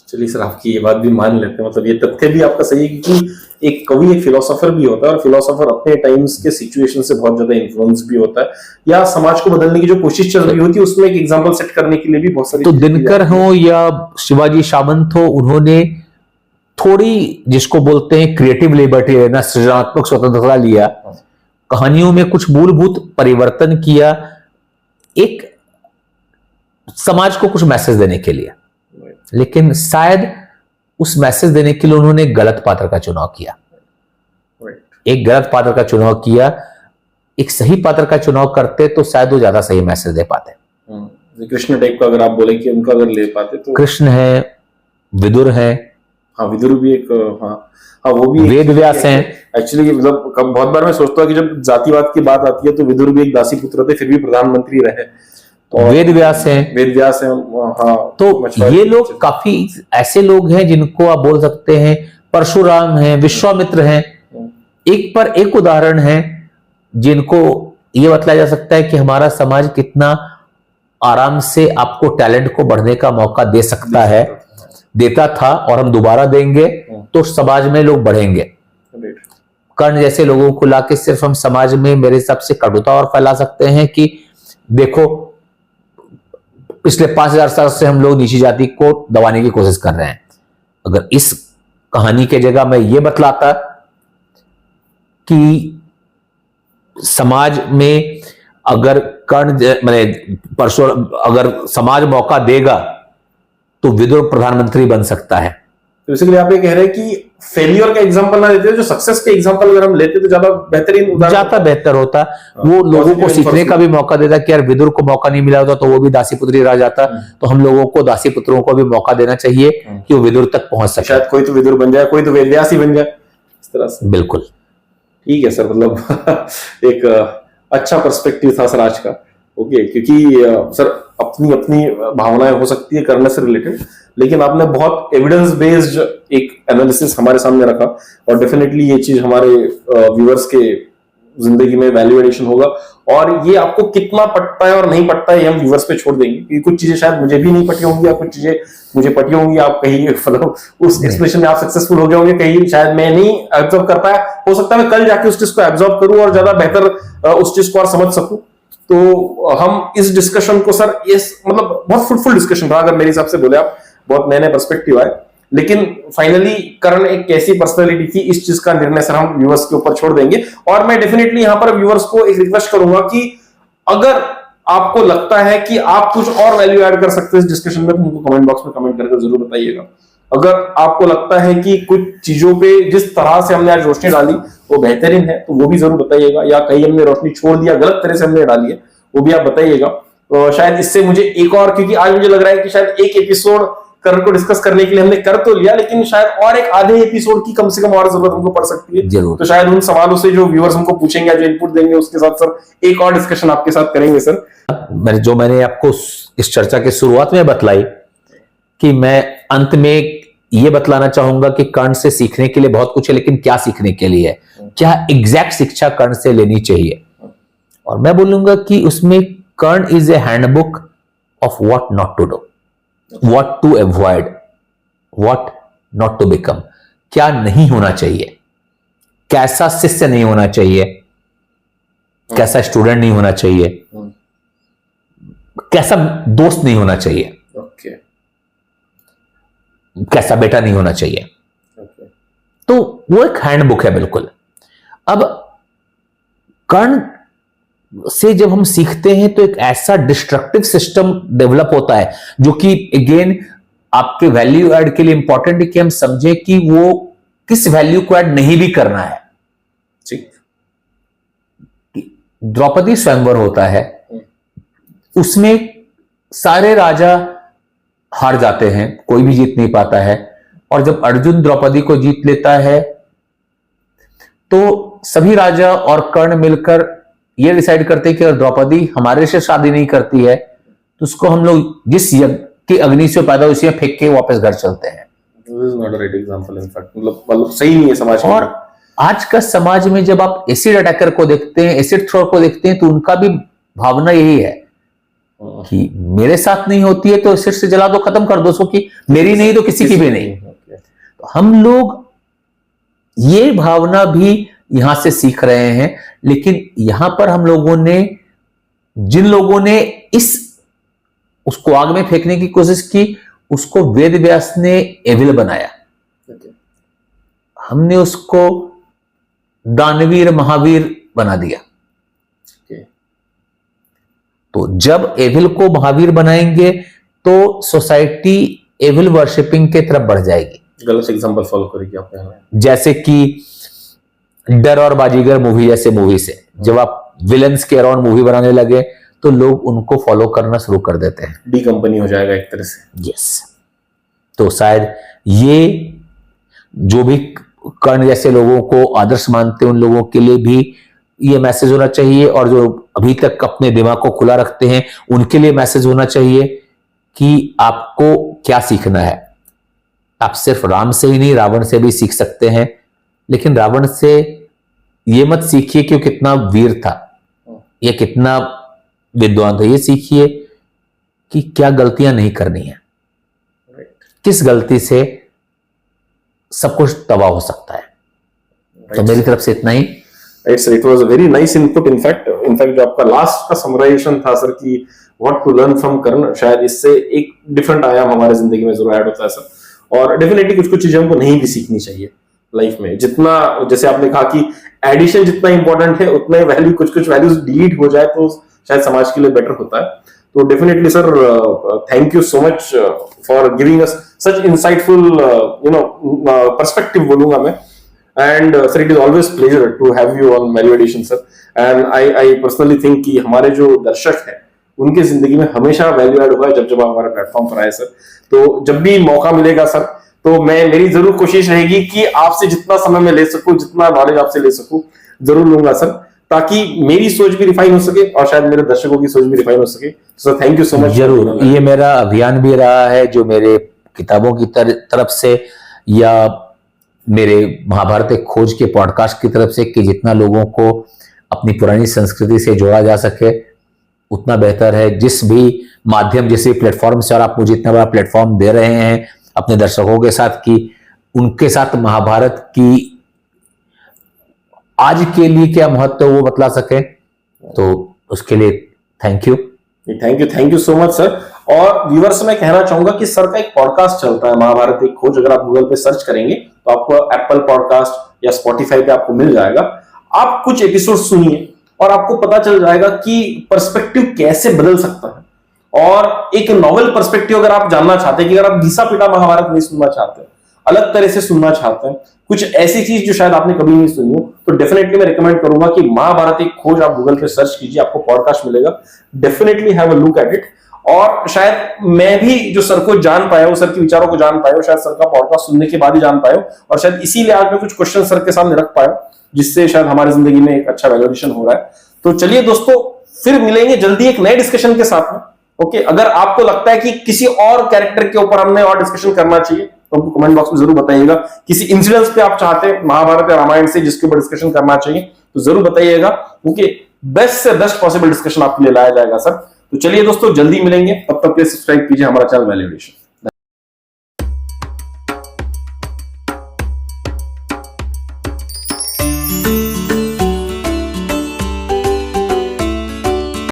चलिए सर, आपकी ये बात भी मान लेते हैं, मतलब ये तथ्य भी आपका सही है, क्योंकि एक कवि एक फिलोसोफर भी होता है, और फिलोसोफर अपने टाइम्स के सिचुएशन से बहुत ज्यादा इन्फ्लुएंस भी होता है, या समाज को बदलने की जो कोशिश चल रही होती है उसमें एक एग्जांपल सेट करने के लिए भी बहुत सारी। तो दिनकर हो या शिवाजी सावंत हो, उन्होंने थोड़ी, जिसको बोलते हैं क्रिएटिव लिबर्टी लेना, सृजनात्मक स्वतंत्रता लिया, कहानियों में कुछ मूलभूत परिवर्तन किया, एक समाज को कुछ मैसेज देने के लिए। लेकिन शायद उस मैसेज देने के लिए उन्होंने गलत पात्र का चुनाव किया। एक गलत पात्र का चुनाव किया, एक सही पात्र का चुनाव करते तो शायद वो ज्यादा सही मैसेज दे पाते। कृष्ण टाइप का अगर आप बोले कि उनका अगर ले पाते तो, कृष्ण है, विदुर है, हाँ विदुर भी एक, हाँ वो भी वेद व्यास हैं। एक्चुअली मतलब बहुत बार मैं सोचता हूँ कि जब जातिवाद की बात आती है तो विदुर भी एक दासी पुत्र थे, फिर भी प्रधानमंत्री रहे। तो वेद व्यास हैं, वेद व्यास हैं, हाँ। तो ये लोग काफी ऐसे लोग हैं जिनको आप बोल सकते हैं, परशुराम हैं, विश्वामित्र हैं, एक पर एक उदाहरण है जिनको ये बतलाया जा सकता है कि हमारा समाज कितना आराम से आपको टैलेंट को बढ़ने का मौका दे सकता है, देता था, और हम दोबारा देंगे तो समाज में लोग बढ़ेंगे। कर्ण जैसे लोगों को लाके सिर्फ हम समाज में मेरे हिसाब से कटुता और फैला सकते हैं कि देखो पिछले 5000 साल से हम लोग नीची जाति को दबाने की कोशिश कर रहे हैं। अगर इस कहानी के जगह मैं ये बतलाता कि समाज में अगर कर्ण माने परशुराम, अगर समाज मौका देगा तो विदुर प्रधानमंत्री बन सकता है। तो बेसिकली आप ये कह रहे हैं कि फेलियर का एग्जांपल ना लेते, जो सक्सेस के एग्जांपल अगर हम लेते तो ज्यादा बेहतरीन, ज्यादा बेहतर होता। वो लोगों को सीखने का भी मौका देता कि यार विदुर को मौका नहीं मिला होता तो वो भी दासी पुत्री रह जाता, तो हम लोगों को दासी पुत्रों को भी मौका देना चाहिए कि वो विदुर तक पहुंच सके। शायद कोई तो विदुर बन जाए, कोई तो वेदव्यास ही बन जाए, इस तरह से। बिल्कुल ठीक है सर, मतलब एक अच्छा पर्सपेक्टिव था सर आज का। ओके, क्योंकि सर अपनी अपनी भावनाएं हो सकती है करने से रिलेटेड, लेकिन आपने बहुत एविडेंस बेस्ड एक एनालिसिस हमारे सामने रखा, और डेफिनेटली ये चीज हमारे व्यूअर्स के जिंदगी में वैल्यू एडिशन होगा। और ये आपको कितना पटता है और नहीं पटता है हम व्यूअर्स पे छोड़ देंगे, क्योंकि कुछ चीजें शायद मुझे भी नहीं पटी होंगी, या कुछ चीजें मुझे पटी होंगी, आप कहीं मतलब उस एक्सप्रेशन में आप सक्सेसफुल हो गए होंगे, कहीं शायद मैं नहीं एब्जॉर्व कर पाया, हो सकता है मैं कल जाके उस चीज को एब्जॉर्व करूं और ज्यादा बेहतर उस चीज को और समझ सकूं। तो हम इस डिस्कशन को सर, इस मतलब बहुत फ्रूटफुल डिस्कशन रहा अगर मेरे हिसाब से बोले आप, बहुत नए नए पर्सपेक्टिव आए। लेकिन फाइनली करण एक कैसी पर्सनालिटी थी, इस चीज का निर्णय सर हम व्यूअर्स के ऊपर छोड़ देंगे। और मैं डेफिनेटली यहां पर व्यूअर्स को एक रिक्वेस्ट करूंगा कि अगर आपको लगता है कि आप कुछ और वैल्यू ऐड कर सकते हैं इस डिस्कशन में, तो उनको कमेंट बॉक्स में कमेंट करके जरूर बताइएगा। अगर आपको लगता है कि कुछ चीजों पे जिस तरह से हमने आज रोशनी डाली वो बेहतरीन है तो वो भी जरूर बताइएगा, या कहीं हमने रोशनी छोड़ दिया, गलत तरह से हमने डाली है, वो भी आप बताइएगा। तो शायद इससे मुझे एक और, क्योंकि आज मुझे लग रहा है कि शायद एक एपिसोड करण को डिस्कस करने के लिए हमने कर तो लिया, लेकिन शायद और एक आधे एपिसोड की कम से कम और जरूरत हमको पड़ सकती है। जरूर। तो शायद उन सवालों से जो व्यूअर्स हमको पूछेंगे, जो इनपुट देंगे, उसके साथ सर एक और डिस्कशन आपके साथ करेंगे सर। मैंने आपको इस चर्चा के शुरुआत में बतलाई कि मैं अंत में ये बतलाना चाहूंगा कि कर्ण से सीखने के लिए बहुत कुछ है, लेकिन क्या सीखने के लिए है, क्या एग्जैक्ट शिक्षा कर्ण से लेनी चाहिए। और मैं बोलूंगा कि उसमें Karna is a handbook of what not to do, what to avoid, what not to become. क्या नहीं होना चाहिए, कैसा शिष्य नहीं होना चाहिए, कैसा स्टूडेंट नहीं होना चाहिए, कैसा दोस्त नहीं होना चाहिए, कैसा बेटा नहीं होना चाहिए। तो वो एक हैंडबुक है बिल्कुल। अब कर्ण से जब हम सीखते हैं तो एक ऐसा डिस्ट्रक्टिव सिस्टम डेवलप होता है जो कि अगेन आपके वैल्यू ऐड के लिए इंपॉर्टेंट है कि हम समझें कि वो किस वैल्यू को ऐड नहीं भी करना है। द्रौपदी स्वयंवर होता है, उसमें सारे राजा हार जाते हैं, कोई भी जीत नहीं पाता है, और जब अर्जुन द्रौपदी को जीत लेता है तो सभी राजा और कर्ण मिलकर ये डिसाइड करते हैं कि अगर द्रौपदी हमारे से शादी नहीं करती है तो उसको हम लोग जिस यज्ञ की अग्नि से पैदा उसी में फेंक के वापस घर चलते हैं। मतलब सही नहीं है समाज। और आज का समाज में जब आप एसिड अटैकर को देखते हैं, एसिड थ्रोअर को देखते हैं, तो उनका भी भावना यही है कि मेरे साथ नहीं होती है तो एसिड से जला दो, खत्म कर दो उसको, कि मेरी नहीं तो किसी की भी नहीं। तो हम लोग ये भावना भी यहां से सीख रहे हैं, लेकिन यहां पर हम लोगों ने, जिन लोगों ने उसको आग में फेंकने की कोशिश की, उसको वेद व्यास ने एविल बनाया। हमने उसको दानवीर महावीर बना दिया। तो जब एविल को महावीर बनाएंगे तो सोसाइटी एविल वर्शिपिंग के तरफ बढ़ जाएगी। गलत एग्जांपल फॉलो करेगी आपने, जैसे कि डर और बाजीगर मूवी जैसे मूवी से जब आप विलन्स के अराउंड मूवी बनाने लगे तो लोग उनको फॉलो करना शुरू कर देते हैं, डी कंपनी हो जाएगा एक तरह से। यस। तो शायद ये जो भी कर्ण जैसे लोगों को आदर्श मानते हैं उन लोगों के लिए भी ये मैसेज होना चाहिए, और जो अभी तक अपने दिमाग को खुला रखते हैं उनके लिए मैसेज होना चाहिए कि आपको क्या सीखना है। आप सिर्फ राम से ही नहीं, रावण से भी सीख सकते हैं, लेकिन रावण से ये मत सीखिए कि वो कितना वीर था या कितना विद्वान था, ये सीखिए कि क्या गलतियां नहीं करनी है, किस गलती से सब कुछ तबाह हो सकता है। तो मेरी तरफ से इतना ही। It was a very nice input. In fact जो आपका लास्ट का समराइजेशन था सर कि व्हाट टू लर्न फ्रॉम कर्ण, शायद इससे एक डिफरेंट आयाम हमारे जिंदगी में जरूर ऐड होता है सर। और डेफिनेटली कुछ कुछ चीजें हमको नहीं भी सीखनी चाहिए लाइफ में। जितना, जैसे आपने कहा कि एडिशन जितना इंपॉर्टेंट है उतना ही वैल्यू, कुछ कुछ वैल्यूज डिलीट हो जाए तो शायद समाज के लिए बेटर होता है। तो definitely sir thank you so much for giving us such insightful perspective बोलूंगा मैं। And sir, it is always pleasure to have you on Value Addition sir. And I personally think कि हमारे जो दर्शक हैं उनके जिंदगी में हमेशा वैल्यू ऐड हुआ है जब आप हमारे प्लेटफॉर्म पर आए सर। तो जब भी मौका मिलेगा सर तो मेरी जरूर कोशिश रहेगी कि आपसे जितना समय मैं ले सकूं, जितना नॉलेज आपसे ले सकूं, जरूर लूंगा सर, ताकि मेरी सोच भी रिफाइन हो सके और शायद मेरे दर्शकों की सोच भी रिफाइन हो सके। Sir thank you so much. जरूर, ये मेरा अभियान भी रहा है, जो मेरे किताबों की तरफ से या मेरे महाभारत एक खोज के पॉडकास्ट की तरफ से, कि जितना लोगों को अपनी पुरानी संस्कृति से जोड़ा जा सके उतना बेहतर है। जिस भी माध्यम, जिस भी प्लेटफॉर्म से, और आप मुझे इतना बड़ा प्लेटफॉर्म दे रहे हैं अपने दर्शकों के साथ, कि उनके साथ महाभारत की आज के लिए क्या महत्व वो बतला सके, तो उसके लिए thank you so much sir. और व्यूअर्स से मैं कहना चाहूंगा कि सर का एक पॉडकास्ट चलता है महाभारत एक खोज, अगर आप गूगल पे सर्च करेंगे तो आपको एप्पल पॉडकास्ट या स्पॉटिफाई पे आपको मिल जाएगा। आप कुछ एपिसोड सुनिए और आपको पता चल जाएगा कि पर्सपेक्टिव कैसे बदल सकता है। और एक नॉवल पर्सपेक्टिव अगर आप जानना चाहते हैं, कि अगर आप घिसा पिटा महाभारत नहीं सुनना चाहते, अलग तरह से सुनना चाहते हैं, कुछ ऐसी चीज जो शायद आपने कभी नहीं सुनी हो, तो डेफिनेटली मैं रिकमेंड करूंगा कि महाभारत एक खोज आप गूगल पे सर्च कीजिए, आपको पॉडकास्ट मिलेगा। Definitely have a look at it. और शायद मैं भी जो सर को जान पाया हूं, सर के विचारों को जान पाया हूं, शायद सर का पॉडकास्ट सुनने के बाद ही जान पाया हूं, और शायद इसीलिए आज मैं कुछ क्वेश्चन सर के सामने रख पाया, जिससे शायद हमारी जिंदगी में एक अच्छा वैल्यूएशन हो रहा है। तो चलिए दोस्तों, फिर मिलेंगे जल्दी एक नए डिस्कशन के साथ में। ओके, अगर आपको लगता है कि किसी और कैरेक्टर के ऊपर हमने और डिस्कशन करना चाहिए तो हमको कमेंट बॉक्स में जरूर बताइएगा। किसी इंसिडेंट्स पे आप चाहते हैं महाभारत या रामायण से जिसके ऊपर डिस्कशन करना चाहिए तो जरूर बताइएगा, क्योंकि बेस्ट से बेस्ट पॉसिबल डिस्कशन आपके लिए लाया जाएगा सर। तो चलिए दोस्तों, जल्दी मिलेंगे, तब तक के लिए सब्सक्राइब कीजिए हमारा चैनल वैल्यूएशन।